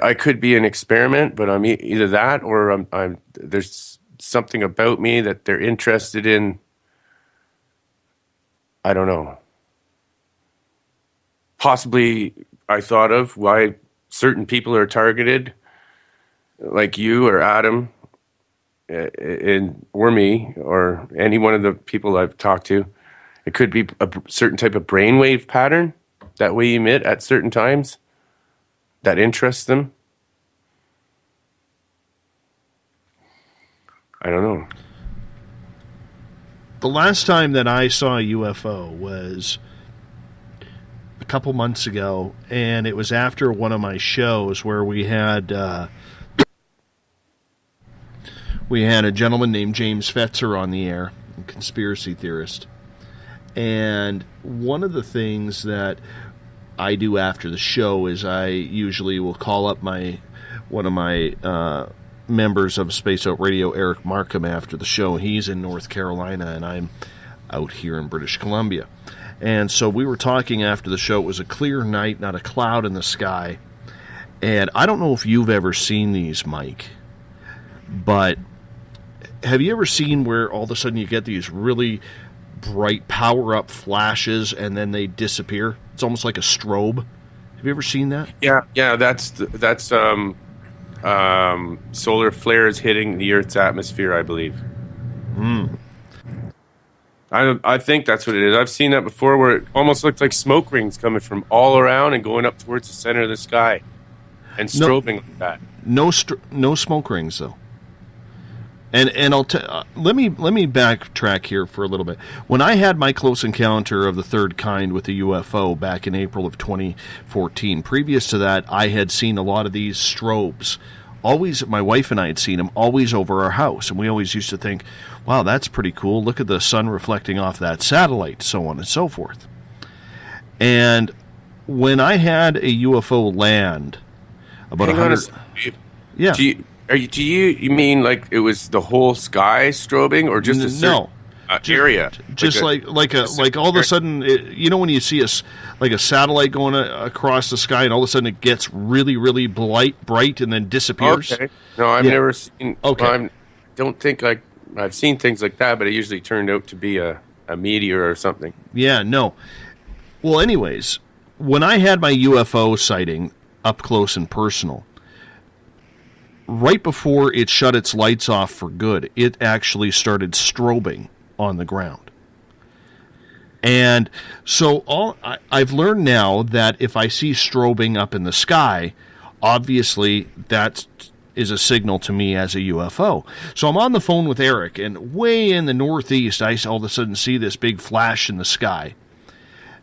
I could be an experiment, but I'm either that or there's something about me that they're interested in. I don't know. Possibly I thought of why certain people are targeted. like you or Adam, or me, or any one of the people I've talked to, it could be a certain type of brainwave pattern that we emit at certain times that interests them. I don't know. The last time that I saw a UFO was a couple months ago, and it was after one of my shows where we had a gentleman named James Fetzer on the air, a conspiracy theorist. And one of the things that I do after the show is I usually will call up one of my members of Space Out Radio, Eric Markham, after the show. He's in North Carolina, and I'm out here in British Columbia. And so we were talking after the show. It was a clear night, not a cloud in the sky. And I don't know if you've ever seen these, Mike, but have you ever seen where all of a sudden you get these really bright power-up flashes and then they disappear? It's almost like a strobe. Have you ever seen that? Yeah, that's solar flares hitting the Earth's atmosphere, I believe. I think that's what it is. I've seen that before, where it almost looked like smoke rings coming from all around and going up towards the center of the sky, and strobing like that. No smoke rings though. And let me backtrack here for a little bit. When I had my close encounter of the third kind with a UFO back in April of 2014, previous to that, I had seen a lot of these strobes. Always, my wife and I had seen them always over our house, and we always used to think, wow, that's pretty cool. Look at the sun reflecting off that satellite, so on and so forth. And when I had a UFO land, about 100... Yeah. Do you mean like it was the whole sky strobing, or just a certain area? Just like all of a sudden, when you see a satellite going across the sky, and all of a sudden it gets really, really bright and then disappears. Okay. No, I've never seen. Okay. I don't think I've seen things like that, but it usually turned out to be a meteor or something. Yeah. No. Well, anyways, when I had my UFO sighting up close and personal, right before it shut its lights off for good, it actually started strobing on the ground. And so I've learned now that if I see strobing up in the sky, obviously that is a signal to me as a UFO. So I'm on the phone with Eric, and way in the northeast, I all of a sudden see this big flash in the sky,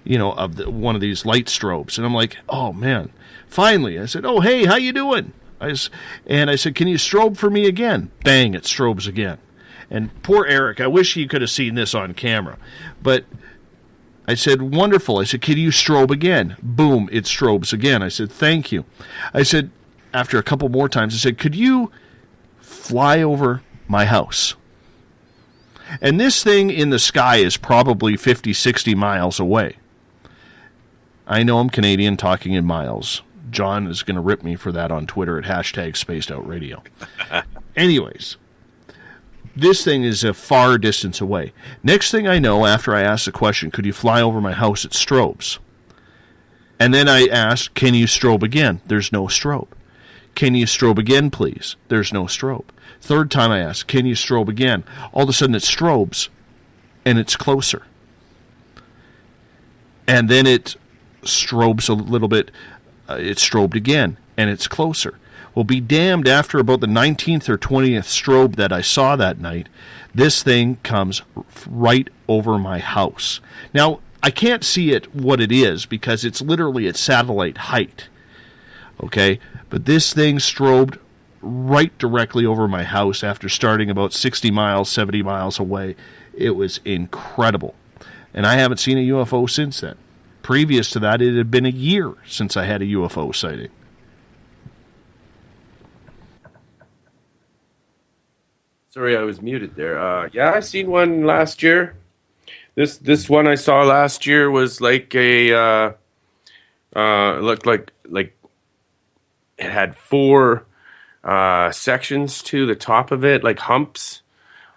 of one of these light strobes. And I'm like, oh, man. Finally, I said, oh, hey, how you doing? I said, can you strobe for me again? Bang, it strobes again. And poor Eric, I wish you could have seen this on camera. But I said, wonderful. I said, can you strobe again? Boom, it strobes again. I said, thank you. I said, after a couple more times, I said, could you fly over my house? And this thing in the sky is probably 50, 60 miles away. I know I'm Canadian talking in miles. John is going to rip me for that on Twitter at #SpacedOutRadio. Anyways, this thing is a far distance away. Next thing I know, after I ask the question, could you fly over my house, it strobes. And then I ask, can you strobe again? There's no strobe. Can you strobe again, please? There's no strobe. Third time I ask, can you strobe again? All of a sudden it strobes, and it's closer. And then it strobes a little bit. It strobed again, and it's closer. Well, be damned, after about the 19th or 20th strobe that I saw that night, this thing comes right over my house. Now, I can't see it what it is because it's literally at satellite height. Okay? But this thing strobed right directly over my house after starting about 60 miles, 70 miles away. It was incredible. And I haven't seen a UFO since then. Previous to that, it had been a year since I had a UFO sighting. Sorry, I was muted there. Yeah, I seen one last year. This one I saw last year was like a looked like it had 4 sections to the top of it, like humps,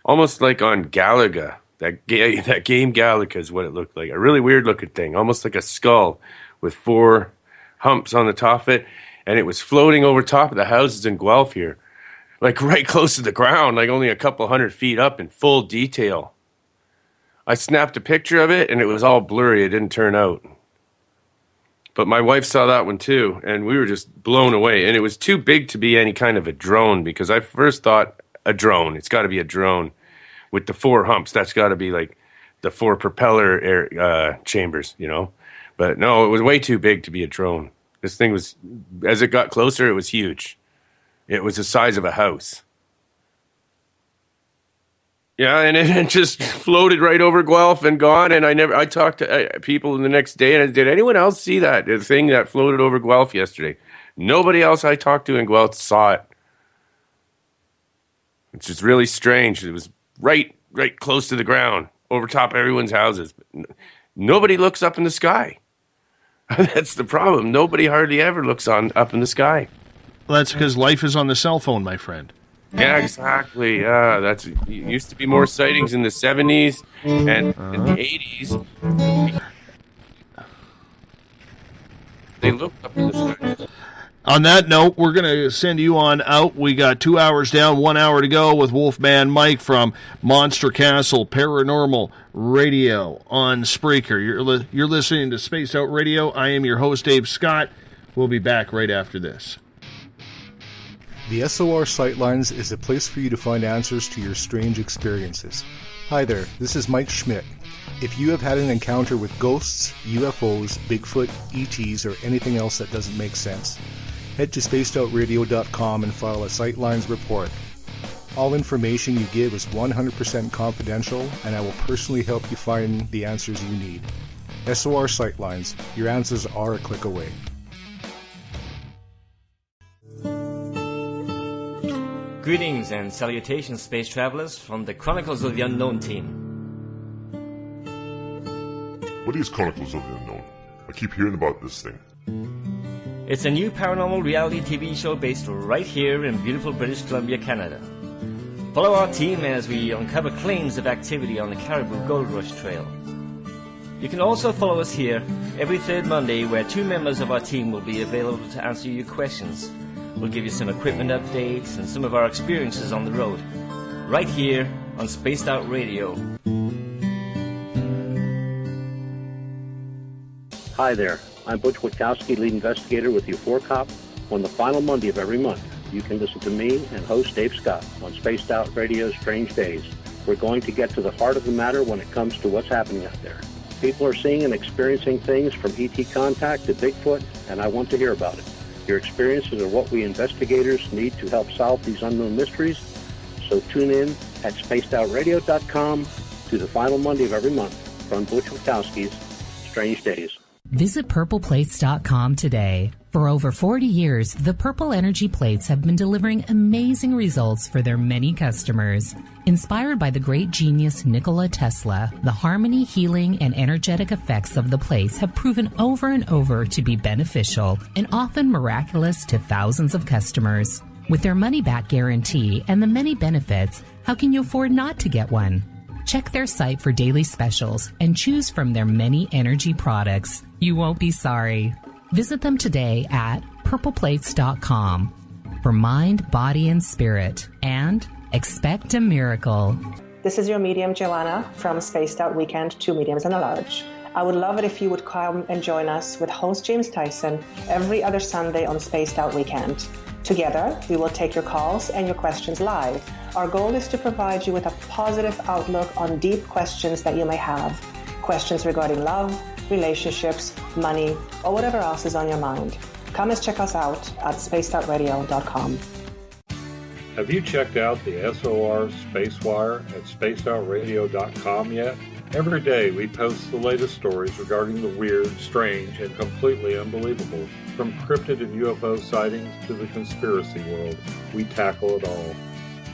almost like on Galaga. That game Galaga is what it looked like. A really weird looking thing, almost like a skull with 4 humps on the top of it. And it was floating over top of the houses in Guelph here. like right close to the ground, like only a couple 100 feet up in full detail. I snapped a picture of it, and it was all blurry. It didn't turn out. But my wife saw that one too, and we were just blown away. And it was too big to be any kind of a drone, because I first thought a drone. It's got to be a drone with the 4 humps. That's got to be like the 4 propeller air chambers, you know. But no, it was way too big to be a drone. This thing was, as it got closer, it was huge. It was the size of a house. Yeah, and it just floated right over Guelph and gone. And I talked to people the next day, and did anyone else see that? The thing that floated over Guelph yesterday? Nobody else I talked to in Guelph saw it. It's just really strange. It was right close to the ground, over top everyone's houses. Nobody looks up in the sky. That's the problem. Nobody hardly ever looks up in the sky. Well, that's because life is on the cell phone, my friend. Yeah, exactly. Yeah, it used to be more sightings in the 70s and in the 80s. They looked up in the sky. On that note, we're going to send you on out. We got 2 hours down, 1 hour to go with Wolfman Mike from Monster Castle Paranormal Radio on Spreaker. You're listening to Spaced Out Radio. I am your host, Dave Scott. We'll be back right after this. The SOR Sightlines is a place for you to find answers to your strange experiences. Hi there, this is Mike Schmidt. If you have had an encounter with ghosts, UFOs, Bigfoot, ETs, or anything else that doesn't make sense, head to spacedoutradio.com and file a Sightlines report. All information you give is 100% confidential, and I will personally help you find the answers you need. SOR Sightlines, your answers are a click away. Greetings and salutations, space travelers, from the Chronicles of the Unknown team. What is Chronicles of the Unknown? I keep hearing about this thing. It's a new paranormal reality TV show based right here in beautiful British Columbia, Canada. Follow our team as we uncover claims of activity on the Caribou Gold Rush Trail. You can also follow us here every third Monday, where 2 members of our team will be available to answer your questions. We'll give you some equipment updates and some of our experiences on the road, right here on Spaced Out Radio. Hi there, I'm Butch Witkowski, lead investigator with the UFO Cop. On the final Monday of every month, you can listen to me and host Dave Scott on Spaced Out Radio's Strange Days. We're going to get to the heart of the matter when it comes to what's happening out there. People are seeing and experiencing things from ET contact to Bigfoot, and I want to hear about it. Your experiences are what we investigators need to help solve these unknown mysteries. So tune in at spacedoutradio.com to the final Monday of every month from Butch Witkowski's Strange Days. Visit purpleplates.com today. For over 40 years, the Purple Energy Plates have been delivering amazing results for their many customers. Inspired by the great genius Nikola Tesla, the harmony, healing, and energetic effects of the plates have proven over and over to be beneficial and often miraculous to thousands of customers. With their money-back guarantee and the many benefits, how can you afford not to get one? Check their site for daily specials and choose from their many energy products. You won't be sorry. Visit them today at purpleplates.com for mind, body, and spirit, and expect a miracle. This is your medium, Joanna, from Spaced Out Weekend, 2 mediums and a large. I would love it if you would come and join us with host James Tyson every other Sunday on Spaced Out Weekend. Together, we will take your calls and your questions live. Our goal is to provide you with a positive outlook on deep questions that you may have. Questions regarding love, relationships, money, or whatever else is on your mind. Come and check us out at spacedoutradio.com. Have you checked out the SOR Spacewire at spacedoutradio.com yet? Every day we post the latest stories regarding the weird, strange, and completely unbelievable. From cryptid and UFO sightings to the conspiracy world, we tackle it all.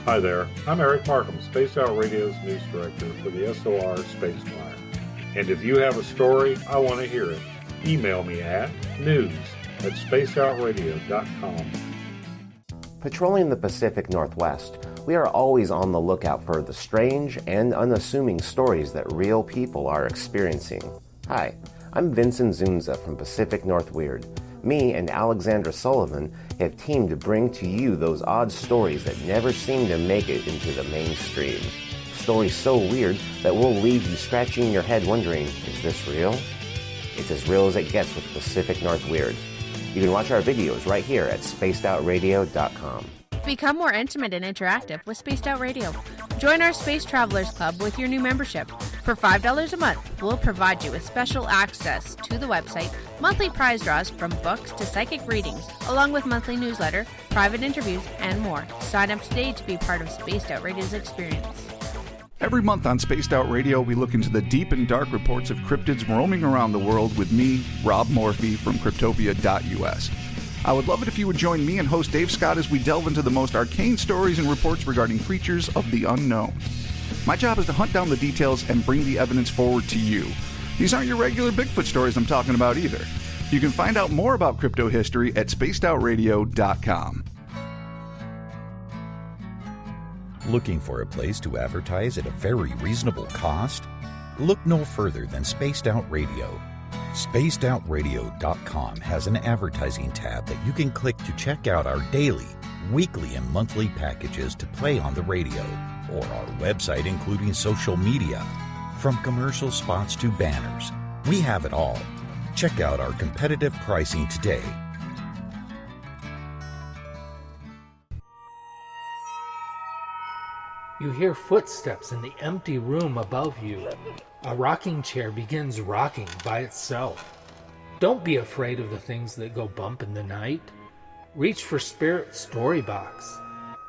Hi there, I'm Eric Markham, Spaced Out Radio's news director for the SOR Spacewire. And if you have a story, I want to hear it. Email me at news@spacedoutradio.com. Patrolling the Pacific Northwest, we are always on the lookout for the strange and unassuming stories that real people are experiencing. Hi, I'm Vincent Zunza from Pacific North Weird. Me and Alexandra Sullivan have teamed to bring to you those odd stories that never seem to make it into the mainstream. Stories so weird that will leave you scratching your head wondering, is this real? It's as real as it gets with Pacific North Weird. You can watch our videos right here at spacedoutradio.com. Become more intimate and interactive with Spaced Out Radio. Join our Space Travelers Club with your new membership. For $5 a month, we'll provide you with special access to the website, monthly prize draws from books to psychic readings, along with monthly newsletter, private interviews, and more. Sign up today to be part of Spaced Out Radio's experience. Every month on Spaced Out Radio, we look into the deep and dark reports of cryptids roaming around the world with me, Rob Morphy, from Cryptopia.us. I would love it if you would join me and host Dave Scott as we delve into the most arcane stories and reports regarding creatures of the unknown. My job is to hunt down the details and bring the evidence forward to you. These aren't your regular Bigfoot stories I'm talking about either. You can find out more about crypto history at spacedoutradio.com. Looking for a place to advertise at a very reasonable cost? Look no further than Spaced Out Radio. SpacedOutRadio.com has an advertising tab that you can click to check out our daily, weekly, and monthly packages to play on the radio, or our website including social media. From commercial spots to banners, we have it all. Check out our competitive pricing today. You hear footsteps in the empty room above you. A rocking chair begins rocking by itself. Don't be afraid of the things that go bump in the night. Reach for Spirit Storybox,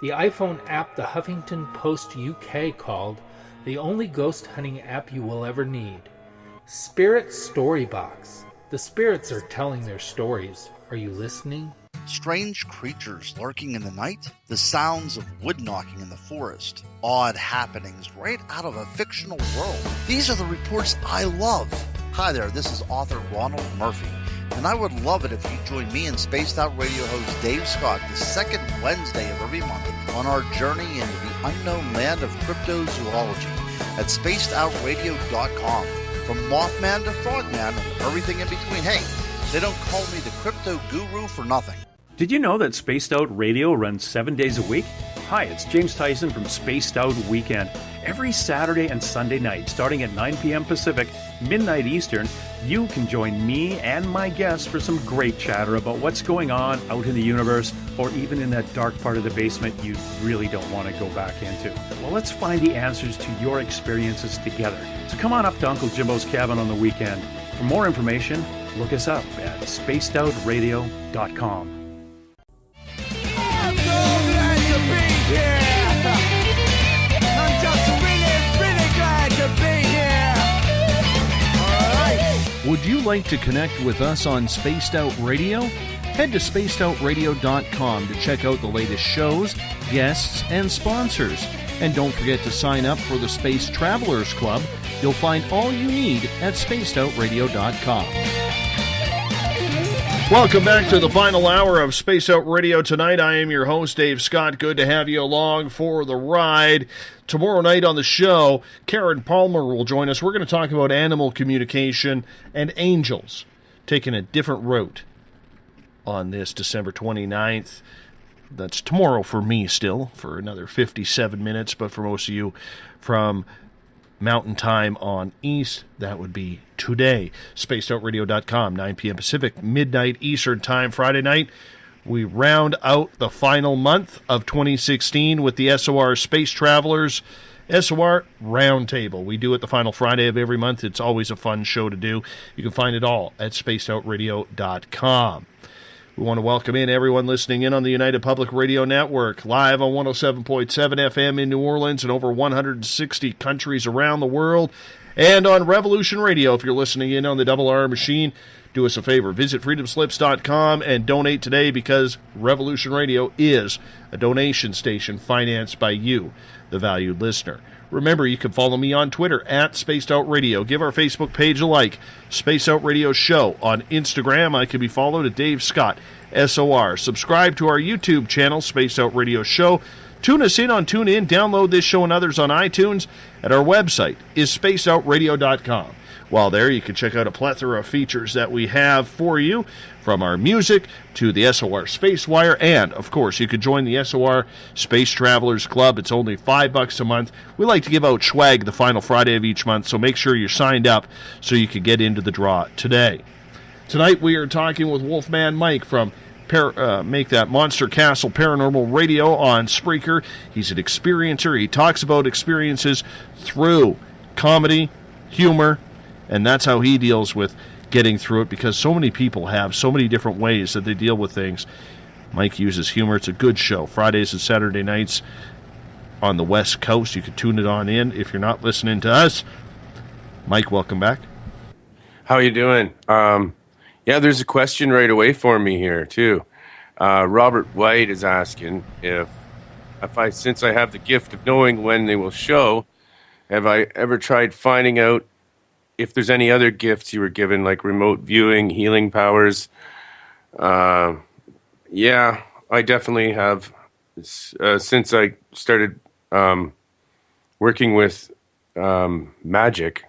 the iPhone app the Huffington Post UK called the only ghost hunting app you will ever need. Spirit Storybox. The spirits are telling their stories. Are you listening? Strange creatures lurking in the night, the sounds of wood knocking in the forest, odd happenings right out of a fictional world. These are the reports I love. Hi there, this is author Ronald Murphy, and I would love it if you join me and Spaced Out Radio host Dave Scott the second Wednesday of every month on our journey into the unknown land of cryptozoology at spacedoutradio.com. From Mothman to Frogman and everything in between. Hey, they don't call me the crypto guru for nothing. Did you know that Spaced Out Radio runs 7 days a week? Hi, it's James Tyson from Spaced Out Weekend. Every Saturday and Sunday night, starting at 9 p.m. Pacific, midnight Eastern, you can join me and my guests for some great chatter about what's going on out in the universe, or even in that dark part of the basement you really don't want to go back into. Well, let's find the answers to your experiences together. So come on up to Uncle Jimbo's cabin on the weekend. For more information, look us up at spacedoutradio.com. Would you like to connect with us on Spaced Out Radio? Head to spacedoutradio.com to check out the latest shows, guests, and sponsors. And don't forget to sign up for the Space Travelers Club. You'll find all you need at spacedoutradio.com. Welcome back to the final hour of Space Out Radio tonight. I am your host, Dave Scott. Good to have you along for the ride. Tomorrow night on the show, Karen Palmer will join us. We're going to talk about animal communication and angels taking a different route on this December 29th. That's tomorrow for me still, for another 57 minutes, but for most of you from Mountain Time on East, that would be today. SpacedOutRadio.com, 9 p.m. Pacific, midnight Eastern Time, Friday night. We round out the final month of 2016 with the SOR Space Travelers SOR Roundtable. We do it the final Friday of every month. It's always a fun show to do. You can find it all at SpacedOutRadio.com. We want to welcome in everyone listening in on the United Public Radio Network, live on 107.7 FM in New Orleans and over 160 countries around the world, and on Revolution Radio. If you're listening in on the Double R machine, do us a favor. Visit freedomslips.com and donate today, because Revolution Radio is a donation station financed by you, the valued listener. Remember, you can follow me on Twitter at Spaced Out Radio. Give our Facebook page a like, Space Out Radio Show. On Instagram, I can be followed at Dave Scott, SOR. Subscribe to our YouTube channel, Space Out Radio Show. Tune us in on TuneIn. Download this show and others on iTunes. And our website is spacedoutradio.com. While there, you can check out a plethora of features that we have for you, from our music to the SOR Space Wire, and, of course, you could join the SOR Space Travelers Club. It's only $5 a month. We like to give out swag the final Friday of each month, so make sure you're signed up so you can get into the draw today. Tonight, we are talking with Wolfman Mike from Make That Monster Castle Paranormal Radio on Spreaker. He's an experiencer. He talks about experiences through comedy, humor, and that's how he deals with getting through it, because so many people have so many different ways that they deal with things. Mike uses humor. It's a good show. Fridays and Saturday nights on the West Coast. You can tune it on in if you're not listening to us. Mike, welcome back. How you doing? Yeah, there's a question right away for me here, too. Robert White is asking if since I have the gift of knowing when they will show, have I ever tried finding out if there's any other gifts you were given, like remote viewing, healing powers? Yeah, I definitely have. Since I started working with magic,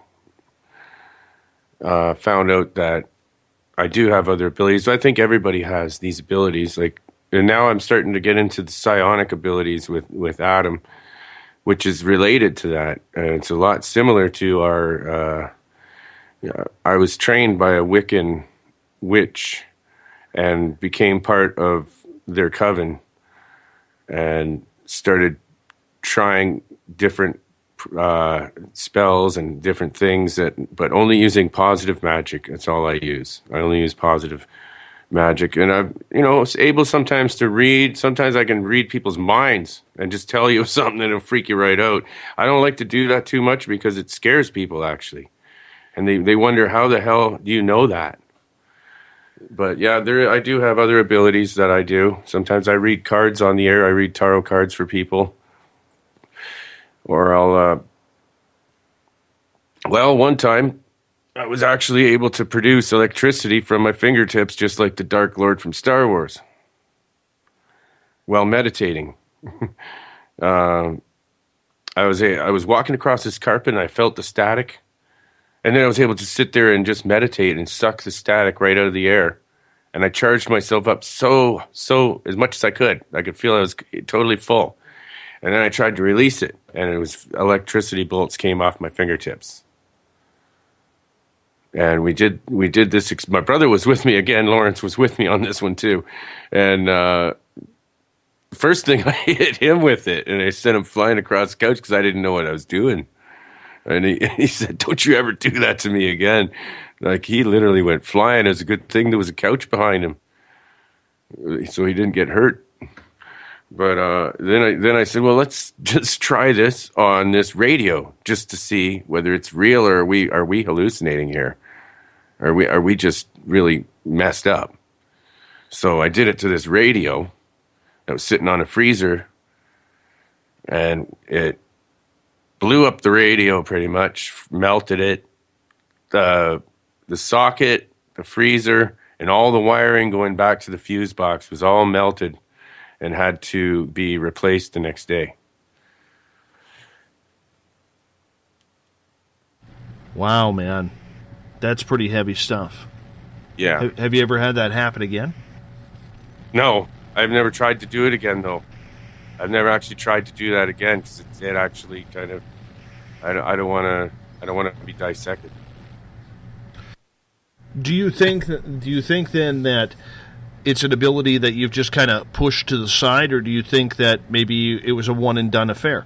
found out that I do have other abilities. I think everybody has these abilities. And now I'm starting to get into the psionic abilities with Adam, which is related to that. And it's a lot similar to our... I was trained by a Wiccan witch and became part of their coven and started trying different spells and different things, but only using positive magic. That's all I use. I only use positive magic. And I'm, able sometimes to read. Sometimes I can read people's minds and just tell you something that'll freak you right out. I don't like to do that too much because it scares people, actually. And they wonder, how the hell do you know that? But yeah, I do have other abilities that I do. Sometimes I read cards on the air. I read tarot cards for people. Or I'll, one time I was actually able to produce electricity from my fingertips, just like the Dark Lord from Star Wars, while meditating. I was walking across this carpet and I felt the static. And then I was able to sit there and just meditate and suck the static right out of the air. And I charged myself up so as much as I could. I could feel I was totally full. And then I tried to release it, and it was electricity bolts came off my fingertips. And we did this. My brother was with me again. Lawrence was with me on this one too. And first thing I hit him with it, and I sent him flying across the couch because I didn't know what I was doing. And he said, "Don't you ever do that to me again." Like, he literally went flying. It was a good thing there was a couch behind him, so he didn't get hurt. But then I said, well, let's just try this on this radio just to see whether it's real, or are we hallucinating here? Are we just really messed up? So I did it to this radio that was sitting on a freezer, and it blew up the radio pretty much, melted it. The socket, the freezer, and all the wiring going back to the fuse box was all melted and had to be replaced the next day. Wow, man. That's pretty heavy stuff. Yeah. Have you ever had that happen again? No. I've never tried to do it again, though. I've never actually tried to do that again because it actually kind of... I don't want to be dissected. Do you think then that it's an ability that you've just kind of pushed to the side, or do you think that maybe it was a one-and-done affair?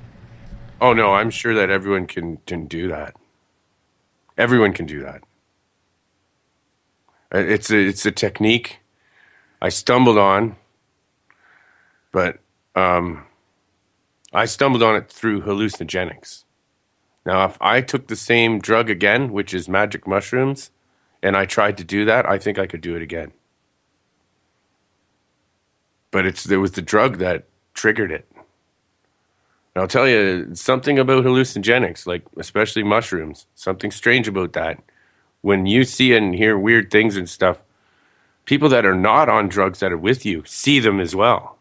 Oh, no, I'm sure that everyone can do that. Everyone can do that. It's a technique I stumbled on, but I stumbled on it through hallucinogenics. Now, if I took the same drug again, which is magic mushrooms, and I tried to do that, I think I could do it again. But it was the drug that triggered it. And I'll tell you, something about hallucinogenics, like especially mushrooms, something strange about that. When you see and hear weird things and stuff, people that are not on drugs that are with you see them as well.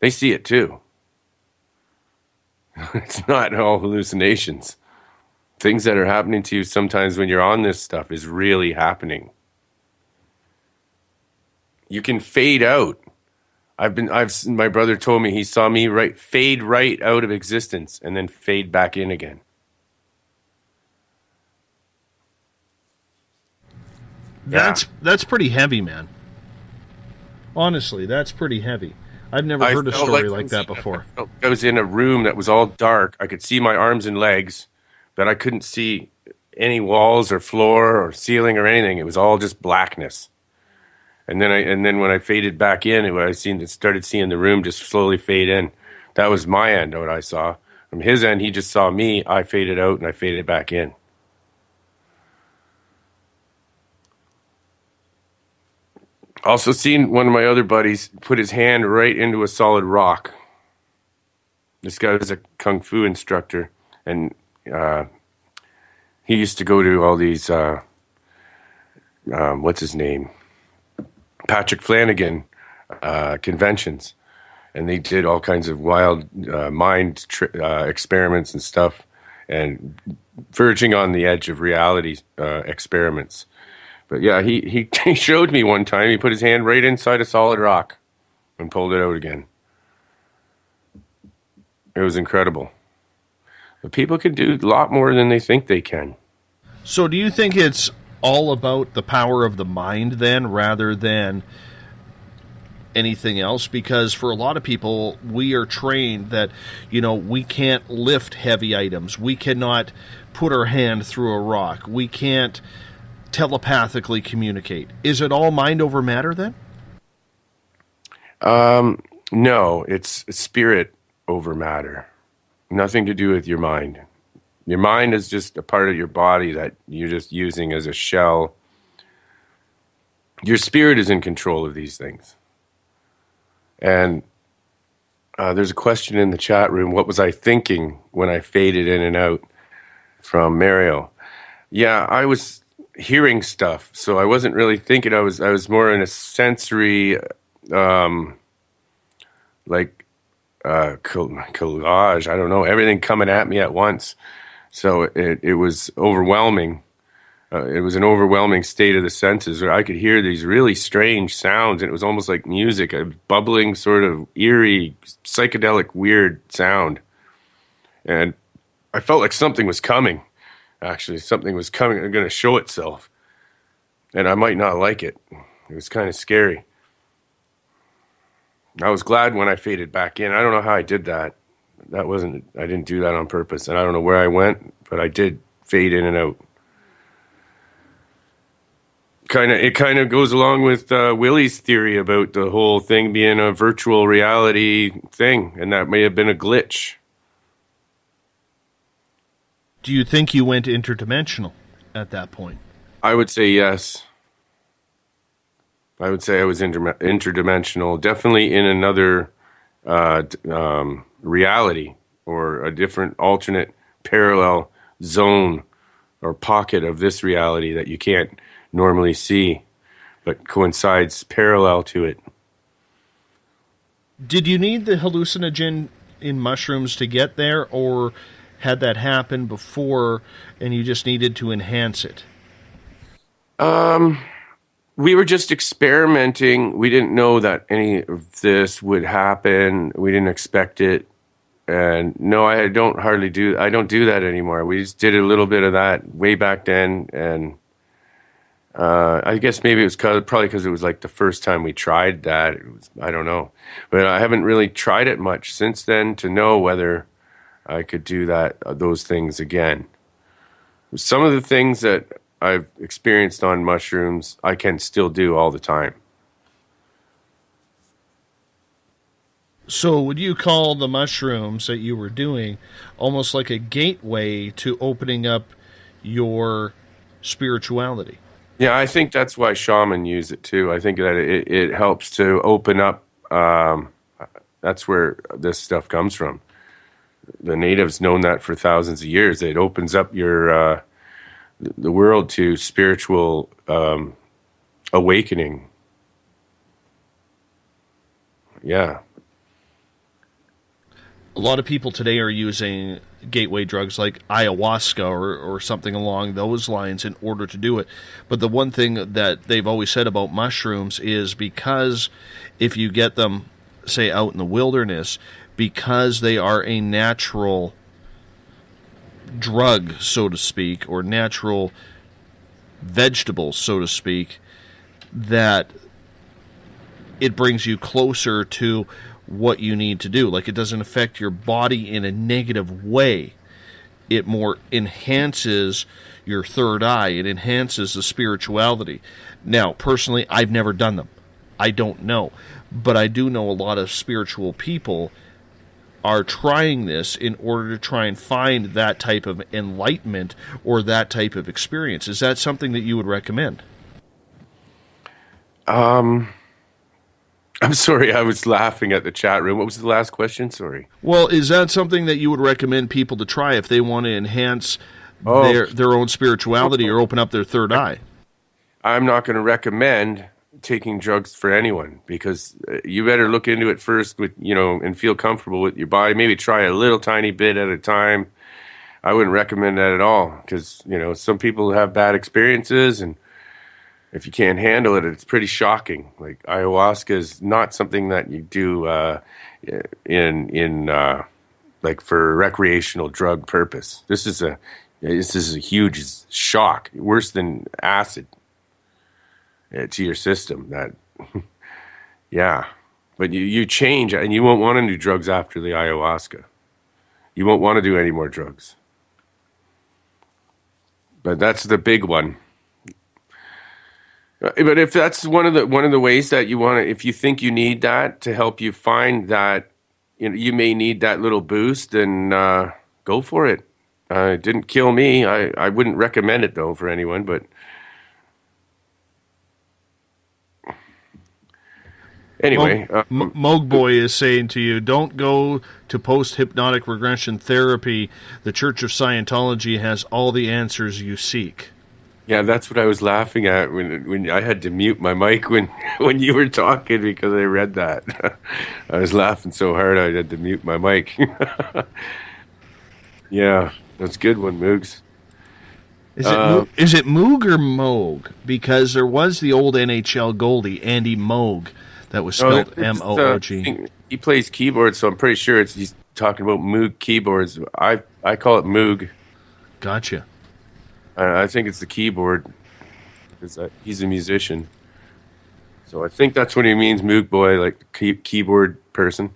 They see it too. It's not all hallucinations. things that are happening to you sometimes when you're on this stuff is really happening. You can fade out. My brother told me he saw me fade right out of existence and then fade back in again. That's pretty heavy, man. Honestly, that's pretty heavy. I've never heard a story like that before. I was in a room that was all dark. I could see my arms and legs, but I couldn't see any walls or floor or ceiling or anything. It was all just blackness. And then when I faded back in, started seeing the room just slowly fade in. That was my end, what I saw. From his end, he just saw me. I faded out and I faded back in. Also seen one of my other buddies put his hand right into a solid rock. This guy was a kung fu instructor, and he used to go to all these, what's his name? Patrick Flanagan conventions. And they did all kinds of wild mind experiments and stuff, and verging on the edge of reality experiments. But yeah, he showed me one time. He put his hand right inside a solid rock and pulled it out again. It was incredible. But people can do a lot more than they think they can. So do you think it's all about the power of the mind then, rather than anything else? Because for a lot of people, we are trained that, we can't lift heavy items. We cannot put our hand through a rock. We can't telepathically communicate. Is it all mind over matter then? No, it's spirit over matter. Nothing to do with your mind. Your mind is just a part of your body that you're just using as a shell. Your spirit is in control of these things. And there's a question in the chat room. What was I thinking when I faded in and out? From Mario. Yeah, I was hearing stuff, so I wasn't really thinking. I was more in a sensory, collage. I don't know, everything coming at me at once. So it was overwhelming. It was an overwhelming state of the senses where I could hear these really strange sounds, and it was almost like music, a bubbling, sort of eerie, psychedelic, weird sound. And I felt like something was coming. Actually, something was coming and going to show itself. And I might not like it. It was kind of scary. I was glad when I faded back in. I don't know how I did that. I didn't do that on purpose. And I don't know where I went, but I did fade in and out. It kind of goes along with Willie's theory about the whole thing being a virtual reality thing, and that may have been a glitch. Do you think you went interdimensional at that point? I would say yes. I would say I was interdimensional, definitely in another reality or a different alternate parallel zone or pocket of this reality that you can't normally see, but coincides parallel to it. Did you need the hallucinogen in mushrooms to get there, or had that happen before and you just needed to enhance it? We were just experimenting. We didn't know that any of this would happen. We didn't expect it. And no, I don't do that anymore. We just did a little bit of that way back then, and I guess maybe it was probably because it was like the first time we tried that. I don't know. But I haven't really tried it much since then to know whether I could do those things again. Some of the things that I've experienced on mushrooms, I can still do all the time. So would you call the mushrooms that you were doing almost like a gateway to opening up your spirituality? Yeah, I think that's why shaman use it too. I think that it helps to open up. That's where this stuff comes from. The natives known that for thousands of years. It opens up the world to spiritual awakening. Yeah. A lot of people today are using gateway drugs like ayahuasca or something along those lines in order to do it. But the one thing that they've always said about mushrooms is because if you get them, say, out in the wilderness, because they are a natural drug, so to speak, or natural vegetable, so to speak, that it brings you closer to what you need to do. Like, it doesn't affect your body in a negative way. It more enhances your third eye. It enhances the spirituality. Now, personally, I've never done them. I don't know. But I do know a lot of spiritual people are trying this in order to try and find that type of enlightenment or that type of experience. Is that something that you would recommend? I'm sorry, I was laughing at the chat room. What was the last question? Sorry. Well, is that something that you would recommend people to try if they want to enhance their own spirituality or open up their third eye? I'm not going to recommend taking drugs for anyone, because you better look into it first with, and feel comfortable with your body. Maybe try a little tiny bit at a time. I wouldn't recommend that at all, because, some people have bad experiences, and if you can't handle it, it's pretty shocking. Like, ayahuasca is not something that you do like for recreational drug purpose. This is a huge shock, worse than acid to your system. That, yeah, but you change, and you won't want to do drugs after the ayahuasca. You won't want to do any more drugs. But that's the big one. But if that's one of the ways that you want to, if you think you need that to help you find that, you may need that little boost, then go for it. It didn't kill me. I wouldn't recommend it though for anyone. But anyway, Moog Boy is saying to you, don't go to post-hypnotic regression therapy. The Church of Scientology has all the answers you seek. Yeah, that's what I was laughing at when I had to mute my mic when you were talking, because I read that. I was laughing so hard I had to mute my mic. Yeah, that's a good one, Moogs. Is it Moog or Moog? Because there was the old NHL goalie, Andy Moog, that was spelled M-O-O-G. He plays keyboards, so I'm pretty sure he's talking about Moog keyboards. I call it Moog. Gotcha. I think it's the keyboard, because he's a musician. So I think that's what he means, Moog Boy, like keyboard person.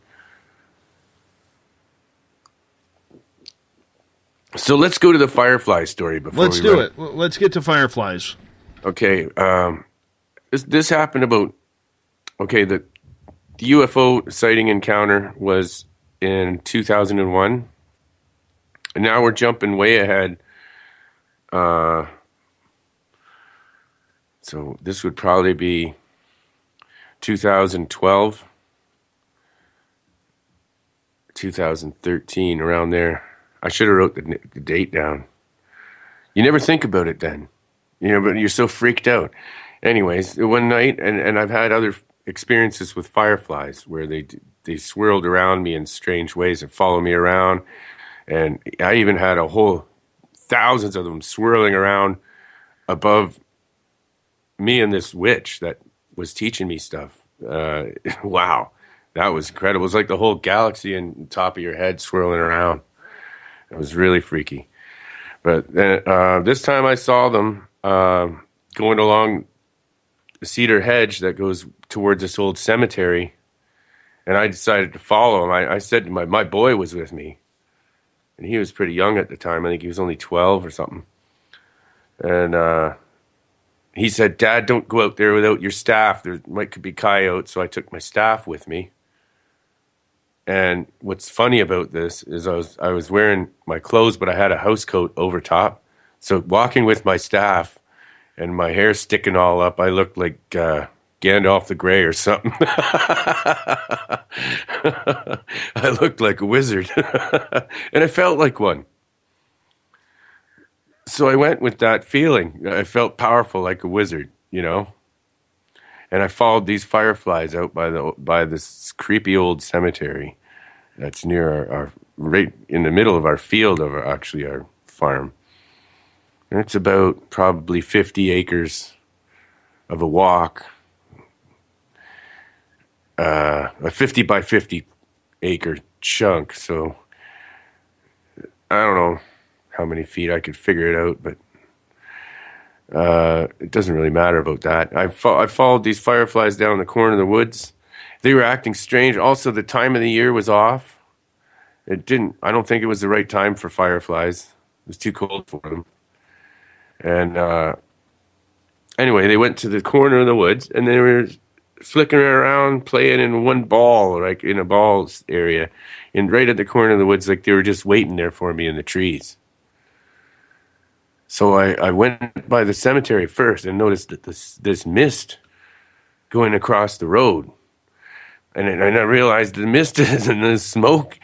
So let's go to the Firefly story before Let's do it. Let's get to Fireflies. Okay. This happened about... Okay, the UFO sighting encounter was in 2001. And now we're jumping way ahead. So this would probably be 2012, 2013, around there. I should have wrote the date down. You never think about it then, but you're so freaked out. Anyways, one night, and I've had other experiences with fireflies where they swirled around me in strange ways and followed me around. And I even had thousands of them swirling around above me and this witch that was teaching me stuff. Wow, that was incredible. It was like the whole galaxy on top of your head swirling around. It was really freaky. But then this time I saw them going along the cedar hedge that goes towards this old cemetery, and I decided to follow them. I said to my boy was with me. And he was pretty young at the time. I think he was only 12 or something. And he said, "Dad, don't go out there without your staff. There could be coyotes." So I took my staff with me. And what's funny about this is I was wearing my clothes, but I had a house coat over top. So walking with my staff and my hair sticking all up, I looked like Gandalf the Grey or something. I looked like a wizard. And I felt like one. So I went with that feeling. I felt powerful like a wizard, And I followed these fireflies out by this creepy old cemetery. That's near our right in the middle of our field of our farm. And it's about probably 50 acres of a walk, a 50 by 50 acre chunk. So I don't know how many feet. I could figure it out, but it doesn't really matter about that. I followed these fireflies down the corner of the woods. They were acting strange. Also, the time of the year was off. I don't think it was the right time for fireflies. It was too cold for them. And anyway, they went to the corner of the woods, and they were flickering around, playing in one ball, like in a balls area, and right at the corner of the woods, like they were just waiting there for me in the trees. So I went by the cemetery first and noticed that this mist going across the road. And I realized the mist isn't the smoke.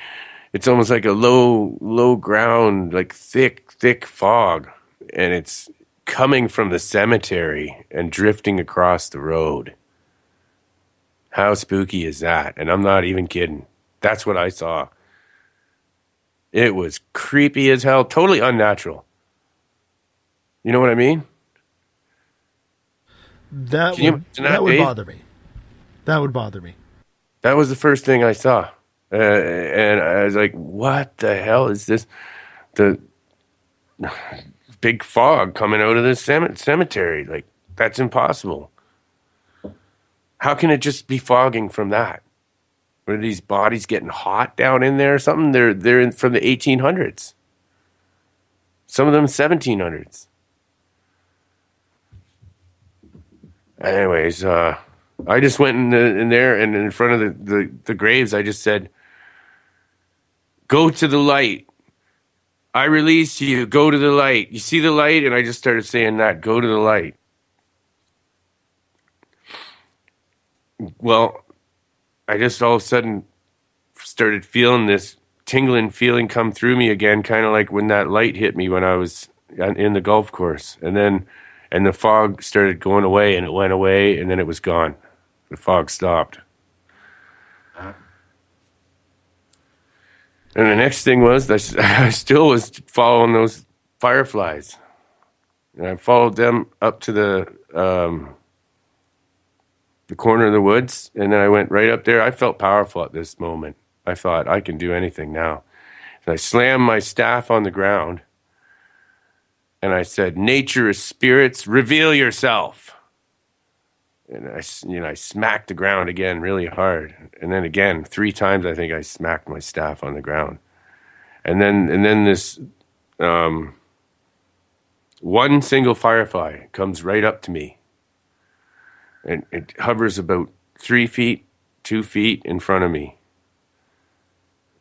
It's almost like a low ground, like thick fog. And it's coming from the cemetery and drifting across the road. How spooky is that? And I'm not even kidding. That's what I saw. It was creepy as hell, totally unnatural. You know what I mean? That would bother me. That would bother me. That was the first thing I saw. And I was like, what the hell is this? The big fog coming out of the cemetery. Like, that's impossible. How can it just be fogging from that? Are these bodies getting hot down in there or something? They're from the 1800s. Some of them 1700s. Anyways, I just went in there, and in front of the graves, I just said, go to the light. I release you. Go to the light. You see the light? And I just started saying that. Go to the light. Well, I just all of a sudden started feeling this tingling feeling come through me again, kind of like when that light hit me when I was in the golf course. And the fog started going away, and it went away, and then it was gone. The fog stopped. And the next thing was, I still was following those fireflies. And I followed them up to the corner of the woods, and then I went right up there. I felt powerful at this moment. I thought, I can do anything now. And I slammed my staff on the ground, and I said, nature is spirits, reveal yourself. And I smacked the ground again really hard. And then again, 3 times I think I smacked my staff on the ground. And then this one single firefly comes right up to me. And it hovers about 3 feet, 2 feet in front of me.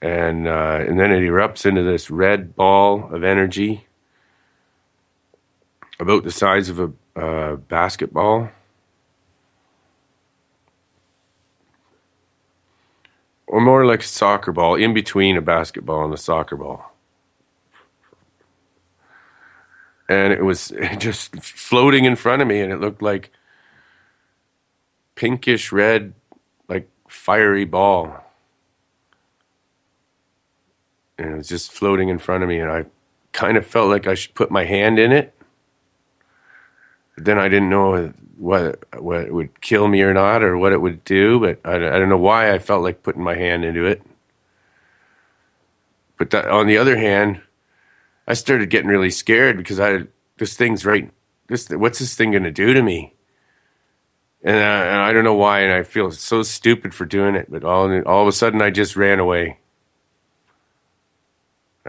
And then it erupts into this red ball of energy about the size of a basketball. Or more like a soccer ball, in between a basketball and a soccer ball. And it was just floating in front of me, and it looked like pinkish red, like fiery ball. And it was just floating in front of me, and I kind of felt like I should put my hand in it. But then I didn't know what would kill me or not, or what it would do, but I don't know why I felt like putting my hand into it. But on the other hand, I started getting really scared because what's this thing going to do to me? And I don't know why, and I feel so stupid for doing it, but all of a sudden I just ran away.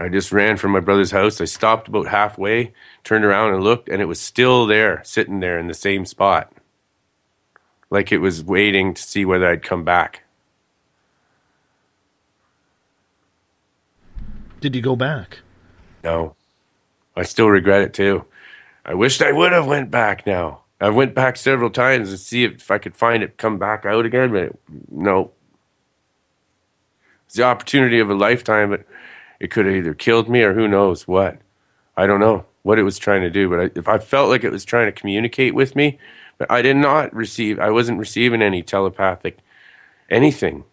I just ran from my brother's house. I stopped about halfway, turned around and looked, and it was still there, sitting there in the same spot. Like it was waiting to see whether I'd come back. Did you go back? No. I still regret it too. I wished I would have went back now. I went back several times to see if I could find it come back out again, but no. It's the opportunity of a lifetime, but it could have either killed me or who knows what. I don't know what it was trying to do, but if I felt like it was trying to communicate with me, but I wasn't receiving any telepathic anything.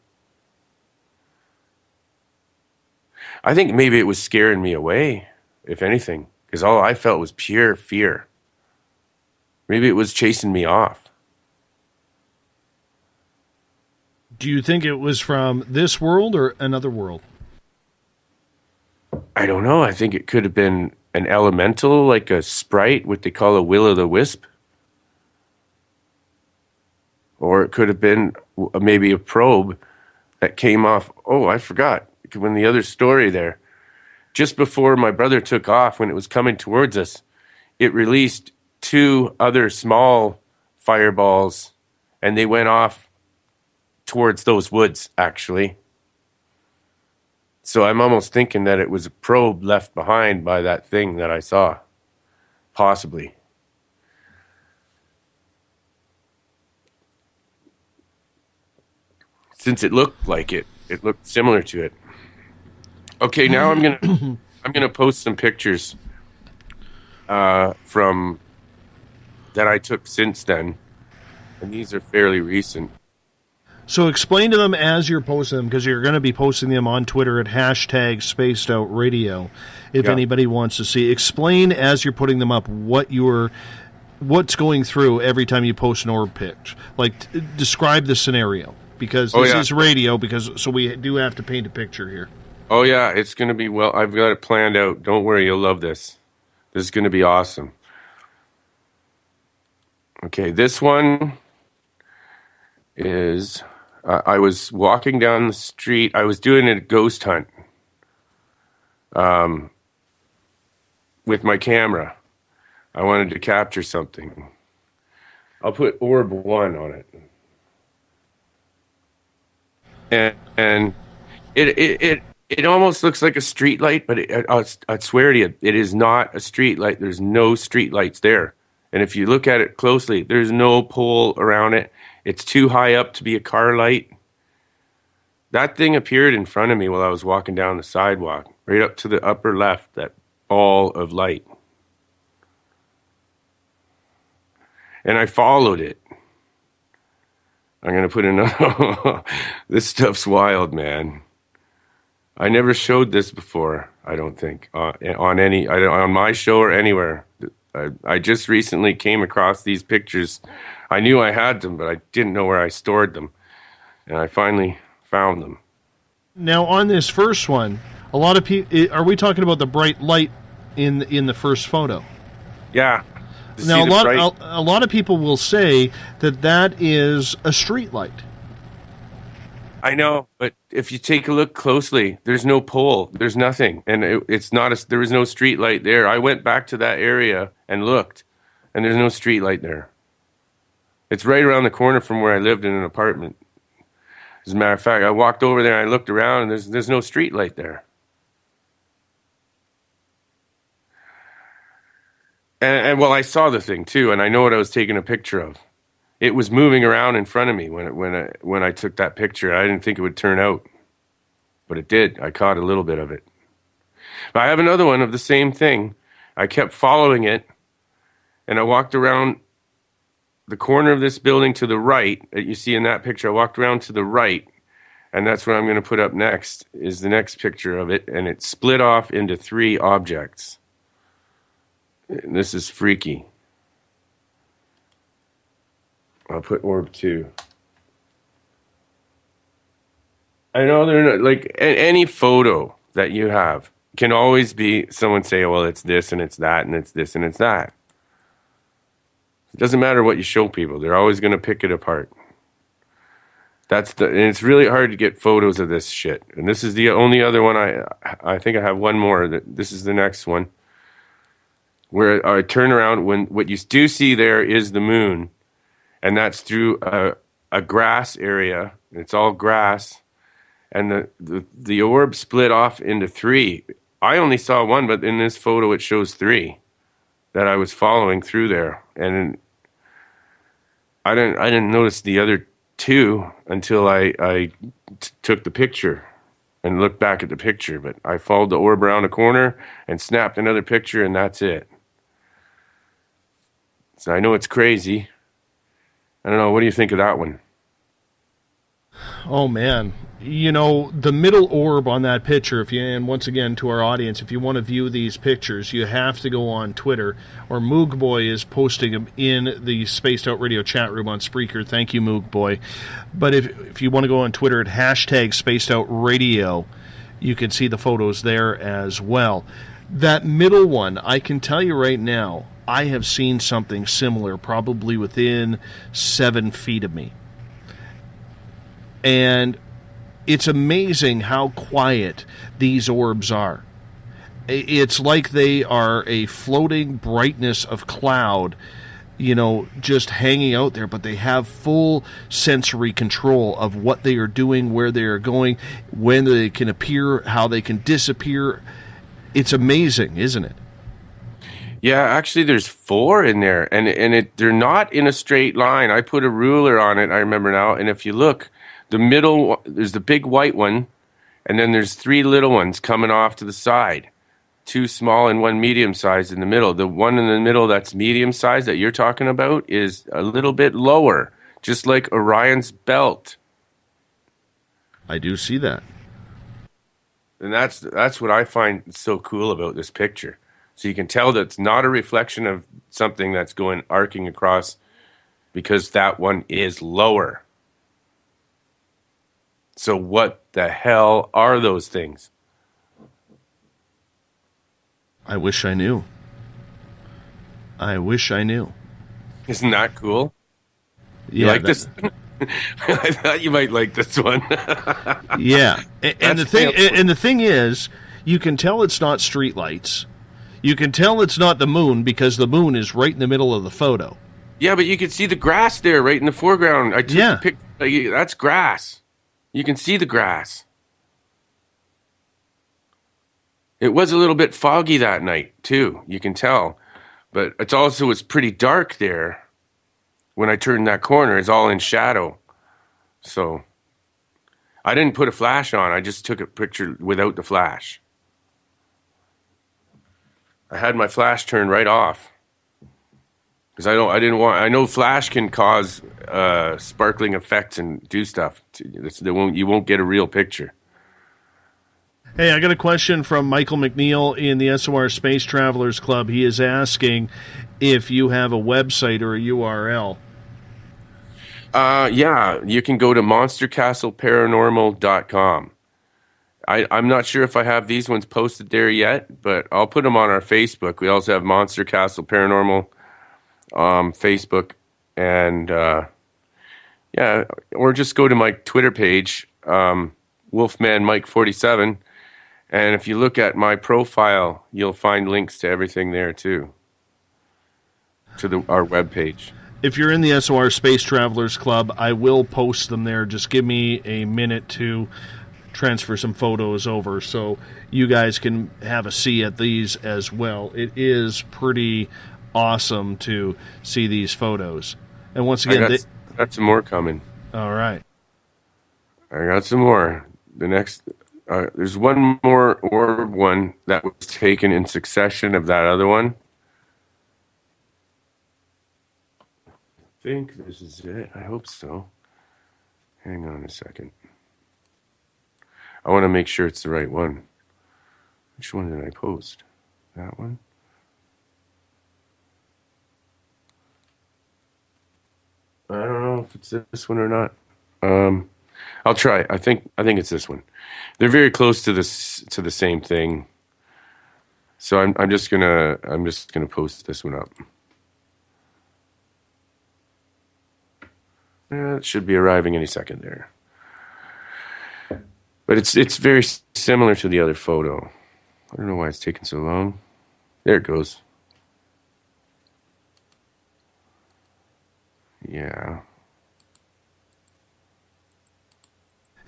I think maybe it was scaring me away, if anything, because all I felt was pure fear. Maybe it was chasing me off. Do you think it was from this world or another world? I don't know. I think it could have been an elemental, like a sprite, what they call a will-o'-the-wisp. Or it could have been maybe a probe that came off. Oh, I forgot. When the other story there, just before my brother took off, when it was coming towards us, it released 2 other small fireballs, and they went off towards those woods, actually. So I'm almost thinking that it was a probe left behind by that thing that I saw. Possibly. Since it looked like it. It looked similar to it. Okay, now I'm gonna post some pictures from that I took since then. And these are fairly recent. So explain to them as you're posting them, because you're going to be posting them on Twitter at #SpacedOutRadio if anybody wants to see. Explain as you're putting them up what's going through every time you post an orb pic. Like, describe the scenario, because this is radio, so we do have to paint a picture here. Oh, yeah, it's going to be, well, I've got it planned out. Don't worry, you'll love this. This is going to be awesome. Okay, this one is... I was walking down the street. I was doing a ghost hunt with my camera. I wanted to capture something. I'll put orb 1 on it. And it almost looks like a street light, but I swear to you, it is not a street light. There's no street lights there. And if you look at it closely, there's no pole around it. It's too high up to be a car light. That thing appeared in front of me while I was walking down the sidewalk, right up to the upper left, that ball of light. And I followed it. I'm going to put another... This stuff's wild, man. I never showed this before, I don't think, on my show or anywhere. I just recently came across these pictures. I knew I had them, but I didn't know where I stored them. And I finally found them. Now, on this first one, a lot of people... Are we talking about the bright light in the first photo? Yeah. Now, a lot of people will say that is a street light. I know, but if you take a look closely, there's no pole, there's nothing, and there was no street light there. I went back to that area and looked, and there's no street light there. It's right around the corner from where I lived in an apartment. As a matter of fact, I walked over there and I looked around, and there's no street light there. And well, I saw the thing too, and I know what I was taking a picture of. It was moving around in front of me when I took that picture. I didn't think it would turn out, but it did. I caught a little bit of it. But I have another one of the same thing. I kept following it, and I walked around the corner of this building to the right that you see in that picture. I walked around to the right, and that's what I'm going to put up next, is the next picture of it, and it split off into 3 objects. And this is freaky. I'll put orb 2. I know they're not, like, any photo that you have can always be someone say, well, it's this and it's that and it's this and it's that. It doesn't matter what you show people. They're always going to pick it apart. And it's really hard to get photos of this shit. And this is the only other one. I think I have one more. This is the next one, where I turn around when what you do see there is the moon. And that's through a grass area. It's all grass. And the orb split off into 3. I only saw 1, but in this photo it shows 3 that I was following through there. And I didn't notice the other 2 until I took the picture and looked back at the picture. But I followed the orb around a corner and snapped another picture, and that's it. So I know it's crazy. I don't know. What do you think of that one? Oh, man. the middle orb on that picture, and once again to our audience, if you want to view these pictures, you have to go on Twitter, or Moog Boy is posting them in the Spaced Out Radio chat room on Spreaker. Thank you, Moog Boy. But if you want to go on Twitter at hashtag Spaced Out Radio, you can see the photos there as well. That middle one, I can tell you right now, I have seen something similar, probably within 7 feet of me. And it's amazing how quiet these orbs are. It's like they are a floating brightness of cloud, just hanging out there, but they have full sensory control of what they are doing, where they are going, when they can appear, how they can disappear. It's amazing, isn't it? Yeah, actually, there's 4 in there, and they're not in a straight line. I put a ruler on it, I remember now, and if you look, the middle, there's the big white one, and then there's 3 little ones coming off to the side. 2 small and 1 medium size in the middle. The one in the middle that's medium size that you're talking about is a little bit lower, just like Orion's belt. I do see that. And that's what I find so cool about this picture. So you can tell that it's not a reflection of something that's going arcing across, because that one is lower. So what the hell are those things? I wish I knew. Isn't that cool? You Yeah, like this? I thought you might like this one. Yeah, and the thing is, you can tell it's not streetlights. You can tell it's not the moon, because the moon is right in the middle of the photo. Yeah, but you can see the grass there, right in the foreground. I took the picture. That's grass. You can see the grass. It was a little bit foggy that night, too. You can tell. But it's pretty dark there. When I turned that corner, it's all in shadow. So I didn't put a flash on. I just took a picture without the flash. I had my flash turned right off. Because I know flash can cause sparkling effects and do stuff. You won't get a real picture. Hey, I got a question from Michael McNeil in the SOR Space Travelers Club. He is asking if you have a website or a URL. Yeah, you can go to monstercastleparanormal.com. I'm not sure if I have these ones posted there yet, but I'll put them on our Facebook. We also have Monster Castle Paranormal Facebook, and or just go to my Twitter page, Wolfman Mike 47, and if you look at my profile, you'll find links to everything there too, to our webpage. If you're in the SOR Space Travelers Club, I will post them there. Just give me a minute to transfer some photos over so you guys can have a see at these as well. It is pretty awesome to see these photos. And once again, I got some more coming. All right. I got some more. The next, there's one more orb one that was taken in succession of that other one. I think this is it. I hope so. Hang on a second. I want to make sure it's the right one. Which one did I post? That one? I don't know if it's this one or not. I'll try. I think it's this one. They're very close to the same thing. So I'm just gonna post this one up. It should be arriving any second there. But it's very similar to the other photo. I don't know why it's taking so long. There it goes. Yeah.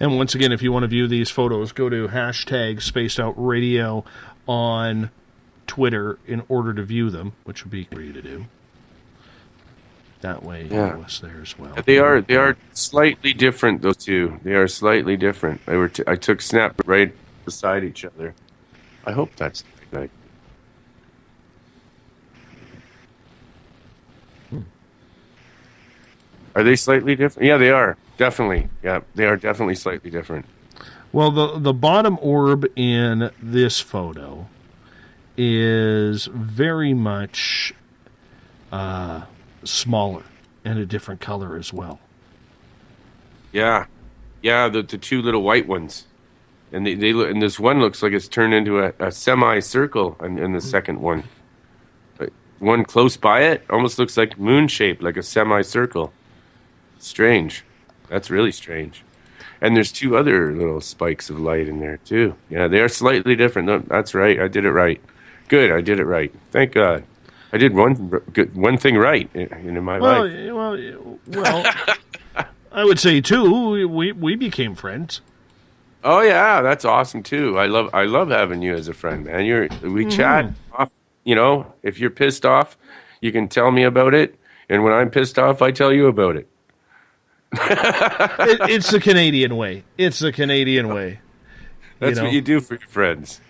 And once again, if you want to view these photos, go to hashtag Spaced Out Radio on Twitter in order to view them, which would be for you to do. That way, you know us there as well. They are slightly different, those two. They are slightly different. I took snap right beside each other. I hope that's right. Are they slightly different? Yeah, they are. Definitely. Yeah, they are definitely slightly different. Well, the bottom orb in this photo is very much smaller and a different color as well. Yeah, the two little white ones, and they look, and this one looks like it's turned into a semicircle, and the second one, one close by it, almost looks like moon shaped, like a semicircle. Strange. That's really strange. And there's two other little spikes of light in there too. Yeah, they are slightly different. No, that's right. I did it right. Good, I did it right. Thank God. I did one thing right in my life. Well, I would say too. We became friends. Oh yeah, that's awesome too. I love having you as a friend, man. We chat. You know, if you're pissed off, you can tell me about it, and when I'm pissed off, I tell you about it. It's the Canadian way. It's the Canadian way. That's what you do for your friends.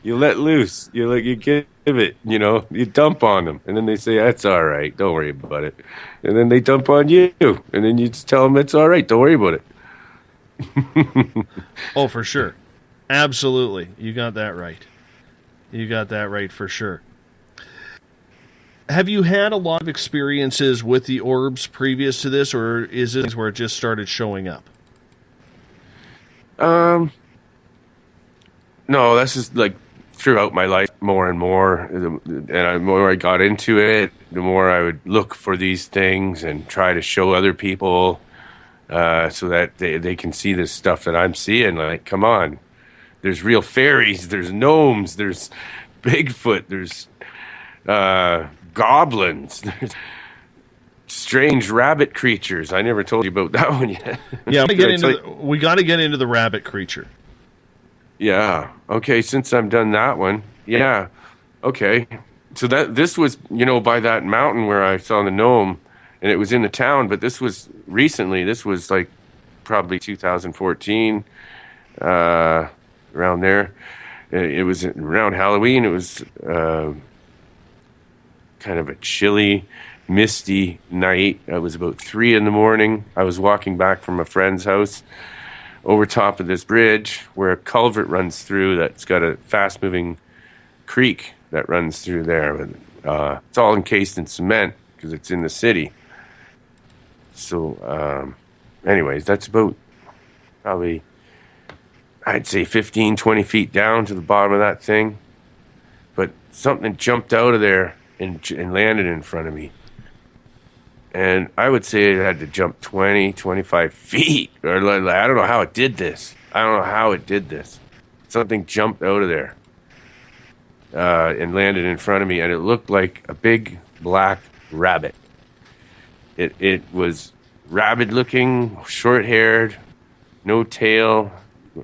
You let loose. You give it. You know, you dump on them, and then they say that's all right. Don't worry about it. And then they dump on you, and then you just tell them it's all right. Don't worry about it. Oh, for sure, absolutely. You got that right. You got that right for sure. Have you had a lot of experiences with the orbs previous to this, or is it where it just started showing up? No, that's just like throughout my life more and more. And the more I got into it, the more I would look for these things and try to show other people so that they can see this stuff that I'm seeing. Like, come on. There's real fairies, there's gnomes, there's Bigfoot, there's goblins, there's strange rabbit creatures. I never told you about that one yet. Yeah, we got to get into the rabbit creature. Yeah. Okay, since I've done that one. Yeah. Okay. So this was, by that mountain where I saw the gnome, and it was in the town, but this was recently. This was like probably 2014, around there. It was around Halloween. It was kind of a chilly, misty night. It was about 3 a.m. I was walking back from a friend's house over top of this bridge where a culvert runs through that's got a fast-moving creek that runs through there. It's all encased in cement because it's in the city. So, anyways, that's about probably, I'd say 15, 20 feet down to the bottom of that thing. But something jumped out of there and landed in front of me. And I would say it had to jump 20, 25 feet. Or I don't know how it did this. Something jumped out of there and landed in front of me. And it looked like a big black rabbit. It was rabid-looking, short-haired, no tail,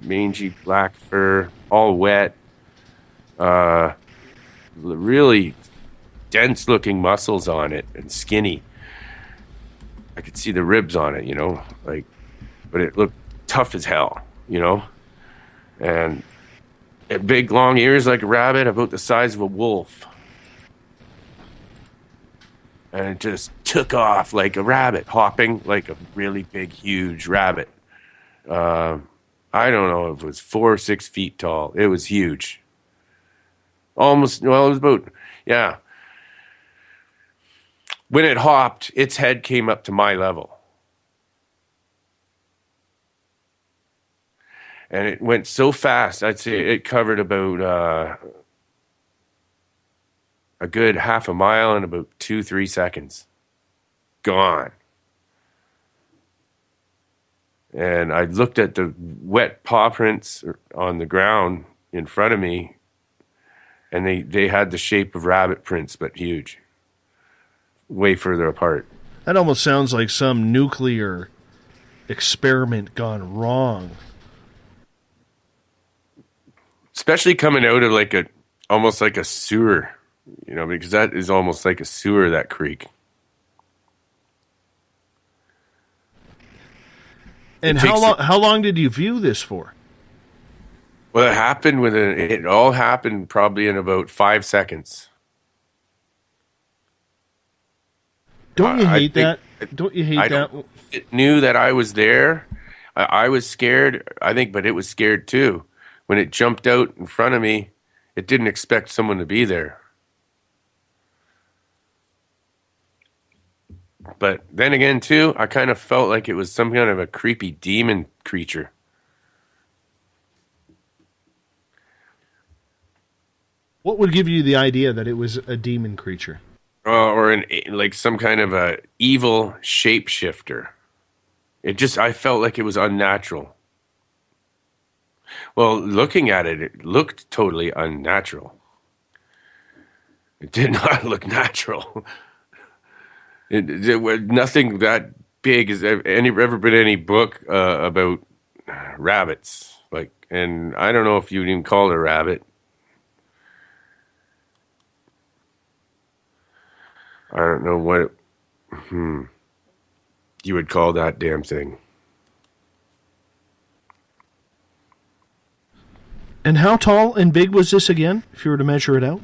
mangy black fur, all wet. Really dense-looking muscles on it and skinny. I could see the ribs on it, but it looked tough as hell, and it big long ears like a rabbit, about the size of a wolf, and it just took off like a rabbit, hopping like a really big, huge rabbit. I don't know if it was 4 or 6 feet tall. It was huge. It was about, yeah. When it hopped, its head came up to my level. And it went so fast, I'd say it covered about a good half a mile in about 2-3 seconds. Gone. And I looked at the wet paw prints on the ground in front of me, and they had the shape of rabbit prints, but huge. Way further apart. That almost sounds like some nuclear experiment gone wrong. Especially coming out of almost like a sewer, because that is almost like a sewer, that creek. And how long did you view this for? Well, it all happened probably in about 5 seconds. Don't you hate that? Don't you hate that? It knew that I was there. I was scared, I think, but it was scared too. When it jumped out in front of me, it didn't expect someone to be there. But then again, too, I kind of felt like it was some kind of a creepy demon creature. What would give you the idea that it was a demon creature? Or like some kind of a evil shapeshifter. I felt like it was unnatural. Well, looking at it, it looked totally unnatural. It did not look natural. It was nothing that big. Has ever been any book about rabbits? Like, and I don't know if you'd even call it a rabbit. I don't know what you would call that damn thing. And how tall and big was this again, if you were to measure it out?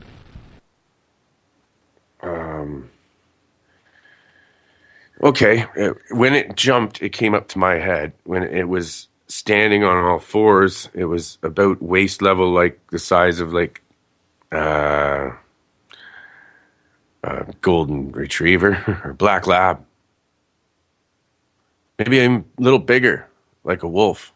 Okay, when it jumped, it came up to my head. When it was standing on all fours, it was about waist level, like the size of like golden retriever or black lab. Maybe a little bigger, like a wolf.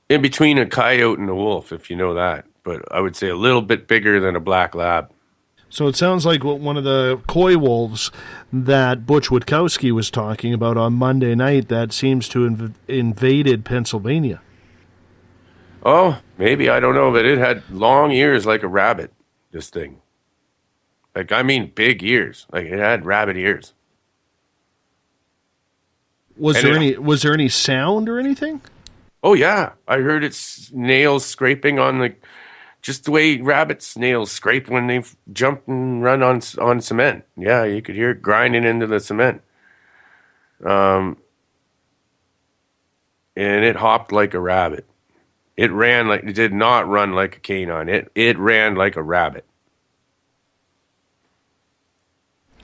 In between a coyote and a wolf, if you know that. But I would say a little bit bigger than a black lab. So it sounds like one of the coy wolves that Butch Witkowski was talking about on Monday night that seems to have invaded Pennsylvania. Oh, maybe. I don't know. But it had long ears like a rabbit, this thing. Like, I mean, big ears. Like, it had rabbit ears. Was there any sound or anything? Oh, yeah. I heard its nails scraping on just the way rabbits' nails scrape when they jump and run on cement. Yeah, you could hear it grinding into the cement. And it hopped like a rabbit. It did not run like a canine. It ran like a rabbit.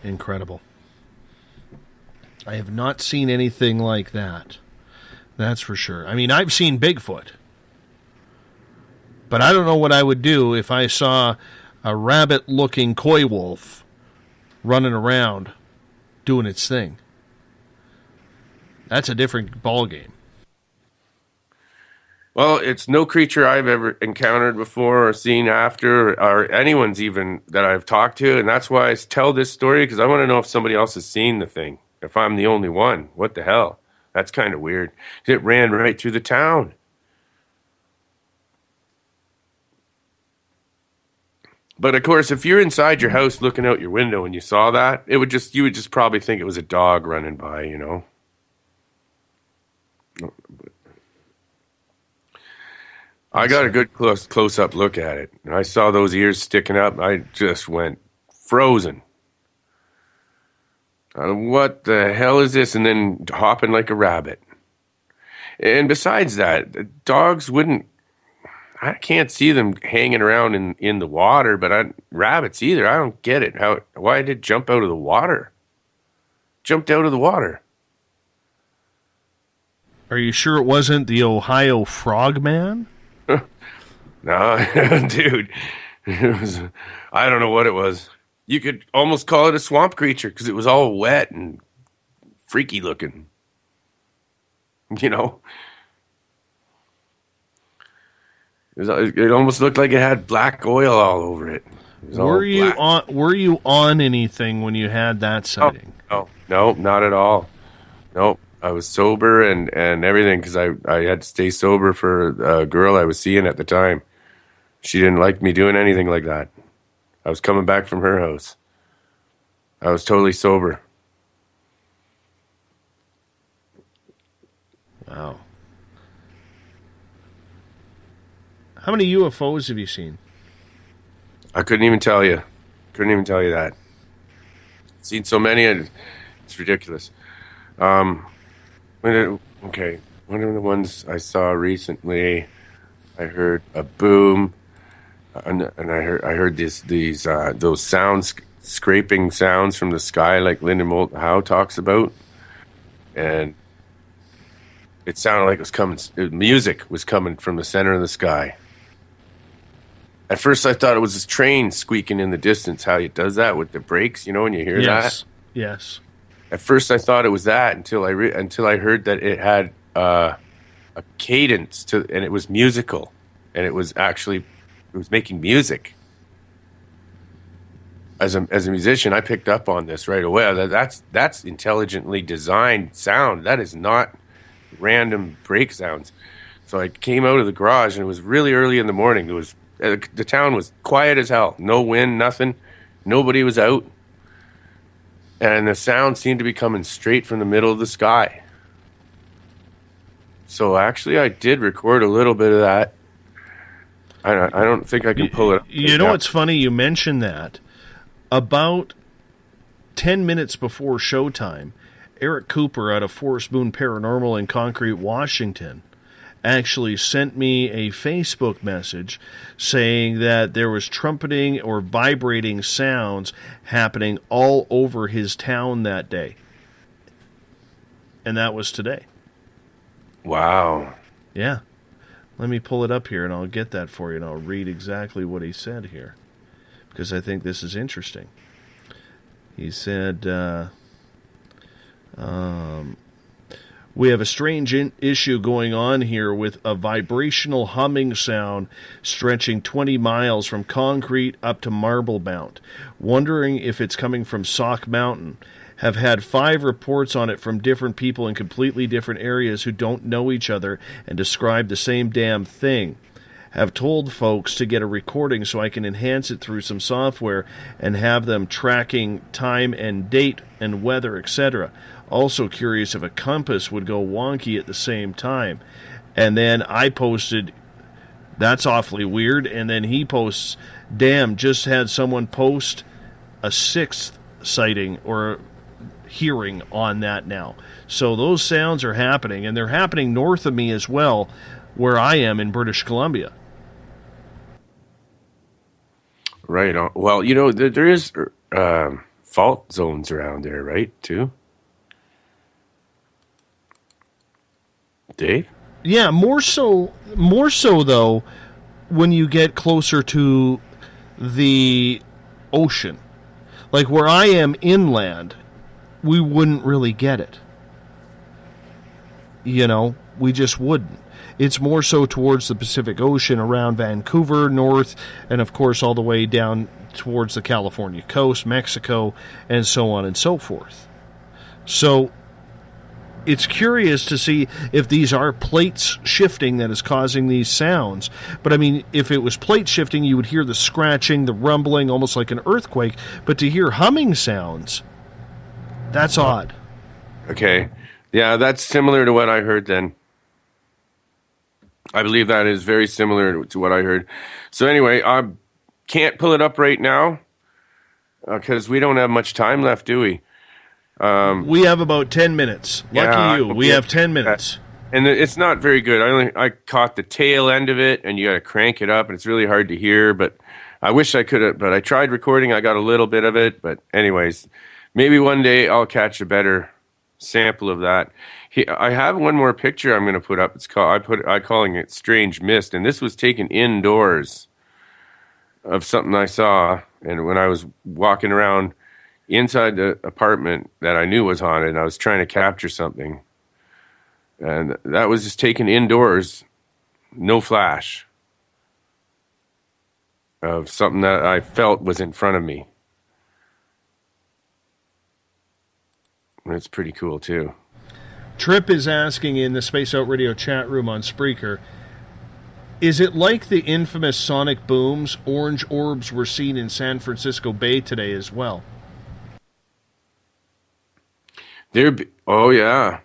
Incredible. I have not seen anything like that. That's for sure. I mean, I've seen Bigfoot. But I don't know what I would do if I saw a rabbit-looking coy wolf running around doing its thing. That's a different ballgame. Well, it's no creature I've ever encountered before or seen after, or anyone's even that I've talked to, and that's why I tell this story, because I want to know if somebody else has seen the thing. If I'm the only one, what the hell? That's kind of weird. It ran right through the town. But of course, if you're inside your house looking out your window and you saw that, you would just probably think it was a dog running by, you know. I got a good close up look at it, and I saw those ears sticking up. I just went frozen. What the hell is this? And then hopping like a rabbit. And besides that, dogs wouldn't. I can't see them hanging around in the water, but rabbits either. I don't get it. Why did it jump out of the water? Jumped out of the water. Are you sure it wasn't the Ohio Frogman? No, dude. It was, I don't know what it was. You could almost call it a swamp creature because it was all wet and freaky looking. You know? It almost looked like it had black oil all over it. Were you on anything when you had that sighting? No, not at all. Nope. I was sober and everything because I had to stay sober for a girl I was seeing at the time. She didn't like me doing anything like that. I was coming back from her house. I was totally sober. Wow. How many UFOs have you seen? I couldn't even tell you. Couldn't even tell you that. Seen so many, it's ridiculous. One of the ones I saw recently, I heard a boom, and I heard those sounds, scraping sounds from the sky, like Linda Moult Howe talks about. and it sounded like it was coming. Music was coming from the center of the sky. At first, I thought it was this train squeaking in the distance. How it does that with the brakes, when you hear that. Yes. At first, I thought it was that until I heard that it had a cadence and it was musical, and it was making music. As a musician, I picked up on this right away. That's intelligently designed sound. That is not random brake sounds. So I came out of the garage, and it was really early in the morning. The town was quiet as hell. No wind, nothing. Nobody was out. And the sound seemed to be coming straight from the middle of the sky. So actually, I did record a little bit of that. I don't think I can pull it up. You know what's funny? You mentioned that. About 10 minutes before showtime, Eric Cooper out of Forest Moon Paranormal in Concrete, Washington, actually sent me a Facebook message saying that there was trumpeting or vibrating sounds happening all over his town that day. And that was today. Wow. Yeah. Let me pull it up here, and I'll get that for you, and I'll read exactly what he said here, because I think this is interesting. He said, we have a strange issue going on here with a vibrational humming sound stretching 20 miles from Concrete up to Marble Mount. Wondering if it's coming from Sauk Mountain. Have had 5 reports on it from different people in completely different areas who don't know each other and describe the same damn thing. Have told folks to get a recording so I can enhance it through some software and have them tracking time and date and weather, etc. Also curious if a compass would go wonky at the same time. And then I posted, that's awfully weird. And then he posts, damn, just had someone post a 6th sighting or hearing on that now. So those sounds are happening, and they're happening north of me as well, where I am in British Columbia. Right on. Well, there is fault zones around there, right, too? Dave? Yeah, more so though when you get closer to the ocean. Like where I am inland, we wouldn't really get it. We just wouldn't. It's more so towards the Pacific Ocean, around Vancouver, north, and of course all the way down towards the California coast, Mexico, and so on and so forth. So it's curious to see if these are plates shifting that is causing these sounds. But I mean, if it was plate shifting, you would hear the scratching, the rumbling, almost like an earthquake. But to hear humming sounds, that's odd. Okay. Yeah, that's similar to what I heard then. I believe that is very similar to what I heard. So anyway, I can't pull it up right now because we don't have much time left, do we? We have about 10 minutes. Lucky you. We have 10 minutes. And it's not very good. I caught the tail end of it, and you got to crank it up, and it's really hard to hear. But I wish I could have. But I tried recording. I got a little bit of it. But anyways, maybe one day I'll catch a better sample of that. I have one more picture I'm going to put up. I'm calling it Strange Mist, and this was taken indoors of something I saw, and when I was walking around inside the apartment that I knew was haunted, and I was trying to capture something, and that was just taken indoors, no flash, of something that I felt was in front of me. And it's pretty cool too. Trip is asking in the Space Out Radio chat room on Spreaker, is it like the infamous sonic booms? Orange orbs were seen in San Francisco Bay today as well. Oh, yeah.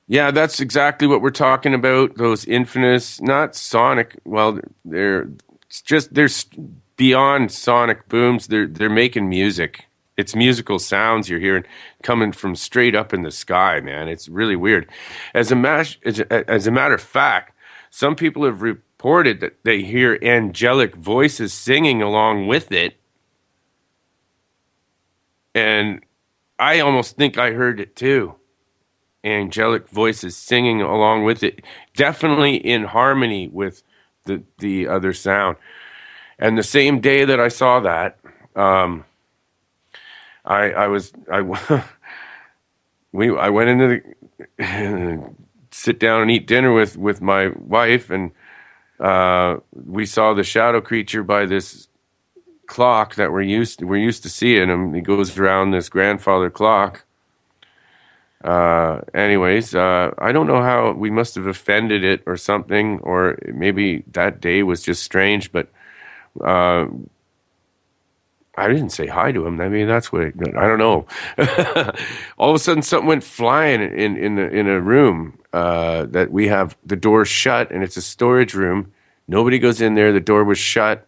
Yeah, that's exactly what we're talking about. Those infamous, not sonic, well, they're beyond sonic booms. They're making music. It's musical sounds you're hearing coming from straight up in the sky, man. It's really weird. As a matter of fact, some people have reported that they hear angelic voices singing along with it. And I almost think I heard it too. angelic voices singing along with it, definitely in harmony with the other sound. And the same day that I saw that, I went into the sit down and eat dinner with my wife, and we saw the shadow creature by this clock that we're used to seeing him. He goes around this grandfather clock. Anyways, I don't know how we must have offended it or something, or maybe that day was just strange, but I didn't say hi to him. Maybe that's what I don't know. All of a sudden, something went flying in a room that we have the door shut, and it's a storage room. Nobody goes in there. The door was shut.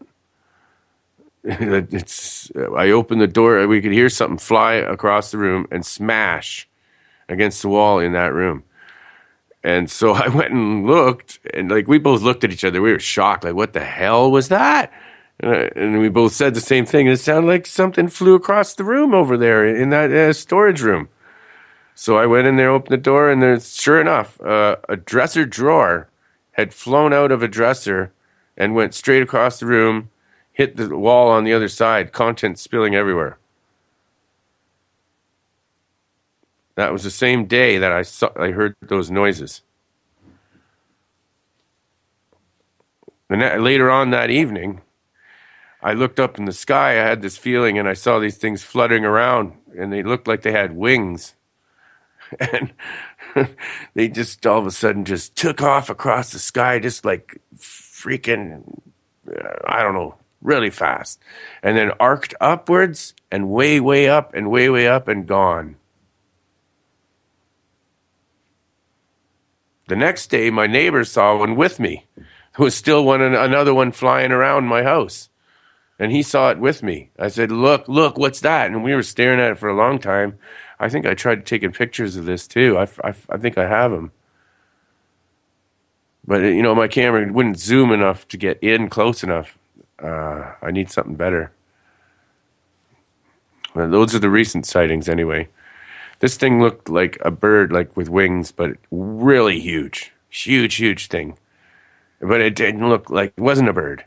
I opened the door. We could hear something fly across the room and smash against the wall in that room. And so I went and looked, and like we both looked at each other. We were shocked. Like, what the hell was that? And we both said the same thing. It sounded like something flew across the room over there in that storage room. So I went in there, opened the door, and there's, sure enough, a dresser drawer had flown out of a dresser and went straight across the room, hit the wall on the other side, contents spilling everywhere. That was the same day that I heard those noises. And later on that evening, I looked up in the sky. I had this feeling, and I saw these things fluttering around, and they looked like they had wings. And they just all of a sudden just took off across the sky, just like freaking, I don't know, really fast. And then arced upwards and way, way up and way, way up and gone. The next day, my neighbor saw one with me. There was still another one flying around my house. And he saw it with me. I said, look, what's that? And we were staring at it for a long time. I think I tried taking pictures of this too. I think I have them. But, you know, my camera wouldn't zoom enough to get in close enough. I need something better. Well, those are the recent sightings anyway. This thing looked like a bird, like with wings, but really huge. Huge thing. But it didn't look like, it wasn't a bird.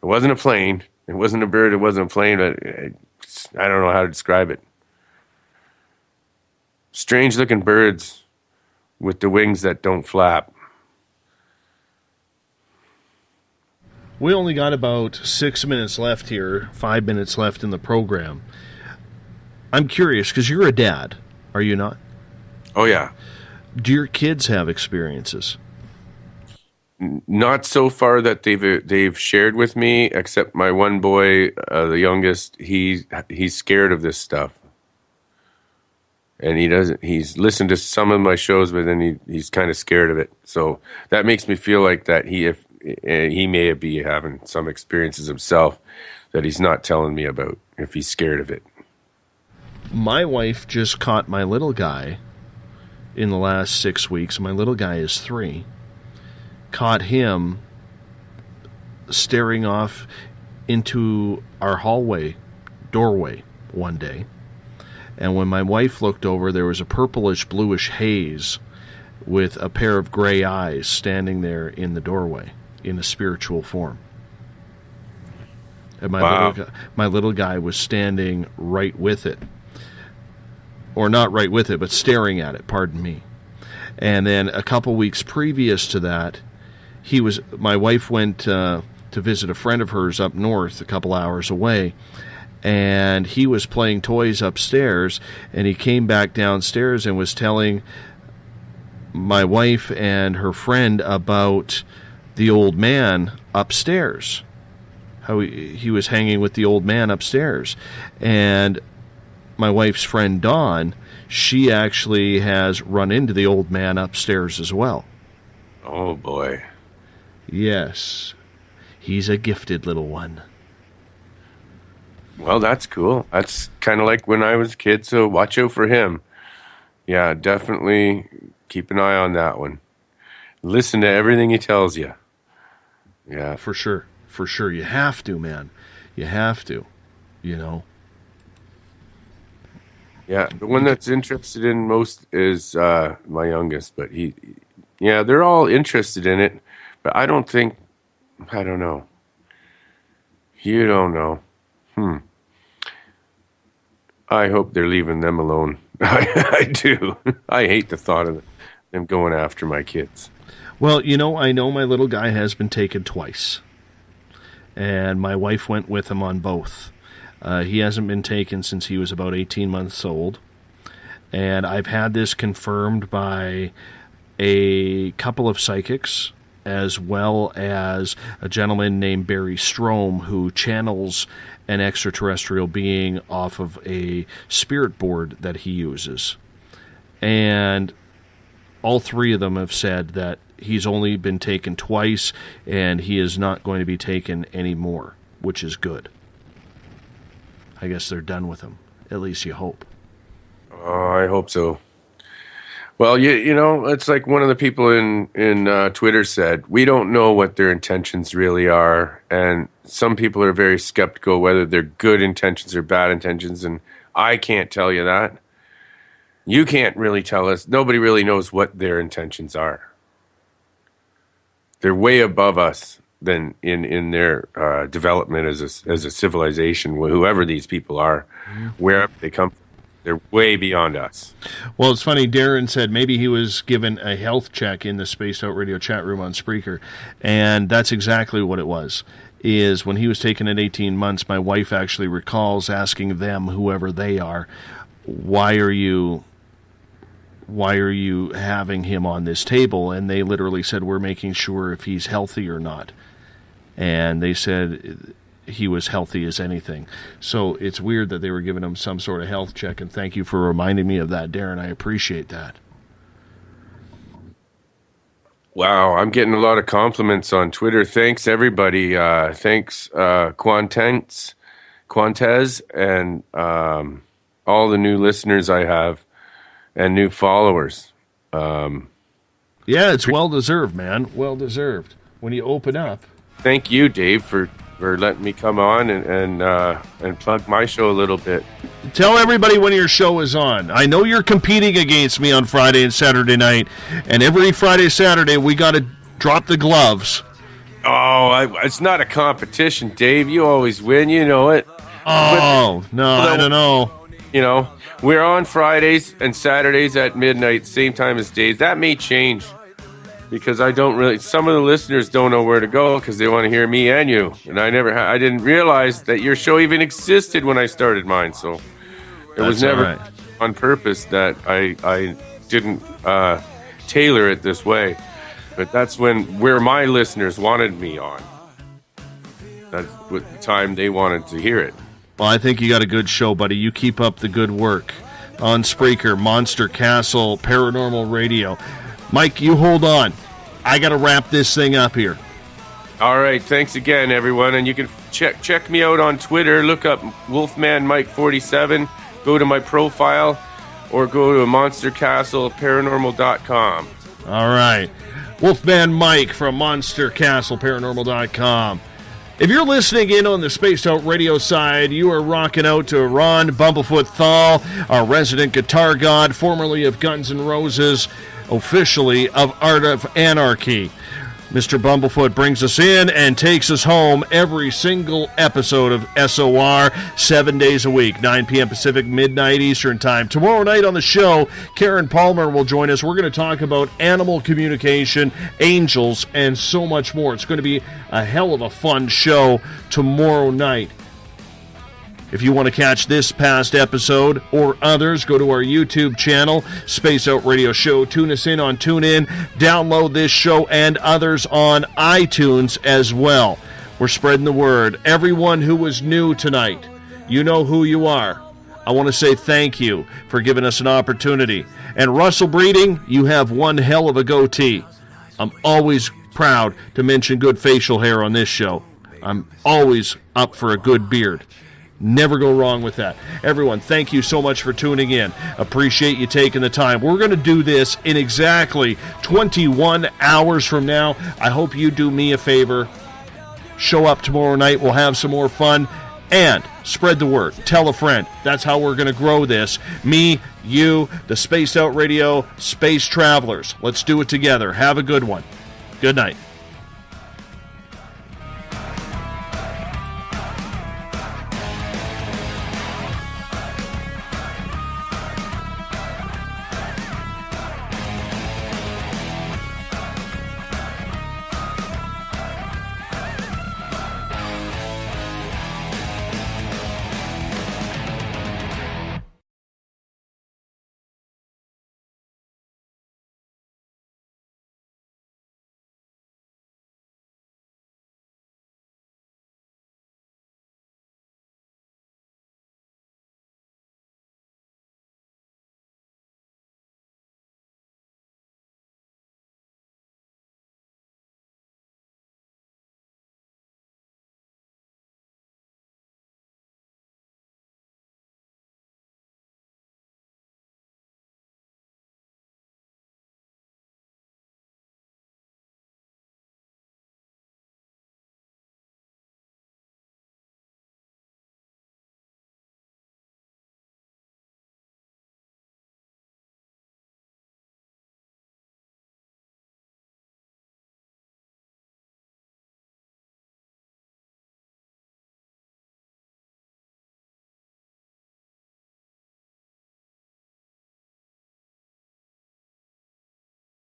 It wasn't a plane. It wasn't a bird. It wasn't a plane. But I don't know how to describe it. Strange looking birds with the wings that don't flap. We only got about 6 minutes left here, 5 minutes left in the program. I'm curious, because you're a dad, are you not? Oh, yeah. Do your kids have experiences? Not so far that they've shared with me, except my one boy, the youngest, he's scared of this stuff. And he's listened to some of my shows, but then he's kind of scared of it. So that makes me feel like that he may be having some experiences himself that he's not telling me about if he's scared of it. My wife just caught my little guy in the last 6 weeks. My little guy is 3. Caught him staring off into our doorway one day. And when my wife looked over, there was a purplish bluish haze with a pair of gray eyes standing there in the doorway in a spiritual form. And my little guy was standing right with it. Or not right with it, but staring at it, pardon me. And then a couple weeks previous to that, my wife went to visit a friend of hers up north a couple hours away, and he was playing toys upstairs, and he came back downstairs and was telling my wife and her friend about the old man upstairs, how he was hanging with the old man upstairs. And my wife's friend Dawn, she actually has run into the old man upstairs as well. Oh, boy. Yes. He's a gifted little one. Well, that's cool. That's kind of like when I was a kid, so watch out for him. Yeah, definitely keep an eye on that one. Listen to everything he tells you. Yeah. For sure. For sure. You have to, man. You have to. You know. Yeah, the one that's interested in most is my youngest, but they're all interested in it, but I don't know. You don't know. I hope they're leaving them alone. I do. I hate the thought of them going after my kids. Well, I know my little guy has been taken twice, and my wife went with him on both. He hasn't been taken since he was about 18 months old, and I've had this confirmed by a couple of psychics, as well as a gentleman named Barry Strom, who channels an extraterrestrial being off of a spirit board that he uses. And all three of them have said that he's only been taken twice, and he is not going to be taken anymore, which is good. I guess they're done with him. At least you hope. Oh, I hope so. Well, it's like one of the people in Twitter said, we don't know what their intentions really are, and some people are very skeptical whether they're good intentions or bad intentions, and I can't tell you that. You can't really tell us. Nobody really knows what their intentions are. They're way above us than in their development as a civilization, whoever these people are, wherever they come from. They're way beyond us. Well, it's funny. Darren said maybe he was given a health check in the Spaced Out Radio chat room on Spreaker, and that's exactly what it was. Is when he was taken at 18 months, my wife actually recalls asking them, whoever they are, why are you having him on this table? And they literally said, we're making sure if he's healthy or not. And they said he was healthy as anything. So it's weird that they were giving him some sort of health check, and thank you for reminding me of that, Darren. I appreciate that. Wow, I'm getting a lot of compliments on Twitter. Thanks, everybody. Thanks, Quantez, and all the new listeners I have and new followers. Yeah, it's well-deserved, man. Well-deserved. When you open up. Thank you, Dave, for letting me come on and plug my show a little bit. Tell everybody when your show is on. I know you're competing against me on Friday and Saturday night, and every Friday, Saturday, we got to drop the gloves. Oh, it's not a competition, Dave. You always win. You know it. Oh, I don't know. We're on Fridays and Saturdays at midnight, same time as Dave. That may change. Because some of the listeners don't know where to go because they want to hear me and you. And I didn't realize that your show even existed when I started mine. So it was never on purpose that I didn't tailor it this way. But that's where my listeners wanted me on. That's what the time they wanted to hear it. Well, I think you got a good show, buddy. You keep up the good work on Spreaker, Monster Castle Paranormal Radio. Mike, you hold on. I got to wrap this thing up here. All right. Thanks again, everyone. And you can check me out on Twitter. Look up Wolfman Mike 47. Go to my profile or go to monstercastleparanormal.com. All right. Wolfman Mike from monstercastleparanormal.com. If you're listening in on the Spaced Out Radio side, you are rocking out to Ron Bumblefoot Thal, our resident guitar god, formerly of Guns N' Roses, officially of Art of Anarchy. Mr. Bumblefoot brings us in and takes us home every single episode of SOR, 7 days a week, 9 p.m. Pacific, midnight Eastern Time. Tomorrow night on the show, Karen Palmer will join us. We're going to talk about animal communication, angels, and so much more. It's going to be a hell of a fun show tomorrow night. If you want to catch this past episode or others, go to our YouTube channel, Space Out Radio Show. Tune us in on TuneIn. Download this show and others on iTunes as well. We're spreading the word. Everyone who was new tonight, you know who you are. I want to say thank you for giving us an opportunity. And Russell Breeding, you have one hell of a goatee. I'm always proud to mention good facial hair on this show. I'm always up for a good beard. Never go wrong with that. Everyone, thank you so much for tuning in. Appreciate you taking the time. We're going to do this in exactly 21 hours from now. I hope you do me a favor. Show up tomorrow night. We'll have some more fun. And spread the word. Tell a friend. That's how we're going to grow this. Me, you, the Spaced Out Radio Space Travelers. Let's do it together. Have a good one. Good night.